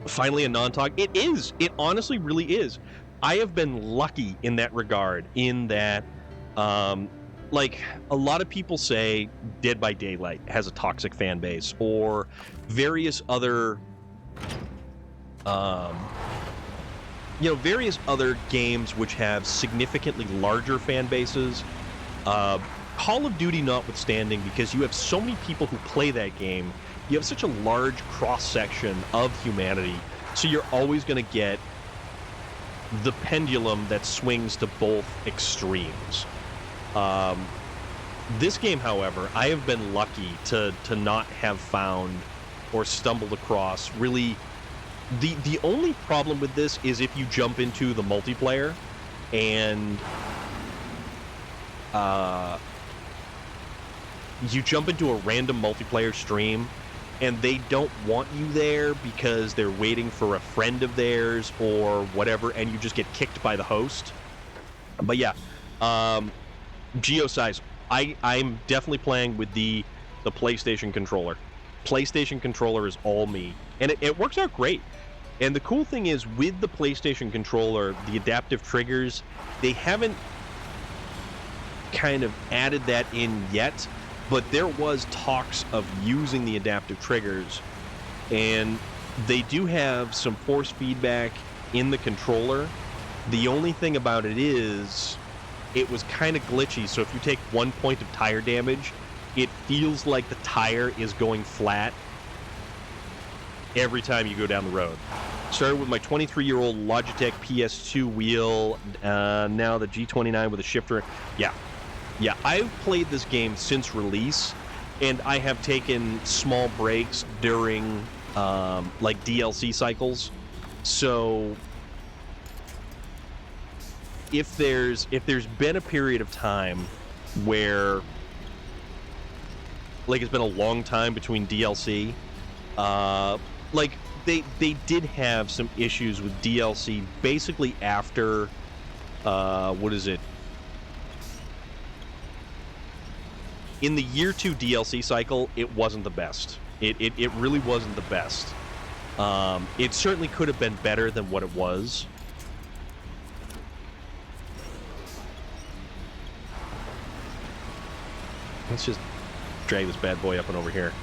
A: Finally, a non-talk. It is. It honestly really is. I have been lucky in that regard, in that, like, a lot of people say Dead by Daylight has a toxic fan base, or various other various other games which have significantly larger fan bases. Call of Duty notwithstanding, because you have so many people who play that game, you have such a large cross-section of humanity, so you're always going to get the pendulum that swings to both extremes. This game, however, I have been lucky to not have found or stumbled across really. The only problem with this is if you jump into the multiplayer and you jump into a random multiplayer stream and they don't want you there because they're waiting for a friend of theirs or whatever, and you just get kicked by the host. But yeah, Geosize, I'm definitely playing with the PlayStation controller. PlayStation controller is all me, and it works out great. And the cool thing is, with the PlayStation controller, the adaptive triggers, they haven't kind of added that in yet, but there was talks of using the adaptive triggers, and they do have some force feedback in the controller. The only thing about it is, it was kind of glitchy, so if you take 1 point of tire damage, it feels like the tire is going flat every time you go down the road. Started with my 23-year-old Logitech PS2 wheel, now the G29 with a shifter. Yeah, I've played this game since release, and I have taken small breaks during like DLC cycles. So if there's been a period of time where, like, it's been a long time between DLC, like they did have some issues with DLC basically after what is it? In the year 2 DLC cycle, it wasn't the best. It really wasn't the best. It certainly could have been better than what it was. Let's just drag this bad boy up and over here,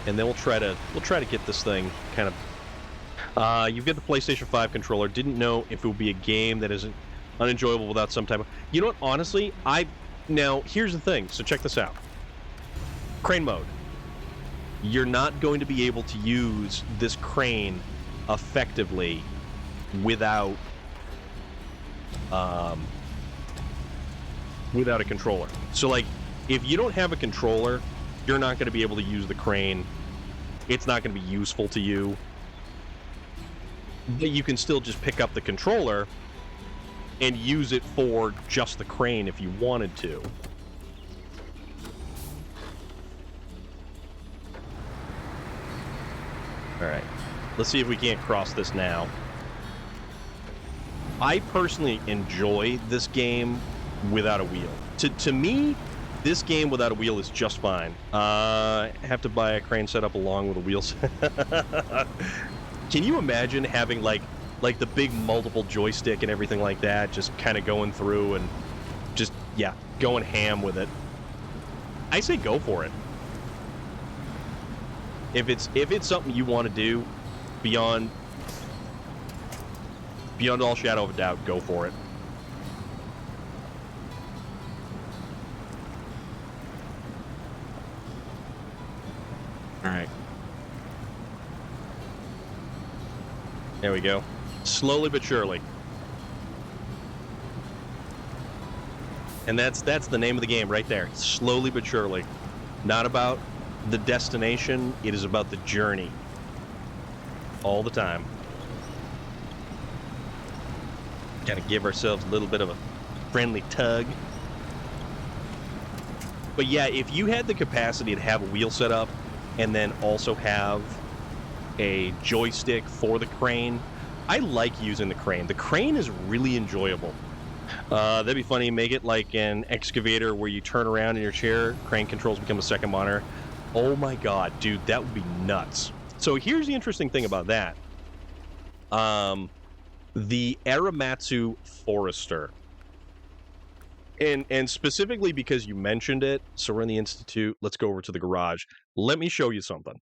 A: and then we'll try to get this thing kind of. You've got the PlayStation 5 controller. Didn't know if it would be a game that isn't unenjoyable without some type of. You know what? Honestly, now here's the thing. So check this out. Crane mode. You're not going to be able to use this crane effectively without a controller. So, like, if you don't have a controller, you're not going to be able to use the crane. It's not going to be useful to you. But you can still just pick up the controller and use it for just the crane if you wanted to. Alright, let's see if we can't cross this now. I personally enjoy this game without a wheel. To me, this game without a wheel is just fine. I have to buy a crane setup along with a wheel set. Can you imagine having like the big multiple joystick and everything like that, just kind of going through and yeah, going ham with it. I say go for it. If it's something you want to do, beyond all shadow of a doubt, go for it. All right. There we go. Slowly but surely. And that's the name of the game right there. Slowly but surely. Not about the destination, it is about the journey. All the time. Gotta give ourselves a little bit of a friendly tug. But yeah, if you had the capacity to have a wheel set up and then also have a joystick for the crane, I like using the crane. The crane is really enjoyable. That'd be funny. Make it like an excavator where you turn around in your chair, crane controls become a second monitor. Oh my god, dude, that would be nuts. So here's the interesting thing about that. The Aramatsu Forester. And specifically because you mentioned it, so we're in the Institute, let's go over to the garage. Let me show you something.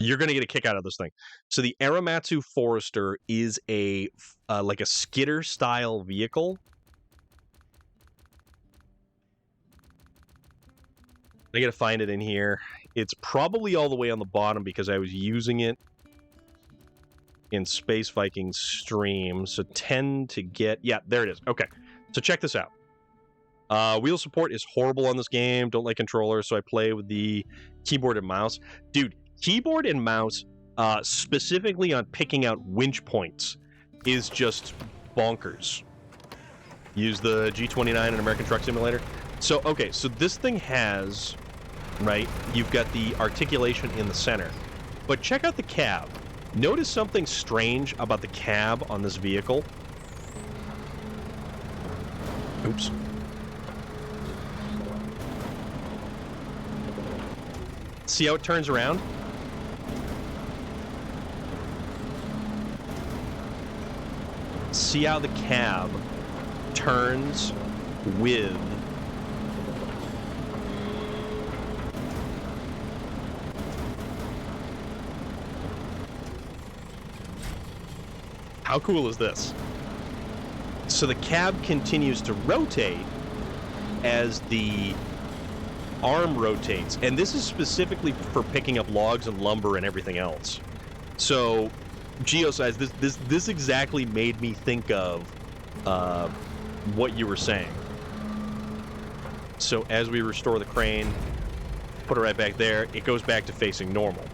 A: You're going to get a kick out of this thing. So the Aramatsu Forester is a like a skidder style vehicle. I got to find it in here. It's probably all the way on the bottom because I was using it in Space Viking stream. So 10 to get... Yeah, there it is. Okay. So check this out. Wheel support is horrible on this game. Don't like controllers, so I play with the keyboard and mouse. Dude, keyboard and mouse, specifically on picking out winch points, is just bonkers. Use the G29 in American Truck Simulator. So, okay, so this thing has, right, you've got the articulation in the center. But check out the cab. Notice something strange about the cab on this vehicle. Oops. See how it turns around? See how the cab turns with how cool is this? So the cab continues to rotate as the arm rotates, and this is specifically for picking up logs and lumber and everything else. So Geosize, this exactly made me think of what you were saying. So as we restore the crane, put it right back there, it goes back to facing normal.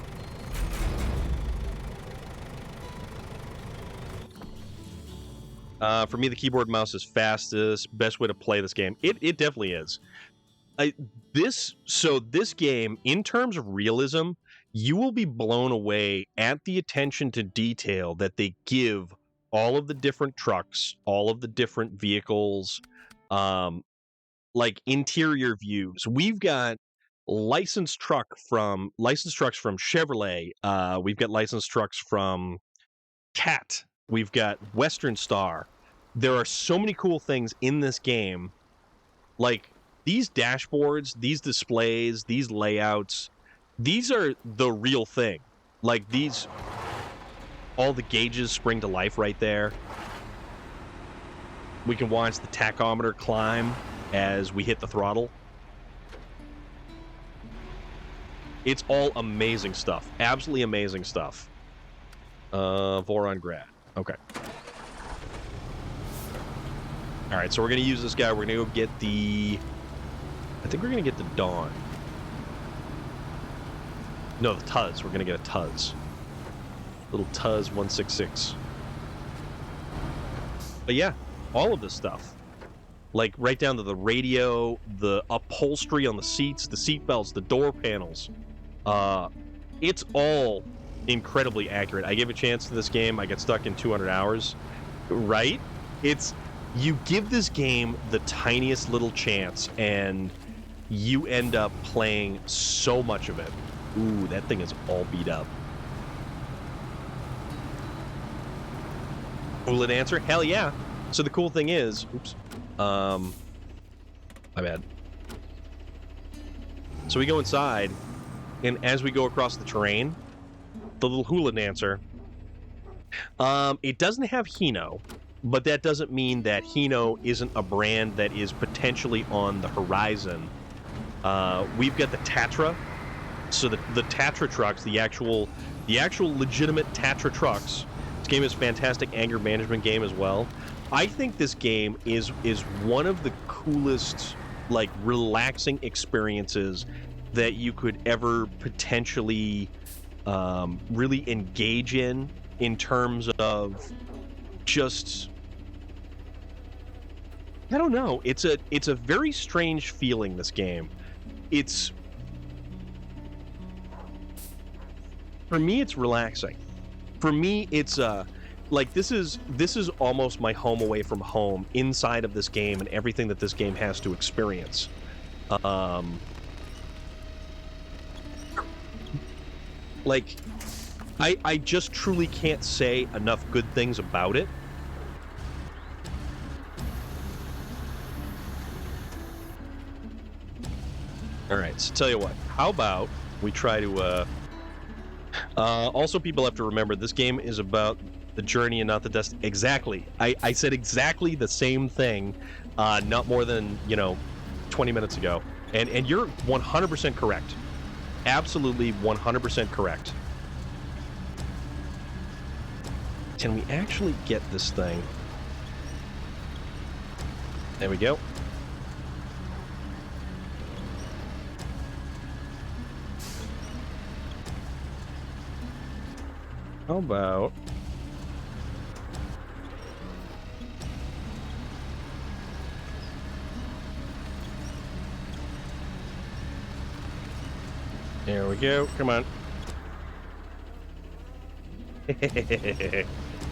A: For me, the keyboard and mouse is fastest, best way to play this game. It definitely is. This game, in terms of realism, you will be blown away at the attention to detail that they give all of the different trucks, all of the different vehicles, like interior views. We've got licensed trucks from Chevrolet. We've got licensed trucks from Cat. We've got Western Star. There are so many cool things in this game. Like these dashboards, these displays, these layouts, these are the real thing. Like these, all the gauges spring to life right there. We can watch the tachometer climb as we hit the throttle. It's all amazing stuff. Absolutely amazing stuff. Voron Grad. Okay. All right, so we're going to use this guy. We're going to go get the... I think we're going to get the Dawn. No, the Tuz. We're going to get a Tuz. Little Tuz 166. But yeah, all of this stuff. Like, right down to the radio, the upholstery on the seats, the seat belts, the door panels. It's all incredibly accurate. I gave a chance to this game. I got stuck in 200 hours. Right? It's... You give this game the tiniest little chance, and you end up playing so much of it. Ooh, that thing is all beat up. Will it answer? Hell yeah. So the cool thing is... Oops. My bad. So we go inside, and as we go across the terrain, the little hula dancer, it doesn't have Hino, but that doesn't mean that Hino isn't a brand that is potentially on the horizon. We've got the Tatra, so the Tatra trucks, the actual legitimate Tatra trucks. This game is a fantastic anger management game as well. I think this game is one of the coolest, like, relaxing experiences that you could ever potentially really engage in terms of just, I don't know. It's a very strange feeling, this game. It's, for me, it's relaxing. For me, it's like this is almost my home away from home inside of this game and everything that this game has to experience. Like, I just truly can't say enough good things about it. All right, so tell you what, how about we try to also, people have to remember this game is about the journey and not the destination. Exactly. I said exactly the same thing not more than 20 minutes ago, and you're 100% correct. Absolutely 100% correct. Can we actually get this thing? There we go. How about there we go. Come on.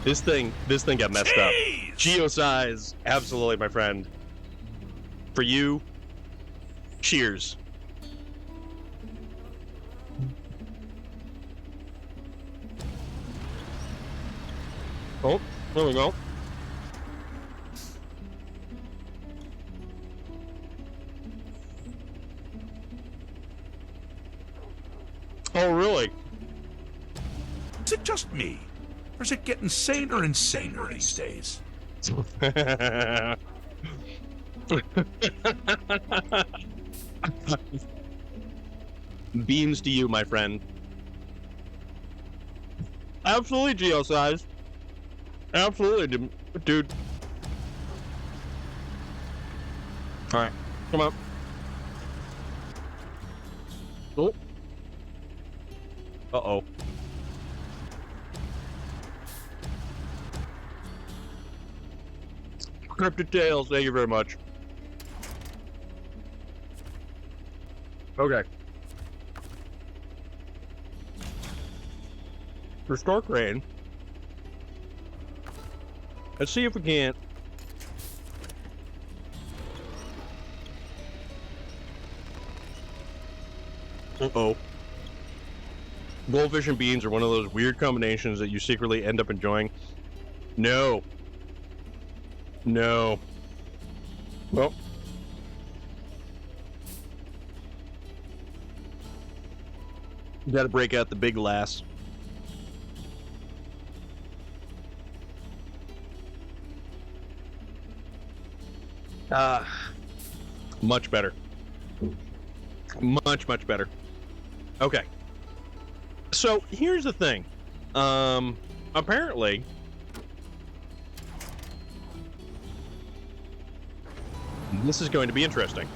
A: This thing got messed up. Geosize, absolutely, my friend. For you, cheers. Oh, there we go. Oh, really?
B: Is it just me? Or is it getting saner and saner these days?
A: Beans to you, my friend. Absolutely, Geosize. Absolutely, dude. All right, come on. Oh. Uh-oh. Cryptid Tales, thank you very much. Okay. Restore crane. Let's see if we can't. Uh-oh. Goldfish and beans are one of those weird combinations that you secretly end up enjoying. No. No. Well. You gotta break out the big glass. Much better. Much, much better. Okay. So, here's the thing. Apparently, this is going to be interesting.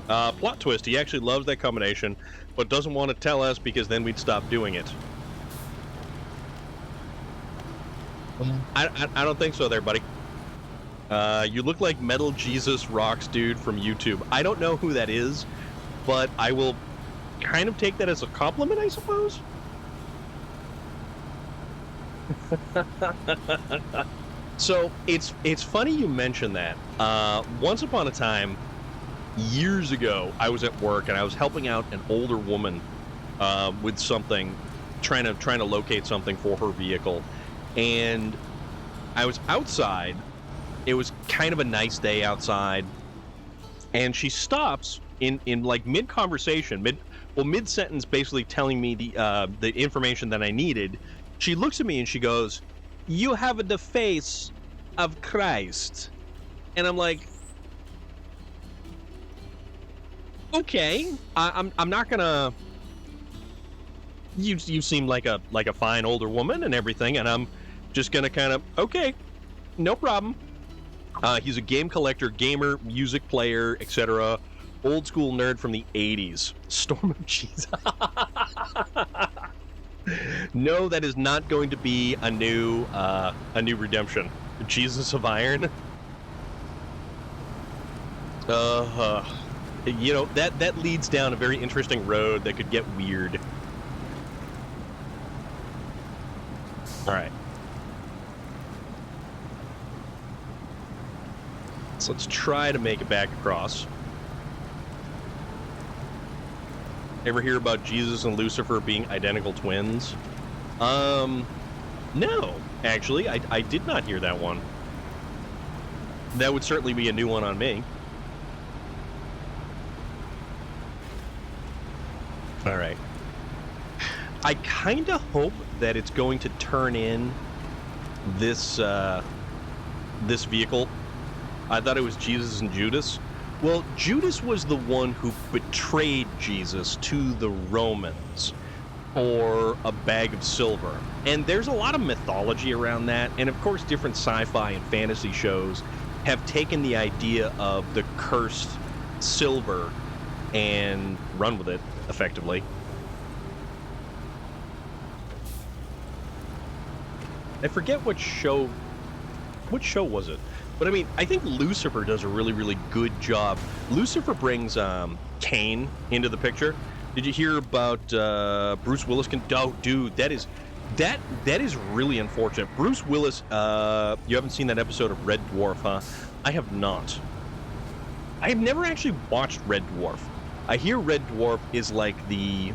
A: Plot twist, he actually loves that combination, but doesn't want to tell us because then we'd stop doing it. I don't think so there, buddy. You look like Metal Jesus Rocks dude from YouTube. I don't know who that is, but I will kind of take that as a compliment, I suppose. So it's funny you mention that. Once upon a time, years ago, I was at work and I was helping out an older woman with something, trying to locate something for her vehicle, and I was outside. It was kind of a nice day outside, And she stops in like mid conversation, mid sentence, basically telling me the information that I needed. She looks at me and she goes, "You have the face of Christ," and I'm like, "Okay, I'm not gonna." You seem like a fine older woman and everything, and I'm just gonna kind of okay, no problem. He's a game collector, gamer, music player, etc. Old school nerd from the 80s. Storm of Jesus. No, that is not going to be a new redemption. Jesus of Iron. You know, that leads down a very interesting road that could get weird. All right. So let's try to make it back across. Ever hear about Jesus and Lucifer being identical twins? No, actually, I did not hear that one. That would certainly be a new one on me. All right. I kind of hope that it's going to turn in this this vehicle. I thought it was Jesus and Judas. Well, Judas was the one who betrayed Jesus to the Romans for a bag of silver. And there's a lot of mythology around that. And of course, different sci-fi and fantasy shows have taken the idea of the cursed silver and run with it effectively. I forget what show was it? But I mean, I think Lucifer does a really, really good job. Lucifer brings Cain into the picture. Did you hear about Bruce Willis? Oh, dude, that is really unfortunate. Bruce Willis, you haven't seen that episode of Red Dwarf, huh? I have not. I have never actually watched Red Dwarf. I hear Red Dwarf is like the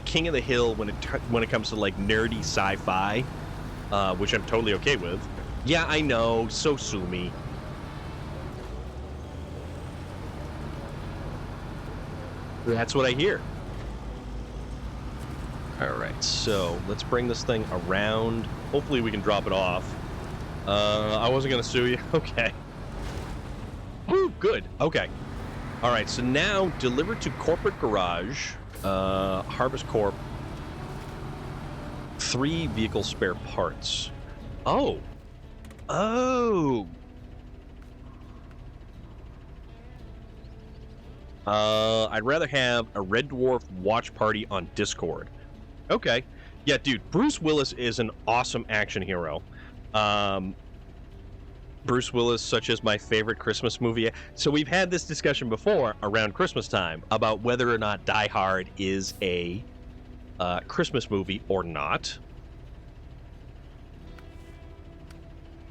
A: king of the hill when it comes to like nerdy sci-fi, which I'm totally okay with. Yeah, I know. So sue me. That's what I hear. All right, so let's bring this thing around. Hopefully we can drop it off. I wasn't going to sue you. Okay. Ooh, good. Okay. All right, so now deliver to corporate garage, Harvest Corp, 3 vehicle spare parts. Oh. Oh. I'd rather have a Red Dwarf watch party on Discord. Okay. Yeah, dude, Bruce Willis is an awesome action hero. Bruce Willis, such as my favorite Christmas movie. So we've had this discussion before around Christmas time about whether or not Die Hard is a Christmas movie or not.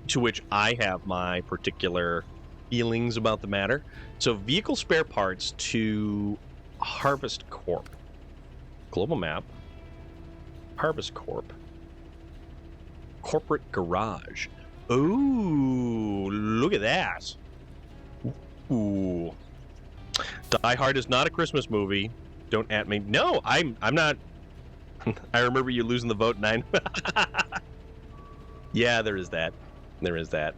A: To which I have my particular feelings about the matter. So vehicle spare parts to Harvest Corp. Global map. Harvest Corp. Corporate garage. Ooh, look at that. Ooh. Die Hard is not a Christmas movie. Don't at me. No, I'm not. I remember you losing the vote 9. Yeah, there is that. There is that.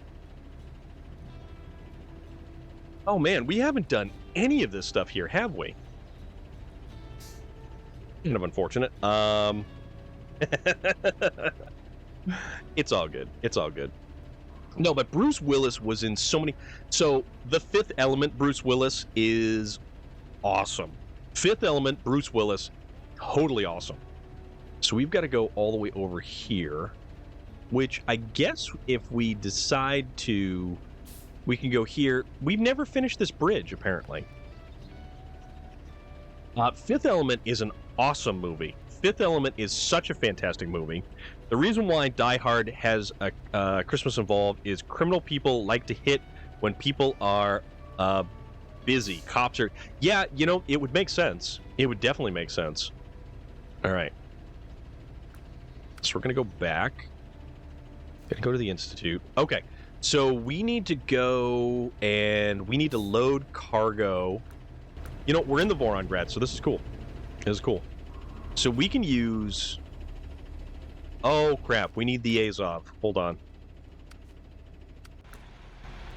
A: Oh man, we haven't done any of this stuff here, have we? Kind of unfortunate. It's all good. It's all good. No, but Bruce Willis was in so many. So The Fifth Element, Bruce Willis is awesome. Fifth Element, Bruce Willis, totally awesome. So we've got to go all the way over here, which I guess if we decide to, we can go here. We've never finished this bridge, apparently. Fifth Element is an awesome movie. Fifth Element is such a fantastic movie. The reason why Die Hard has a Christmas involved is criminal people like to hit when people are busy. Cops are... Yeah, you know, it would make sense. It would definitely make sense. All right. So we're going to go back. Going to go to the Institute. Okay. So we need to go and we need to load cargo. You know, we're in the Vorongrat, so this is cool. This is cool. So we can use... Oh, crap. We need the Azov. Hold on.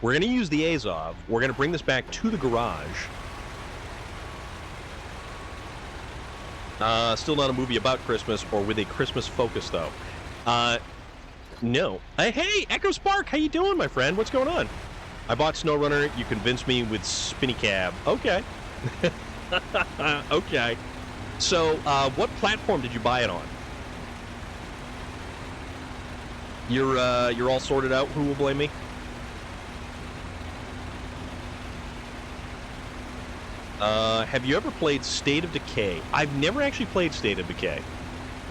A: We're going to use the Azov. We're going to bring this back to the garage. Still not a movie about Christmas or with a Christmas focus, though. No. Hey, Echo Spark, how you doing, my friend? What's going on? I bought SnowRunner. You convinced me with Spinny Cab. Okay. Okay. So, what platform did you buy it on? You're all sorted out. Who will blame me? Have you ever played State of Decay? I've never actually played State of Decay.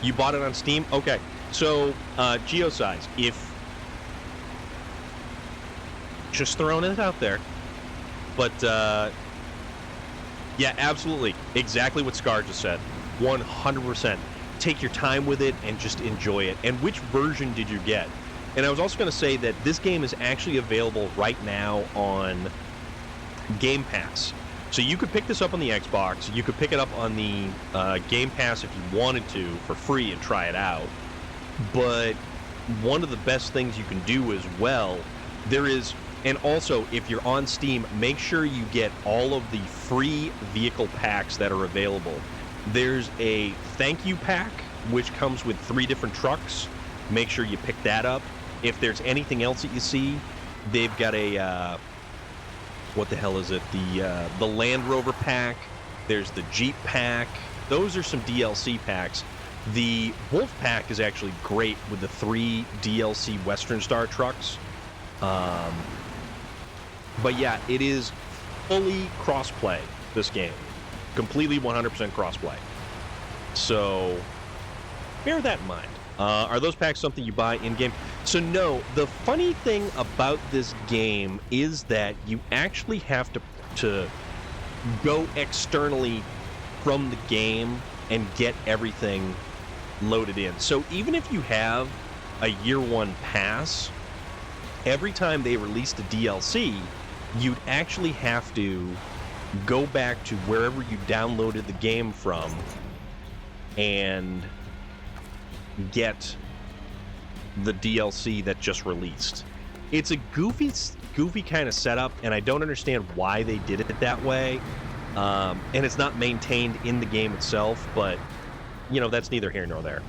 A: You bought it on Steam? Okay. So, Geosize, if... Just throwing it out there. But, yeah, absolutely. Exactly what Scar just said. 100%. Take your time with it and just enjoy it. And which version did you get? And I was also going to say that this game is actually available right now on Game Pass. So you could pick this up on the Xbox. You could pick it up on the Game Pass if you wanted to for free and try it out. But one of the best things you can do as well, there is... And also, if you're on Steam, make sure you get all of the free vehicle packs that are available. There's a thank you pack, which comes with 3 different trucks. Make sure you pick that up. If there's anything else that you see, they've got a... what the hell is it? The Land Rover pack. There's the Jeep pack. Those are some DLC packs. The Wolf pack is actually great with the 3 DLC Western Star trucks. But yeah, it is fully cross-play, this game. Completely 100% cross-play. So, bear that in mind. Are those packs something you buy in-game? So no, the funny thing about this game is that you actually have to go externally from the game and get everything loaded in. So even if you have a year 1 pass, every time they released a DLC, you'd actually have to go back to wherever you downloaded the game from and get the DLC that just released. It's a goofy kind of setup, and I don't understand why they did it that way. And it's not maintained in the game itself, but, you know, that's neither here nor there.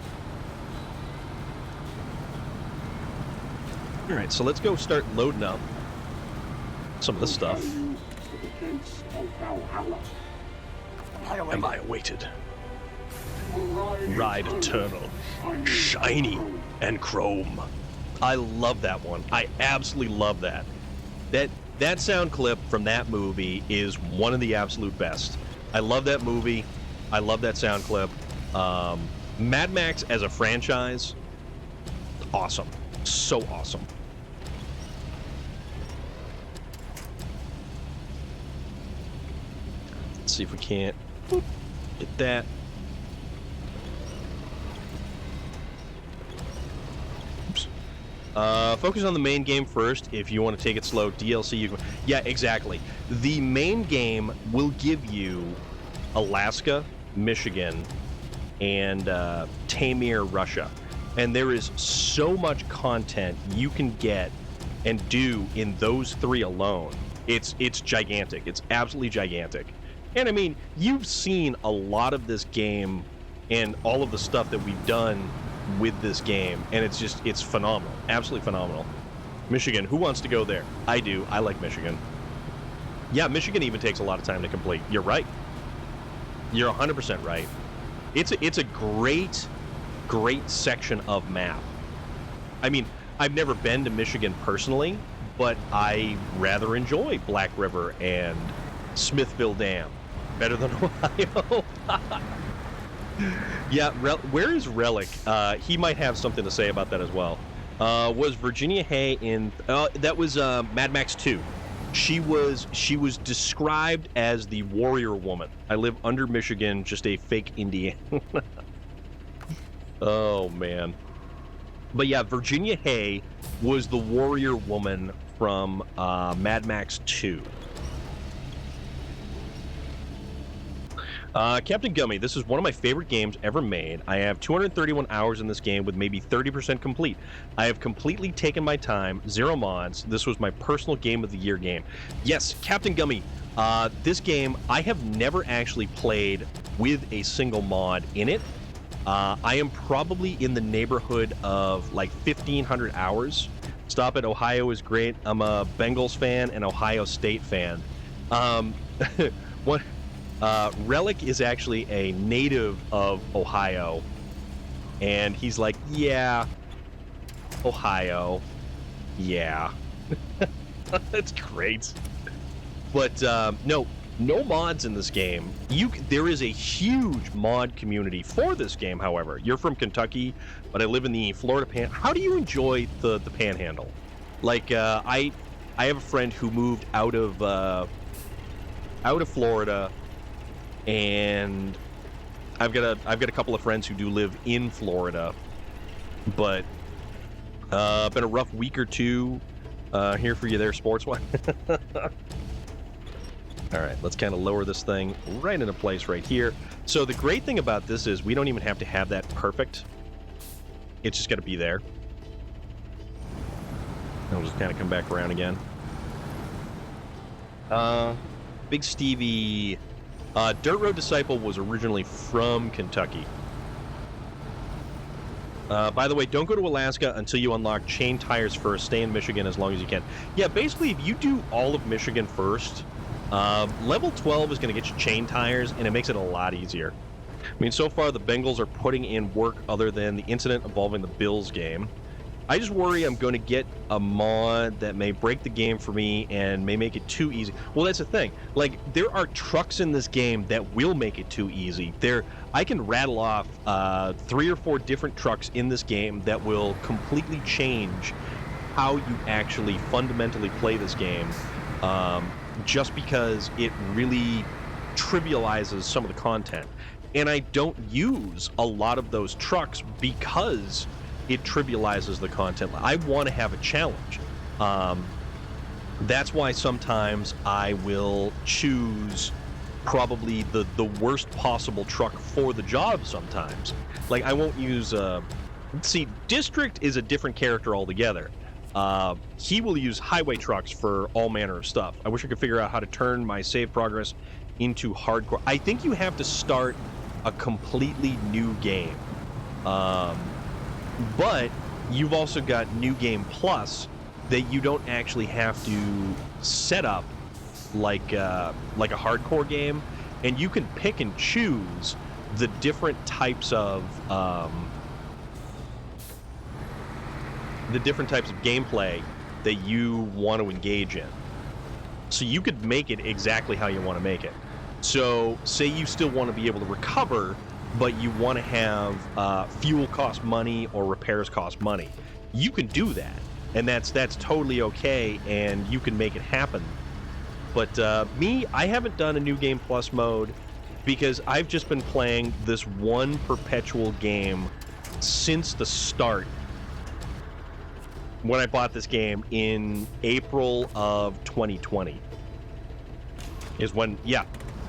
A: All right, so let's go start loading up some of this stuff. Am I awaited? Ride Eternal. Shiny and chrome. I love that one. I absolutely love that. That sound clip from that movie is one of the absolute best. I love that movie. I love that sound clip. Mad Max as a franchise, awesome. So awesome. Let's see if we can't get that. Oops. Focus on the main game first. If you want to take it slow, DLC, you can... Yeah, exactly. The main game will give you Alaska, Michigan, and Taimyr, Russia. And there is so much content you can get and do in those 3 alone. It's gigantic. It's absolutely gigantic. And I mean, you've seen a lot of this game and all of the stuff that we've done with this game, and it's phenomenal. Absolutely phenomenal. Michigan, who wants to go there? I do. I like Michigan. Yeah, Michigan even takes a lot of time to complete. You're right. You're 100% right. It's a great section of map. I mean, I've never been to Michigan personally, but I rather enjoy Black River and Smithville Dam better than Ohio. Yeah, where is Relic? He might have something to say about that as well. Was Virginia Hay in... that was Mad Max 2. She was described as the warrior woman. I live under Michigan, just a fake Indiana. Oh, man. But yeah, Virginia Hay was the warrior woman from Mad Max 2. Captain Gummy, this is one of my favorite games ever made. I have 231 hours in this game with maybe 30% complete. I have completely taken my time, zero mods. This was my personal game of the year game. Yes, Captain Gummy, this game I have never actually played with a single mod in it. I am probably in the neighborhood of like 1,500 hours. Stop it, Ohio is great. I'm a Bengals fan and Ohio State fan. What? Relic is actually a native of Ohio, and he's like, yeah, Ohio, yeah. That's great. But no mods in this game. There is a huge mod community for this game. However, you're from Kentucky, but I live in the Florida How do you enjoy the Panhandle? Like, I have a friend who moved out of Florida, and I've got a couple of friends who do live in Florida, but been a rough week or two here for you there, sports one. All right, let's kind of lower this thing right into place right here. So the great thing about this is we don't even have to have that perfect. It's just got to be there. And we'll just kind of come back around again. Big Stevie. Dirt Road Disciple was originally from Kentucky. By the way, don't go to Alaska until you unlock chain tires first. Stay in Michigan as long as you can. Yeah, basically, if you do all of Michigan first, level 12 is going to get you chain tires, and it makes it a lot easier. I mean, so far, the Bengals are putting in work other than the incident involving the Bills game. I just worry I'm going to get a mod that may break the game for me and may make it too easy. Well, that's the thing. Like, there are trucks in this game that will make it too easy. I can rattle off 3 or 4 different trucks in this game that will completely change how you actually fundamentally play this game, just because it really trivializes some of the content. And I don't use a lot of those trucks because it trivializes the content. I want to have a challenge. That's why sometimes I will choose probably the worst possible truck for the job sometimes. Like, I won't use... see, District is a different character altogether. He will use highway trucks for all manner of stuff. I wish I could figure out how to turn my save progress into hardcore. I think you have to start a completely new game. But you've also got New Game Plus that you don't actually have to set up like a hardcore game, and you can pick and choose the different types of gameplay that you want to engage in. So you could make it exactly how you want to make it. So say you still want to be able to recover, but you want to have fuel cost money or repairs cost money. You can do that, and that's totally okay, and you can make it happen. But me, I haven't done a New Game Plus mode because I've just been playing this one perpetual game since the start. When I bought this game in April of 2020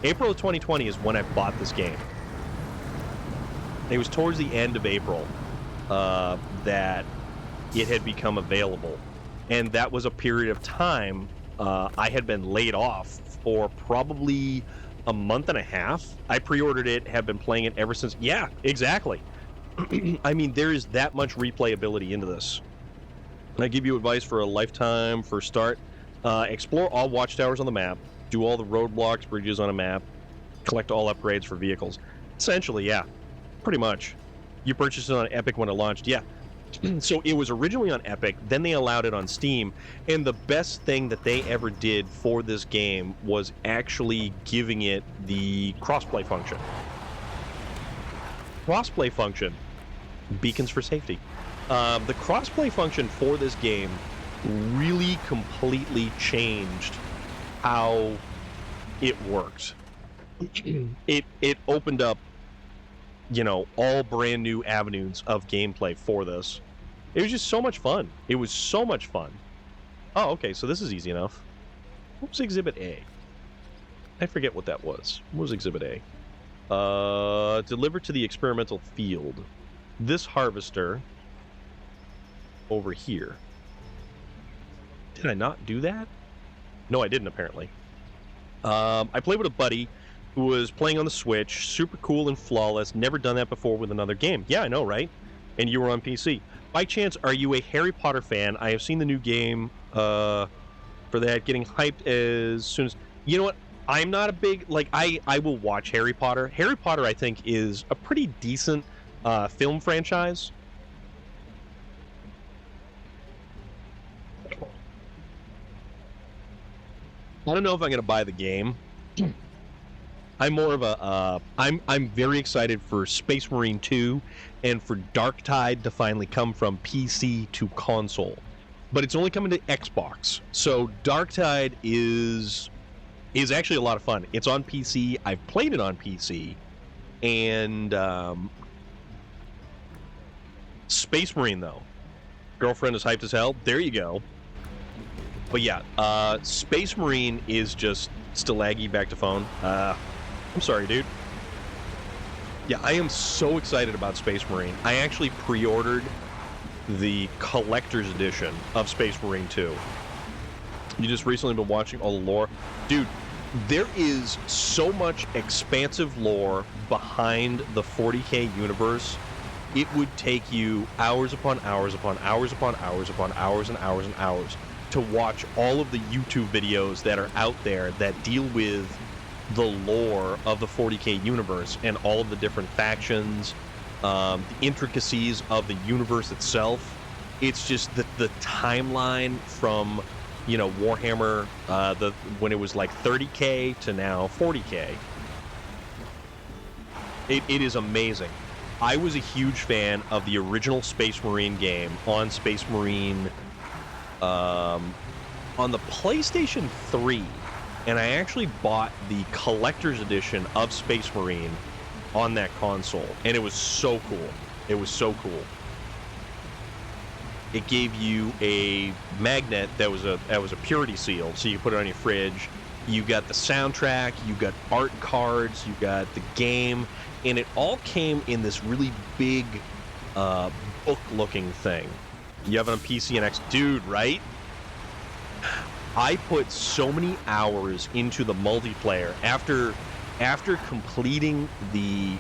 A: April of 2020 is when I bought this game. It was towards the end of April that it had become available. And that was a period of time I had been laid off for probably a month and a half. I pre-ordered it, have been playing it ever since. Yeah, exactly. I mean, there is that much replayability into this. I give you advice for a lifetime for start. Explore all watchtowers on the map. Do all the roadblocks, bridges on a map. Collect all upgrades for vehicles. Essentially, yeah. Pretty much. You purchased it on Epic when it launched. Yeah. So it was originally on Epic, then they allowed it on Steam, and the best thing that they ever did for this game was actually giving it the crossplay function. Crossplay function. Beacons for safety. The crossplay function for this game really completely changed how it worked. It opened up, all brand new avenues of gameplay for this. It was just so much fun. It was so much fun. Oh, okay, so this is easy enough. What was Exhibit A? I forget what that was. What was Exhibit A? Delivered to the experimental field. This harvester over here. Did I not do that? No, I didn't, apparently. I played with a buddy who was playing on the Switch. Super cool and flawless. Never done that before with another game. Yeah, I know, right? And you were on PC. By chance, are you a Harry Potter fan? I have seen the new game for that, getting hyped as soon as... You know what? I'm not a big... Like, I will watch Harry Potter. Harry Potter, I think, is a pretty decent film franchise. I don't know if I'm going to buy the game. I'm more of a... I'm very excited for Space Marine 2 and for Darktide to finally come from PC to console. But it's only coming to Xbox. So Darktide is actually a lot of fun. It's on PC. I've played it on PC. And Space Marine, though. Girlfriend is hyped as hell. There you go. But yeah, Space Marine is just still laggy. Back to phone. I'm sorry, dude. Yeah, I am so excited about Space Marine. I actually pre-ordered the collector's edition of Space Marine 2. You just recently been watching all the lore. Dude, there is so much expansive lore behind the 40K universe. It would take you hours upon hours upon hours upon hours upon hours and hours and hours to watch all of the YouTube videos that are out there that deal with the lore of the 40K universe and all of the different factions, the intricacies of the universe itself. It's just the timeline from, you know, Warhammer, when it was like 30K to now 40K. It is amazing. I was a huge fan of the original Space Marine game on Space Marine, on the PlayStation 3, and I actually bought the collector's edition of Space Marine on that console, and it was so cool. It was so cool. It gave you a magnet that was a purity seal, so you put it on your fridge. You got the soundtrack, you got art cards, you got the game, and it all came in this really big book-looking thing. You have it on PC and X, dude, right? I put so many hours into the multiplayer after completing the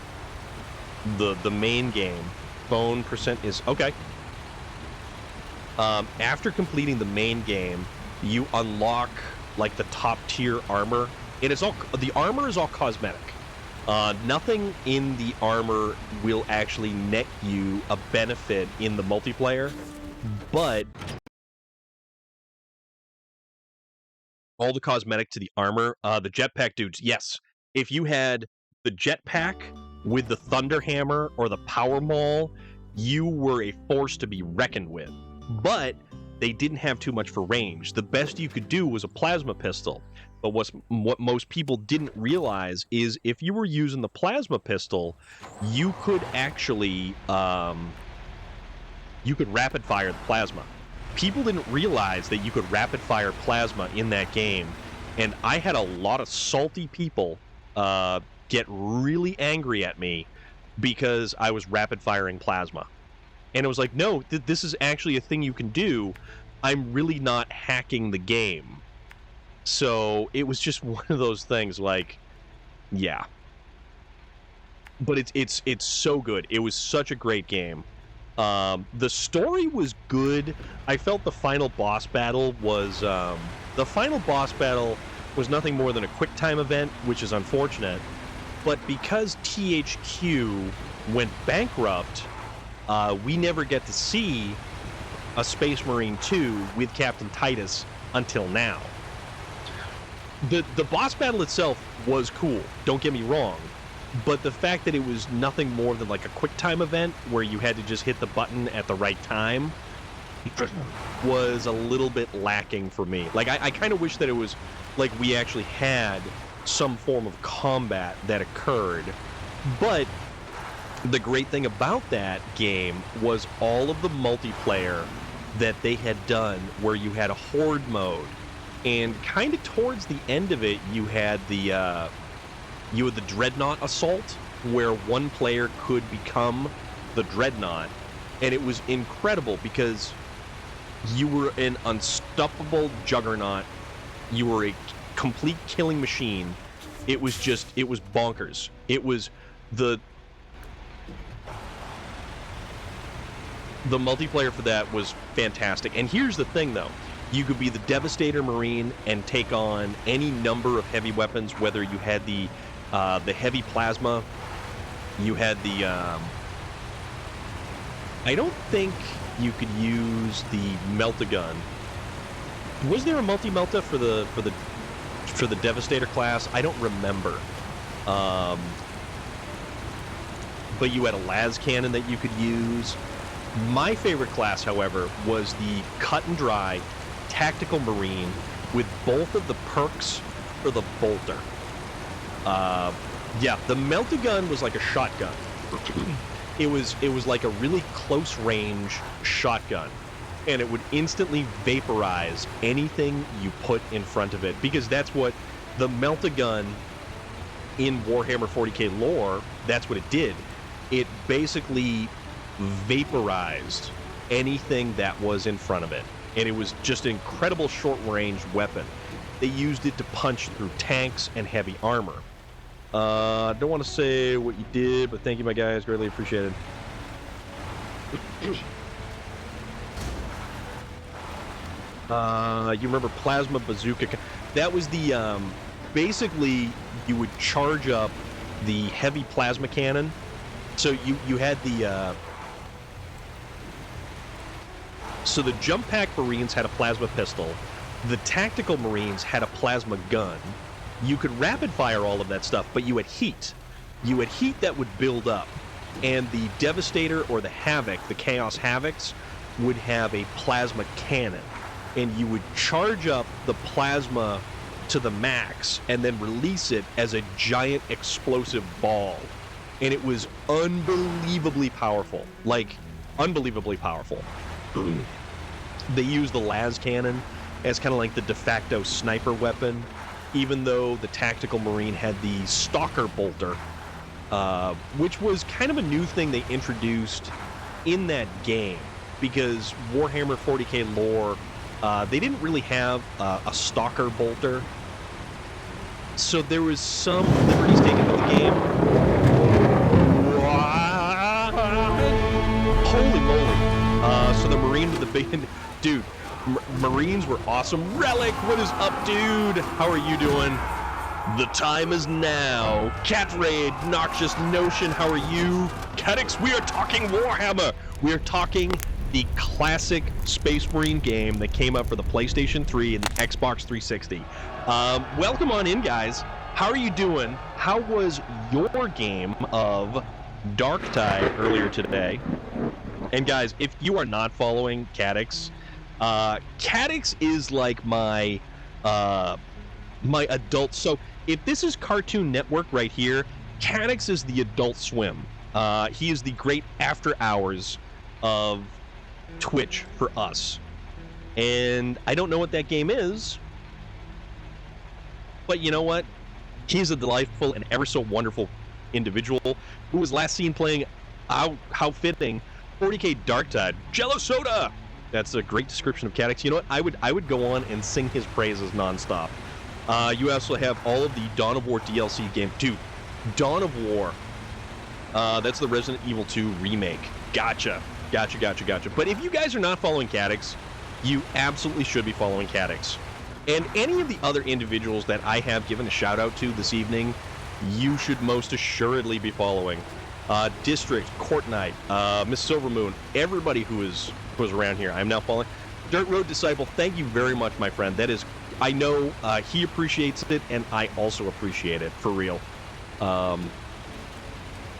A: main game. Phone percent is okay. After completing the main game, you unlock like the top tier armor. The armor is all cosmetic. Nothing in the armor will actually net you a benefit in the multiplayer, but all the cosmetic to the armor, the jetpack dudes, yes. If you had the jetpack with the thunder hammer or the power maul, you were a force to be reckoned with. But they didn't have too much for range. The best you could do was a plasma pistol. But what most people didn't realize is if you were using the plasma pistol, you could actually you could rapid fire the plasma. People didn't realize that you could rapid fire plasma in that game, and I had a lot of salty people get really angry at me because I was rapid firing plasma. And it was like, no, this is actually a thing you can do. I'm really not hacking the game. So it was just one of those things, like, yeah. But it's so good. It was such a great game. The story was good. I felt the final boss battle was nothing more than a quick time event, which is unfortunate. But because THQ went bankrupt, we never get to see a Space Marine 2 with Captain Titus until now. The boss battle itself was cool, don't get me wrong, but the fact that it was nothing more than like a quick time event where you had to just hit the button at the right time was a little bit lacking for me. Like, I kind of wish that it was like we actually had some form of combat that occurred, but the great thing about that game was all of the multiplayer that they had done, where you had a horde mode, and kind of towards the end of it, you had the dreadnought assault, where one player could become the dreadnought, and it was incredible because you were an unstoppable juggernaut. You were a complete killing machine. It was bonkers. It was the multiplayer for that was fantastic. And here's the thing, though. You could be the Devastator Marine and take on any number of heavy weapons, whether you had the heavy plasma, you had the... I don't think you could use the melt-a-gun. Was there a multi-melta for the Devastator class? I don't remember. But you had a las cannon that you could use. My favorite class, however, was the cut and dry tactical marine with both of the perks for the bolter. Yeah, the melt-a-gun was like a shotgun. It was like a really close range shotgun, and it would instantly vaporize anything you put in front of it, because that's what the melt-a-gun in Warhammer 40k lore, that's what it did. It basically vaporized anything that was in front of it, and it was just an incredible short-range weapon. They used it to punch through tanks and heavy armor. Don't want to say what you did, but thank you, my guys. Greatly appreciated. You remember Plasma Bazooka? That was the, basically, you would charge up the heavy plasma cannon. So you had the, so the Jump Pack Marines had a plasma pistol. The Tactical Marines had a plasma gun. You could rapid fire all of that stuff, but you had heat. You had heat that would build up. And the Devastator or the Havoc, the Chaos Havocs, would have a plasma cannon. And you would charge up the plasma to the max and then release it as a giant explosive ball. And it was unbelievably powerful. Like, unbelievably powerful. They used the las cannon as kind of like the de facto sniper weapon, even though the Tactical Marine had the Stalker Bolter, which was kind of a new thing they introduced in that game, because Warhammer 40k lore, they didn't really have a Stalker Bolter, so there was some liberties taken with the game. Holy moly. So the Marine with the big... Dude, Marines were awesome. Relic, what is up, dude? How are you doing? The time is now. Cat Raid, Noxious Notion, how are you? Cadix, we are talking Warhammer. We are talking the classic Space Marine game that came out for the PlayStation 3 and the Xbox 360. Welcome on in, guys. How are you doing? How was your game of Darktide earlier today? And guys, if you are not following Cadix, Cadix is like my adult. So if this is Cartoon Network right here, Cadix is the Adult Swim. He is the great after hours of Twitch for us. And I don't know what that game is, but you know what? He's a delightful and ever so wonderful individual who was last seen playing, how fitting, 40k Darktide. Jello Soda! That's a great description of Cadix. You know what? I would go on and sing his praises nonstop. You also have all of the Dawn of War DLC game. Dude, Dawn of War. That's the Resident Evil 2 remake. Gotcha. But if you guys are not following Cadix, you absolutely should be following Cadix. And any of the other individuals that I have given a shout out to this evening, you should most assuredly be following. District, Court Knight, Miss Silvermoon, everybody who was around here, I'm now following. Dirt Road Disciple, thank you very much, my friend. That is, I know he appreciates it, and I also appreciate it, for real.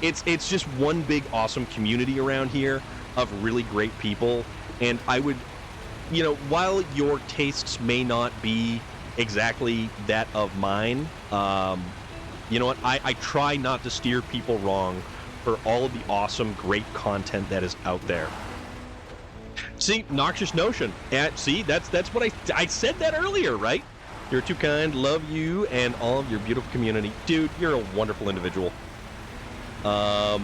A: It's just one big awesome community around here of really great people, and I would, you know, while your tastes may not be exactly that of mine, you know what, I try not to steer people wrong for all of the awesome, great content that is out there. See, Noxious Notion. See, that's what I said that earlier, right? You're too kind. Love you and all of your beautiful community. Dude, you're a wonderful individual. Now,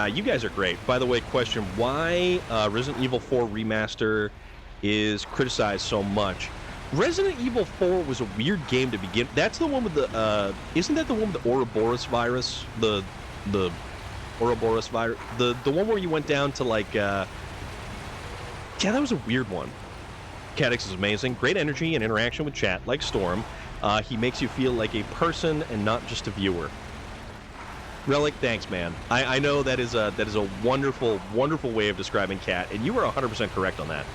A: you guys are great. By the way, question, why Resident Evil 4 Remaster is criticized so much? Resident Evil 4 was a weird game to begin. That's the one with the, isn't that the one with the Ouroboros virus? The Ouroboros virus? The one where you went down to, like, yeah, that was a weird one. Cadix is amazing. Great energy and interaction with chat, like Storm. He makes you feel like a person and not just a viewer. Relic, thanks, man. I know that is a wonderful, wonderful way of describing Cat, and you are 100% correct on that.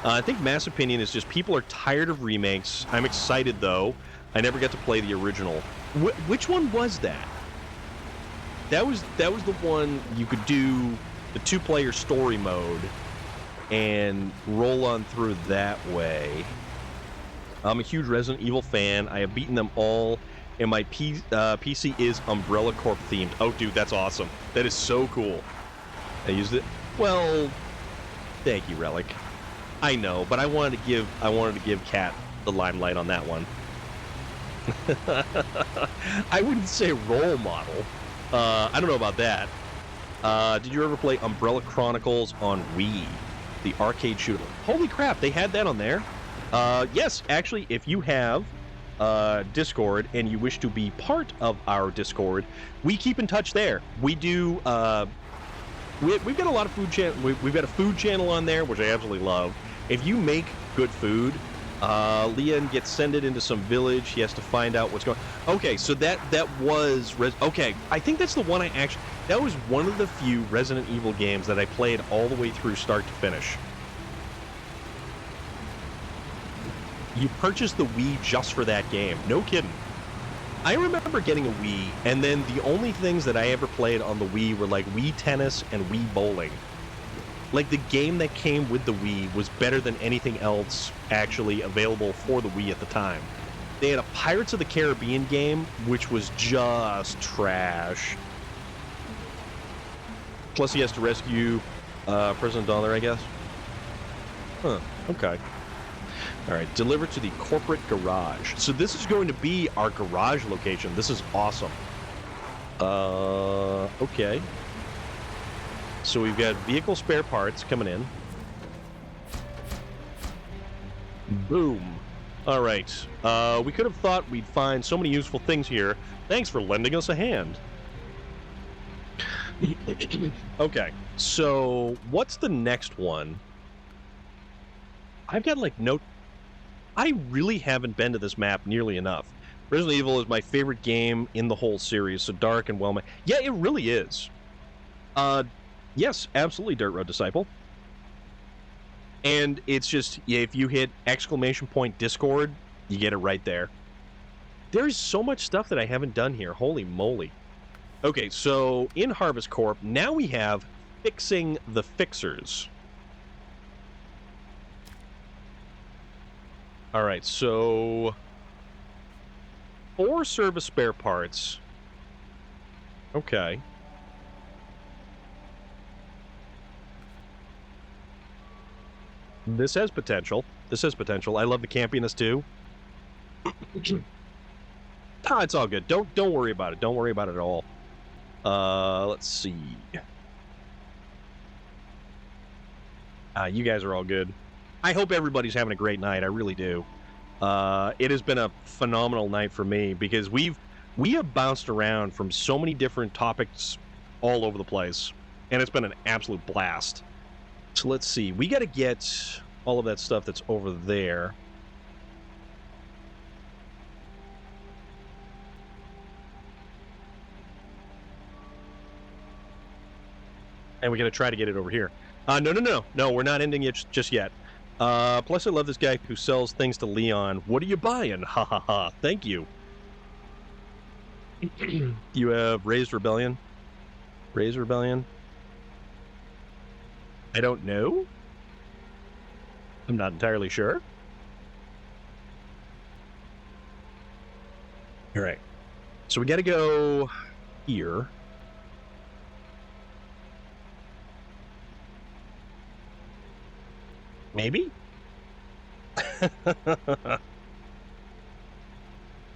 A: I think mass opinion is just people are tired of remakes. I'm excited, though. I never got to play the original. Which one was that? That was the one you could do the 2-player story mode and roll on through that way. I'm a huge Resident Evil fan. I have beaten them all, and my PC is Umbrella Corp themed. Oh, dude, that's awesome. That is so cool. I used it. Well, thank you, Relic. I know, but I wanted to give Kat the limelight on that one. I wouldn't say role model. I don't know about that. Did you ever play Umbrella Chronicles on Wii? The arcade shooter. Holy crap, they had that on there. Yes, actually, if you have Discord and you wish to be part of our Discord, we keep in touch there. We do. We've got a lot of food channel. We've got a food channel on there, which I absolutely love. If you make good food, Leon gets sent it into some village. He has to find out what's going. Okay, so that was okay. I think that's the one that was one of the few Resident Evil games that I played all the way through start to finish. You purchased the Wii just for that game. No kidding. I remember getting a Wii, and then the only things that I ever played on the Wii were like Wii Tennis and Wii Bowling. Like, the game that came with the Wii was better than anything else actually available for the Wii at the time. They had a Pirates of the Caribbean game, which was just trash. Plus he has to rescue President Dollar, I guess. Huh, okay. Alright, deliver to the corporate garage. So this is going to be our garage location. This is awesome. Okay. So we've got vehicle spare parts coming in. Boom. Alright. We could have thought we'd find so many useful things here. Thanks for lending us a hand. Okay, so what's the next one? I've got, like, no... I really haven't been to this map nearly enough. Resident Evil is my favorite game in the whole series, so dark and well... Yeah, it really is. Yes, absolutely, Dirt Road Disciple. And it's just, if you hit !Discord, you get it right there. There's so much stuff that I haven't done here. Holy moly. Okay, so in Harvest Corp, now we have Fixing the Fixers. All right, so 4 service spare parts. Okay. This has potential. This has potential. I love the campiness too. It's all good. Don't worry about it. Don't worry about it at all. Let's see. You guys are all good. I hope everybody's having a great night. I really do. It has been a phenomenal night for me because we have bounced around from so many different topics all over the place, and it's been an absolute blast. So let's see. We got to get all of that stuff that's over there. And we got to try to get it over here. No, we're not ending it just yet. Plus, I love this guy who sells things to Leon. What are you buying? Ha ha ha. Thank you. You have Raised Rebellion? Raised Rebellion? I don't know. I'm not entirely sure. All right. So we got to go here. Maybe?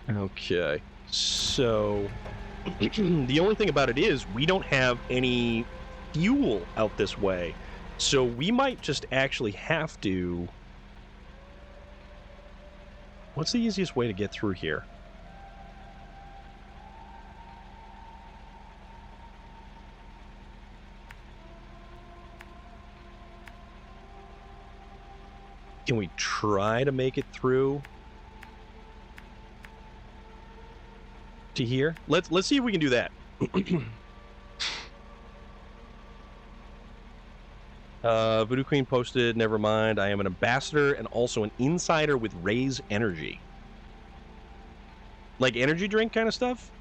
A: Okay. So, the only thing about it is we don't have any fuel out this way. So we might just actually have to... What's the easiest way to get through here? Can we try to make it through to here? Let's see if we can do that. Voodoo Queen posted, never mind. I am an ambassador and also an insider with Raise Energy. Like energy drink kind of stuff?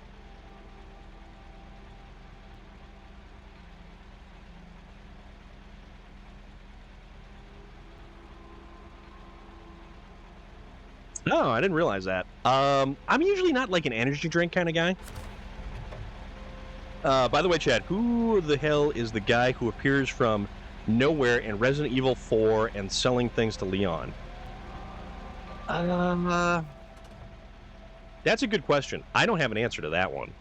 A: No, I didn't realize that. I'm usually not like an energy drink kind of guy. By the way, Chad, who the hell is the guy who appears from nowhere in Resident Evil 4 and selling things to Leon? That's a good question. I don't have an answer to that one.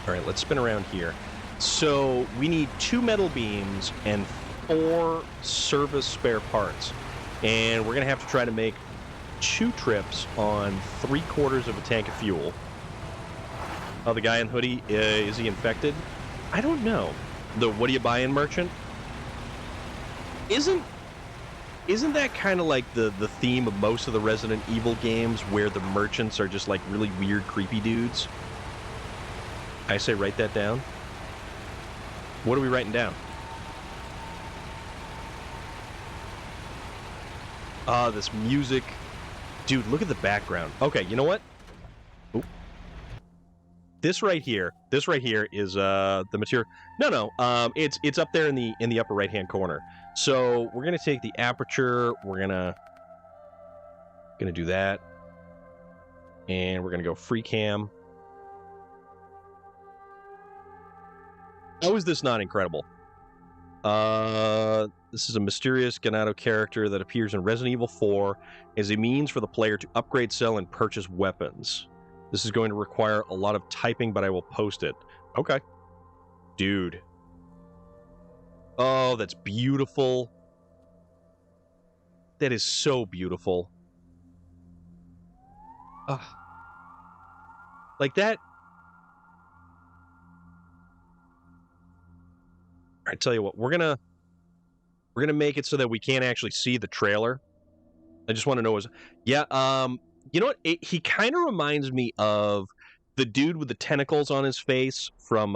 A: All right, let's spin around here. So we need 2 metal beams and 4 service spare parts. And we're going to have to try to make 2 trips on 3/4 of a tank of fuel. Oh, the guy in hoodie, is he infected? I don't know. The what do you buy in merchant? Isn't that kind of like the theme of most of the Resident Evil games where the merchants are just like really weird, creepy dudes? I say write that down. What are we writing down? This music. Dude, look at the background. Okay, you know what? Oop. This right here is the material. No, it's up there in the upper right-hand corner. So we're gonna take the aperture. We're gonna do that, and we're gonna go free cam. How is this not incredible? This is a mysterious Ganado character that appears in Resident Evil 4 as a means for the player to upgrade, sell, and purchase weapons. This is going to require a lot of typing, but I will post it. Okay. Dude. Oh, that's beautiful. That is so beautiful. Like that. I tell you what, we're gonna make it so that we can't actually see the trailer. I just want to know you know what? He kind of reminds me of the dude with the tentacles on his face from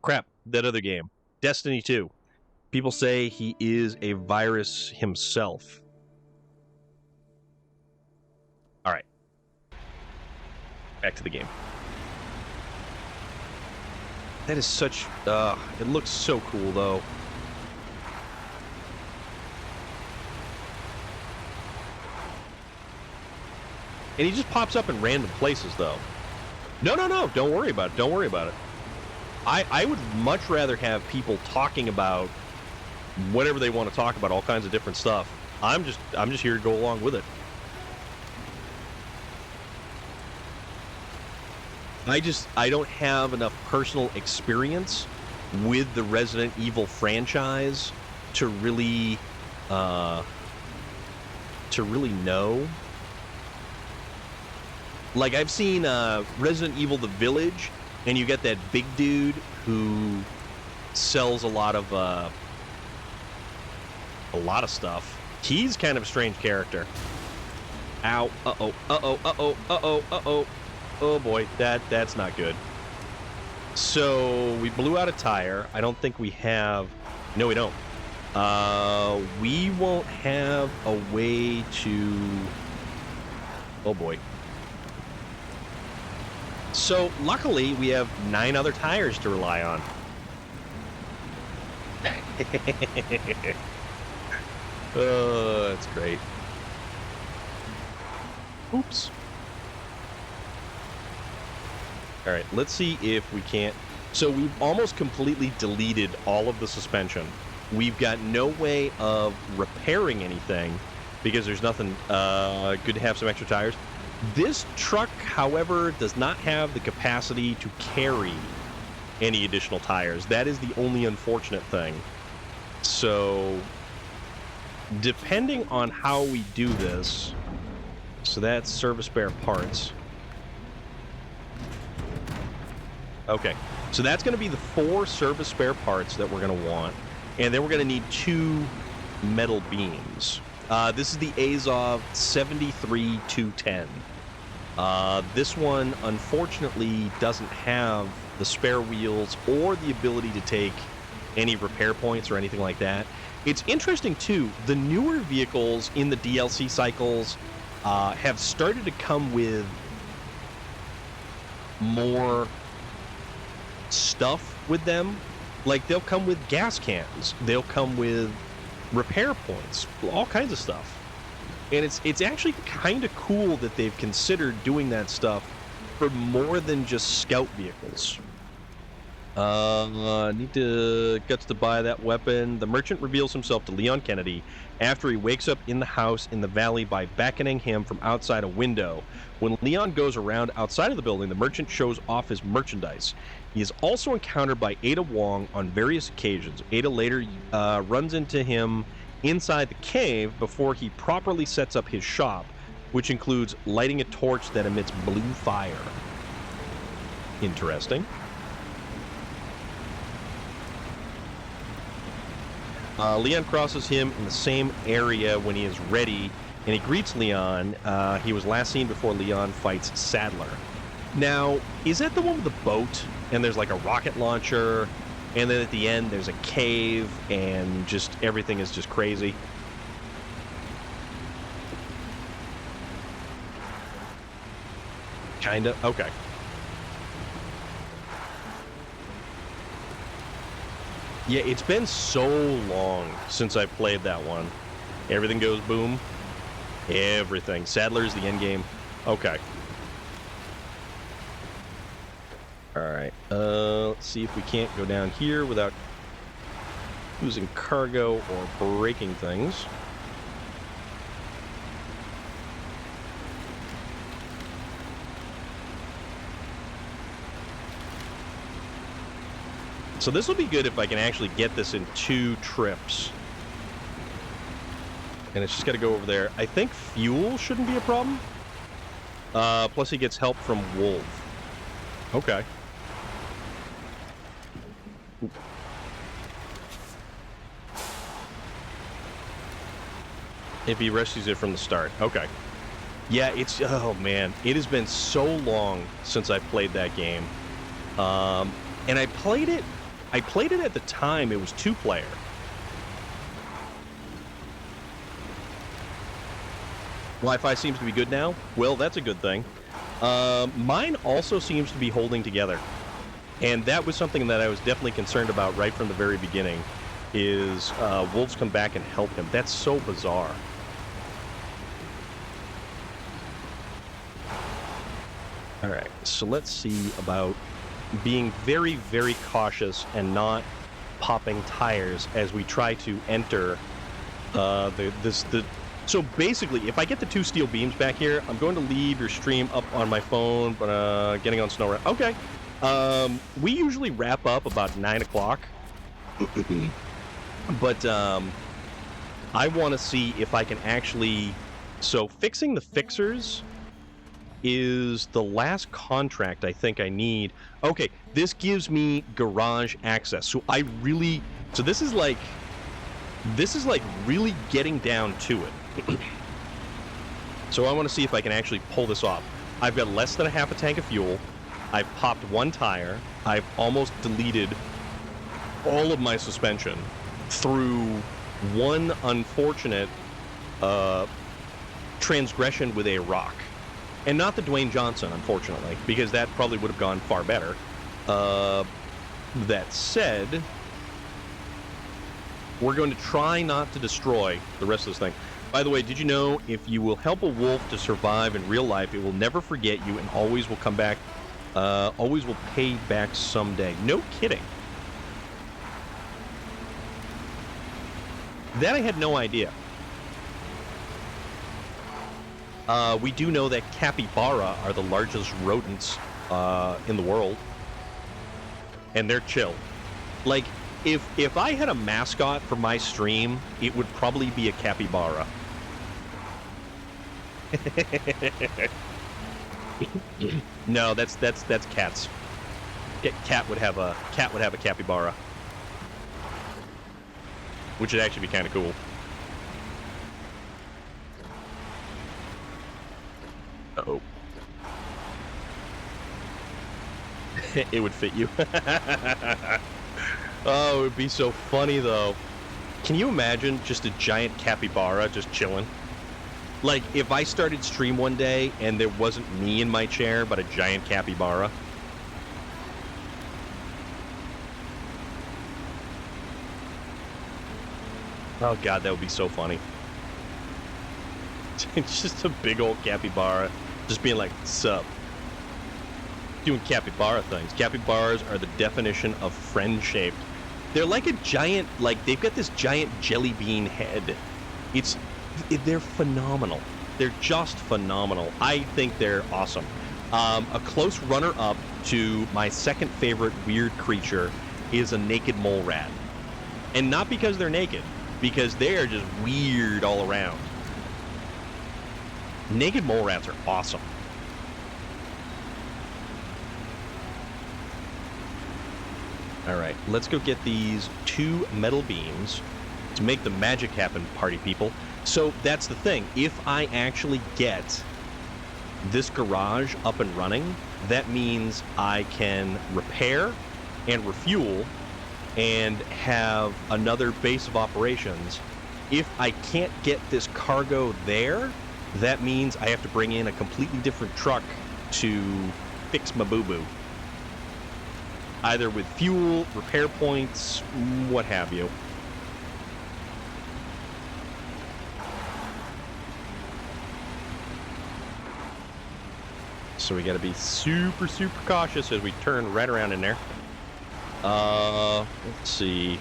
A: that other game, Destiny 2. People say he is a virus himself. All right, back to the game. That is such... it looks so cool, though. And he just pops up in random places, though. No. Don't worry about it. I would much rather have people talking about whatever they want to talk about, all kinds of different stuff. I'm just here to go along with it. I don't have enough personal experience with the Resident Evil franchise to really know. Like, I've seen Resident Evil The Village, and you get that big dude who sells a lot of stuff. He's kind of a strange character. Ow. Uh-oh. Oh boy, that's not good. So we blew out a tire. I don't think we have... No, we don't. We won't have a way to... Oh boy. So luckily we have 9 other tires to rely on. Oh, that's great. Oops. All right, let's see if we can't... So we've almost completely deleted all of the suspension. We've got no way of repairing anything because there's nothing good to have some extra tires. This truck, however, does not have the capacity to carry any additional tires. That is the only unfortunate thing. So, depending on how we do this, so that's service spare parts. Okay, so that's going to be the 4 service spare parts that we're going to want. And then we're going to need 2 metal beams. This is the Azov 73210. This one, unfortunately, doesn't have the spare wheels or the ability to take any repair points or anything like that. It's interesting, too. The newer vehicles in the DLC cycles have started to come with more stuff with them. Like, they'll come with gas cans. They'll come with repair points. All kinds of stuff. And it's actually kind of cool that they've considered doing that stuff for more than just scout vehicles. Need to guts to buy that weapon. The merchant reveals himself to Leon Kennedy after he wakes up in the house in the valley by beckoning him from outside a window. When Leon goes around outside of the building, the merchant shows off his merchandise. He is also encountered by Ada Wong on various occasions. Ada later runs into him inside the cave before he properly sets up his shop, which includes lighting a torch that emits blue fire. Interesting. Leon crosses him in the same area when he is ready, and he greets Leon. He was last seen before Leon fights Sadler. Now, is that the one with the boat, and there's like a rocket launcher, and then at the end there's a cave, and just everything is just crazy? Kinda? Okay. Yeah, it's been so long since I played that one. Everything goes boom. Everything. Sadler's the end game. Okay. Alright. Let's see if we can't go down here without losing cargo or breaking things. So this will be good if I can actually get this in 2 trips. And it's just got to go over there. I think fuel shouldn't be a problem. Plus he gets help from Wolf. Okay. If he rescues it from the start. Okay. Yeah, it's... Oh, man. It has been so long since I played that game. And I played it at the time. It was 2-player. Wi-Fi seems to be good now. Well, that's a good thing. Mine also seems to be holding together. And that was something that I was definitely concerned about right from the very beginning, is wolves come back and help him. That's so bizarre. All right, so let's see about being very, very cautious and not popping tires as we try to enter So basically, if I get the 2 steel beams back here, I'm going to leave your stream up on my phone, but getting on SnowRunner. Okay. We usually wrap up about 9 o'clock. But I want to see if I can actually... So fixing the fixers is the last contract I think I need. Okay, this gives me garage access. So I really... So this is like really getting down to it. So I want to see if I can actually pull this off. I've got less than a half a tank of fuel. I've popped 1 tire. I've almost deleted all of my suspension through one unfortunate transgression with a rock. And not the Dwayne Johnson, unfortunately, because that probably would have gone far better. That said, we're going to try not to destroy the rest of this thing. By the way, did you know if you will help a wolf to survive in real life, it will never forget you and always will come back Always will pay back someday. No kidding. That I had no idea. We do know that capybara are the largest rodents in the world. And they're chill. Like, if I had a mascot for my stream, it would probably be a capybara. No, that's cats. Cat would have a capybara, which would actually be kind of cool. Uh-oh. It would fit you. Oh, it would be so funny though. Can you imagine just a giant capybara just chilling? Like, if I started stream one day and there wasn't me in my chair, but a giant capybara. Oh god, that would be so funny. It's just a big old capybara just being like, sup? Doing capybara things. Capybaras are the definition of friend-shaped. They're like a giant, like, they've got this giant jelly bean head. They're phenomenal. They're just phenomenal. I think they're awesome. A close runner-up to my second favorite weird creature is a naked mole rat. And not because they're naked, because they are just weird all around. Naked mole rats are awesome. Alright, let's go get these 2 metal beams to make the magic happen, party people. So that's the thing. If I actually get this garage up and running, that means I can repair and refuel and have another base of operations. If I can't get this cargo there, that means I have to bring in a completely different truck to fix my boo-boo. Either with fuel, repair points, what have you. So we gotta be super, super cautious as we turn right around in there. Let's see.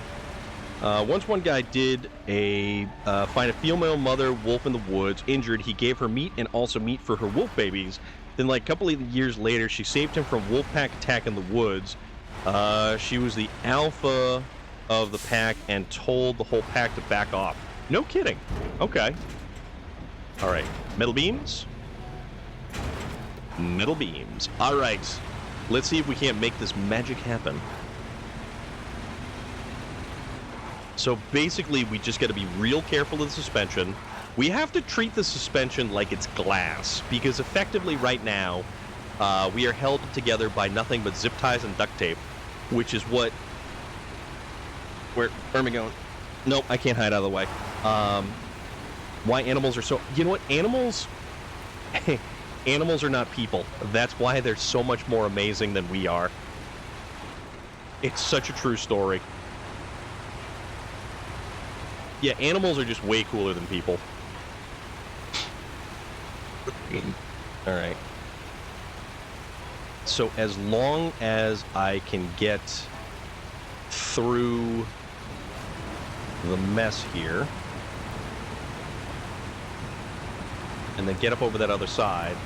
A: Once one guy did find a female mother wolf in the woods, injured. He gave her meat and also meat for her wolf babies. Then, like a couple of years later, she saved him from wolf pack attack in the woods. She was the alpha of the pack and told the whole pack to back off. No kidding. Okay. All right. Metal beams. Metal beams. All right. Let's see if we can't make this magic happen. So basically, we just got to be real careful of the suspension. We have to treat the suspension like it's glass, because effectively right now, we are held together by nothing but zip ties and duct tape, which is what... Where am I going? Nope, I can't hide out of the way. Why animals are so... You know what? Animals... Animals are not people. That's why they're so much more amazing than we are. It's such a true story. Yeah, animals are just way cooler than people. Alright. So as long as I can get through the mess here, and then get up over that other side,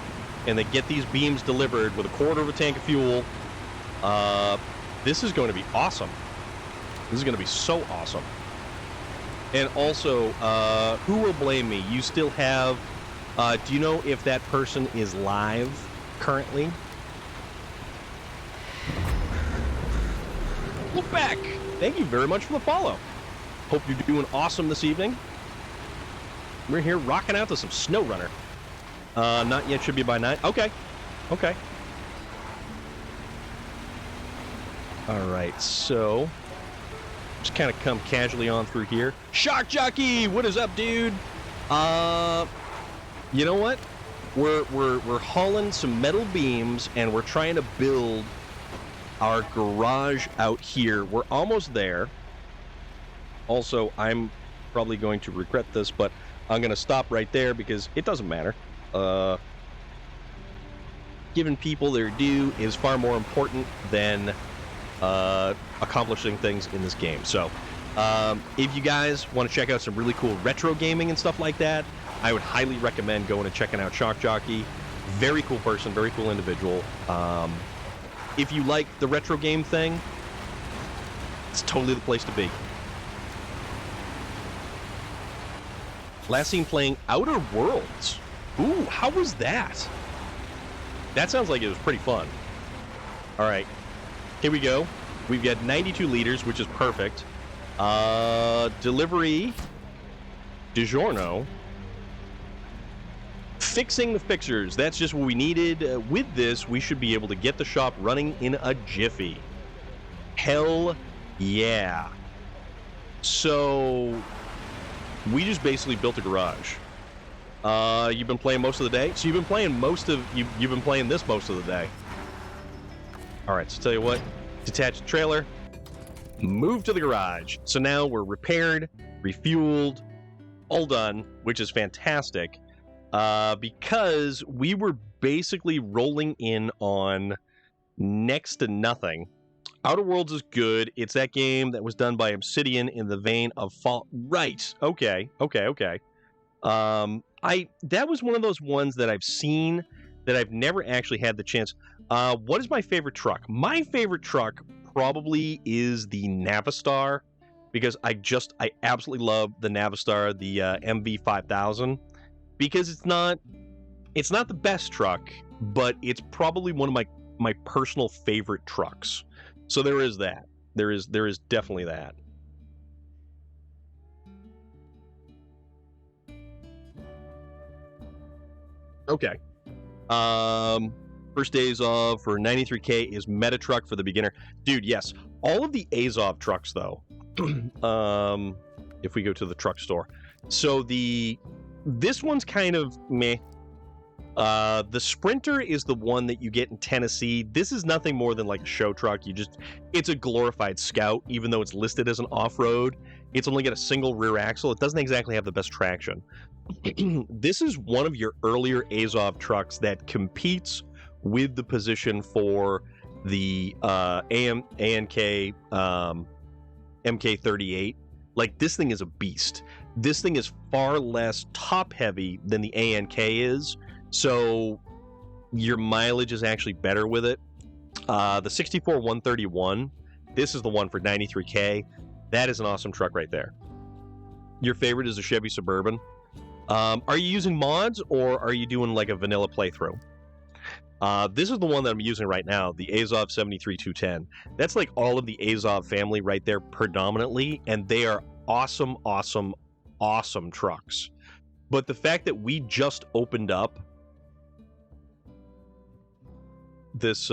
A: and then get these beams delivered with a quarter of a tank of fuel, this is going to be awesome. This is going to be so awesome. And also, who will blame me? You still have... do you know if that person is live currently? Look back! Thank you very much for the follow. Hope you're doing awesome this evening. We're here rocking out to some SnowRunner. Not yet, should be by 9. Okay. Okay. Alright, so... just kind of come casually on through here. Shark Jockey! What is up, dude? You know what? We're hauling some metal beams, and we're trying to build our garage out here. We're almost there. Also, I'm probably going to regret this, but I'm going to stop right there because it doesn't matter. giving people their due is far more important than accomplishing things in this game. So if you guys want to check out some really cool retro gaming and stuff like that, I would highly recommend going and checking out Shock Jockey. Very cool person, very cool individual. If you like the retro game thing, it's totally the place to be. Last seen playing Outer Worlds. Ooh, how was that? That sounds like it was pretty fun. All right, here we go. We've got 92 liters, which is perfect. Delivery DiGiorno. Fixing the fixers. That's just what we needed. With this, we should be able to get the shop running in a jiffy. Hell yeah. So we just basically built a garage. You've been playing most of the day? So you've been playing you've been playing this most of the day. All right, so tell you what, detach the trailer, move to the garage. So now we're repaired, refueled, all done, which is fantastic. Because we were basically rolling in on next to nothing. Outer Worlds is good. It's that game that was done by Obsidian in the vein of Fall. Right. Okay. That was one of those ones that I've seen that I've never actually had the chance. What is my favorite truck? My favorite truck probably is the Navistar, because I absolutely love the Navistar, the MV5000, because it's not the best truck, but it's probably one of my personal favorite trucks. So there is that. There is definitely that. Okay. First Azov for 93K is meta truck for the beginner. Dude, yes. All of the Azov trucks, though, if we go to the truck store. So this one's kind of meh. The Sprinter is the one that you get in Tennessee. This is nothing more than like a show truck. It's a glorified Scout, even though it's listed as an off-road. It's only got a single rear axle. It doesn't exactly have the best traction. This is one of your earlier Azov trucks that competes with the position for the ANK MK38. Like, this thing is a beast. This thing is far less top heavy than the ANK is, so your mileage is actually better with it. The 64-131, this is the one for 93K. That is an awesome truck right there. Your favorite is a Chevy Suburban. Are you using mods, or are you doing like a vanilla playthrough? This is the one that I'm using right now, the Azov 73-210. That's like all of the Azov family right there predominantly, and they are awesome, awesome, awesome trucks. But the fact that we just opened up this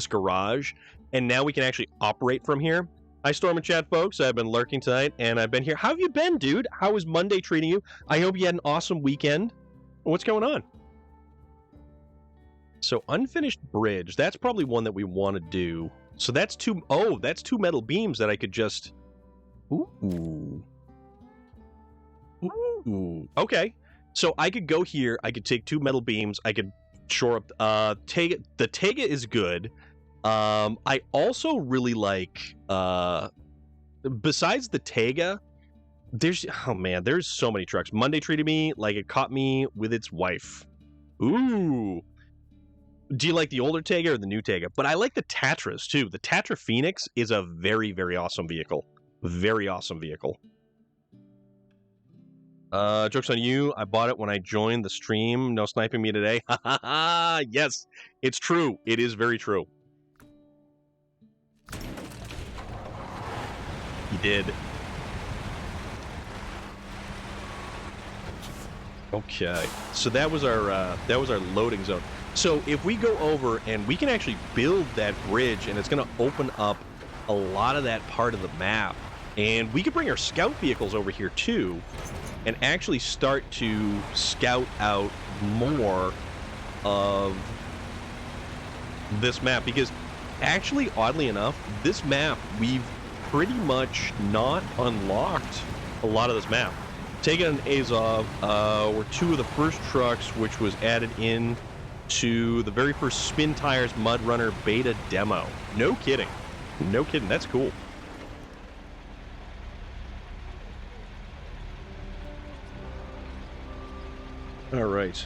A: garage, and now we can actually operate from here. Hi, Storm and Chat, folks. I've been lurking tonight, and I've been here. How have you been, dude? How was Monday treating you? I hope you had an awesome weekend. What's going on? So, unfinished bridge. That's probably one that we want to do. So that's two metal beams that I could just... Ooh. Okay. So I could go here. I could take two metal beams. I could shore up... Tega. The Tega is good. I also really like... besides the Tega, there's so many trucks. Monday treated me like it caught me with its wife. Ooh. Do you like the older Tega or the new Tega? But I like the Tatras too. The Tatra Phoenix is a very, very awesome vehicle. Very awesome vehicle. Joke's on you. I bought it when I joined the stream. No sniping me today. Ha ha ha. Yes, it's true. It is very true. He did. Okay, so that was our loading zone. So if we go over and we can actually build that bridge, and it's going to open up a lot of that part of the map, and we could bring our scout vehicles over here too, and actually start to scout out more of this map, because actually, oddly enough, this map we've pretty much not unlocked a lot of this map. Taking an Azov were two of the first trucks which was added in to the very first Spin Tires Mud Runner beta demo. No kidding. No kidding. That's cool. All right.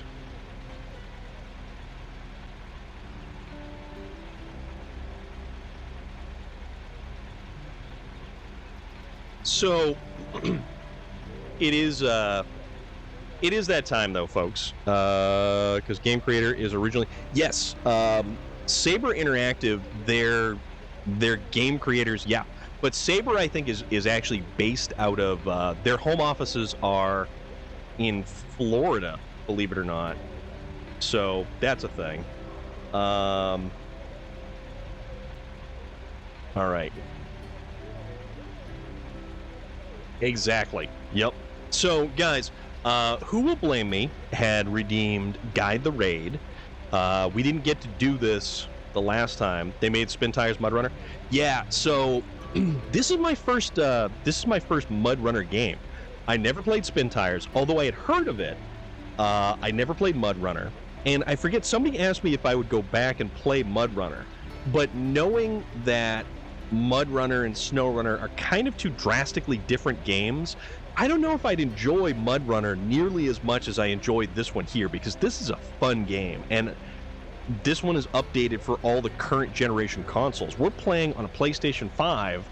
A: So it is that time though, folks. Because Game Creator is originally Saber Interactive, they're game creators, yeah. But Saber, I think, is actually based out of their home offices are in Florida, believe it or not. So that's a thing. All right. Exactly. Yep. So, guys, Who Will Blame Me had redeemed Guide the Raid. We didn't get to do this the last time. They made Spin Tires Mud Runner. Yeah, so this is my first Mud Runner game. I never played Spin Tires, although I had heard of it. I never played Mud Runner. And I forget, somebody asked me if I would go back and play Mud Runner. But knowing that Mud Runner and SnowRunner are kind of two drastically different games, I don't know if I'd enjoy Mud Runner nearly as much as I enjoyed this one here, because this is a fun game, and this one is updated for all the current generation consoles. We're playing on a PlayStation 5,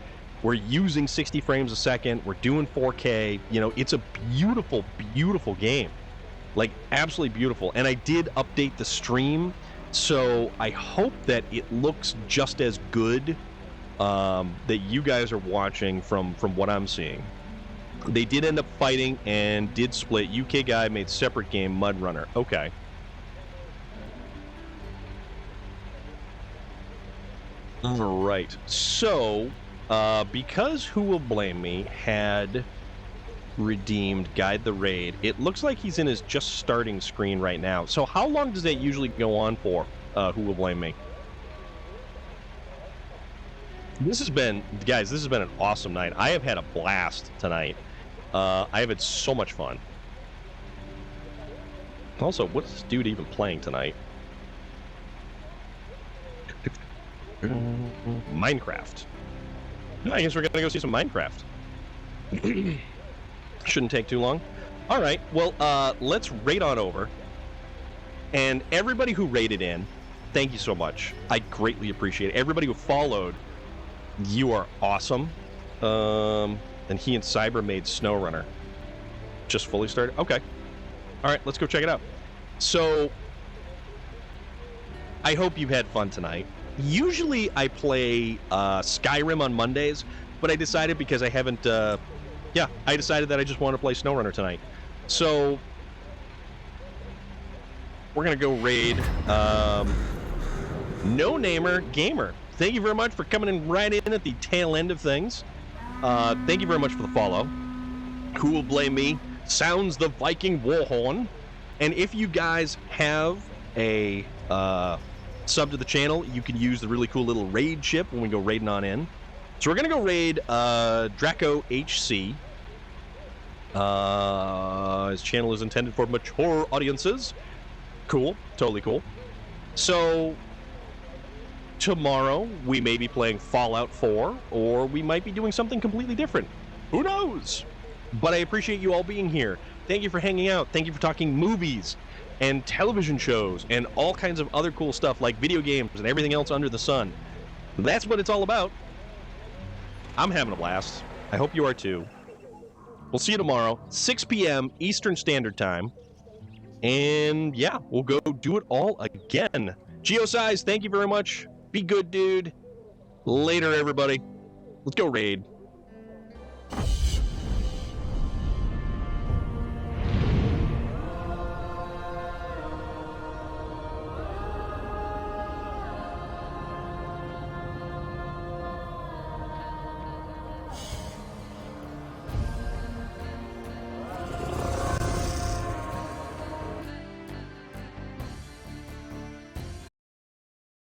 A: we're using 60 frames a second, we're doing 4K, you know, it's a beautiful, beautiful game. Like, absolutely beautiful. And I did update the stream, so I hope that it looks just as good that you guys are watching from what I'm seeing. They did end up fighting and did split. UK guy made separate game, Mud Runner. Okay. All right. So, because Who Will Blame Me had redeemed Guide the Raid, it looks like he's in his just starting screen right now. So how long does that usually go on for, Who Will Blame Me? This has been an awesome night. I have had a blast tonight. I have had so much fun. Also, what's this dude even playing tonight? Minecraft. I guess we're gonna go see some Minecraft. Shouldn't take too long. All right, well, let's raid on over. And everybody who raided in, thank you so much. I greatly appreciate it. Everybody who followed, you are awesome. And he and Cyber made SnowRunner. Just fully started? Okay. All right, let's go check it out. So, I hope you've had fun tonight. Usually I play Skyrim on Mondays, but I decided because I haven't... I decided that I just want to play SnowRunner tonight. So, we're going to go raid No Namer Gamer. Thank you very much for coming in right in at the tail end of things. Thank you very much for the follow. Who Will Blame Me sounds the Viking war horn. And if you guys have a sub to the channel, you can use the really cool little raid ship when we go raiding on in. So we're going to go raid Draco HC. His channel is intended for mature audiences. Cool. Totally cool. So tomorrow we may be playing Fallout 4, or we might be doing something completely different. Who knows? But I appreciate you all being here. Thank you for hanging out. Thank you for talking movies and television shows and all kinds of other cool stuff like video games and everything else under the sun. That's what it's all about. I'm having a blast. I hope you are too. We'll see you tomorrow, 6 p.m. Eastern Standard Time. And yeah, we'll go do it all again. Geosize, thank you very much. Be good, dude. Later, everybody. Let's go raid.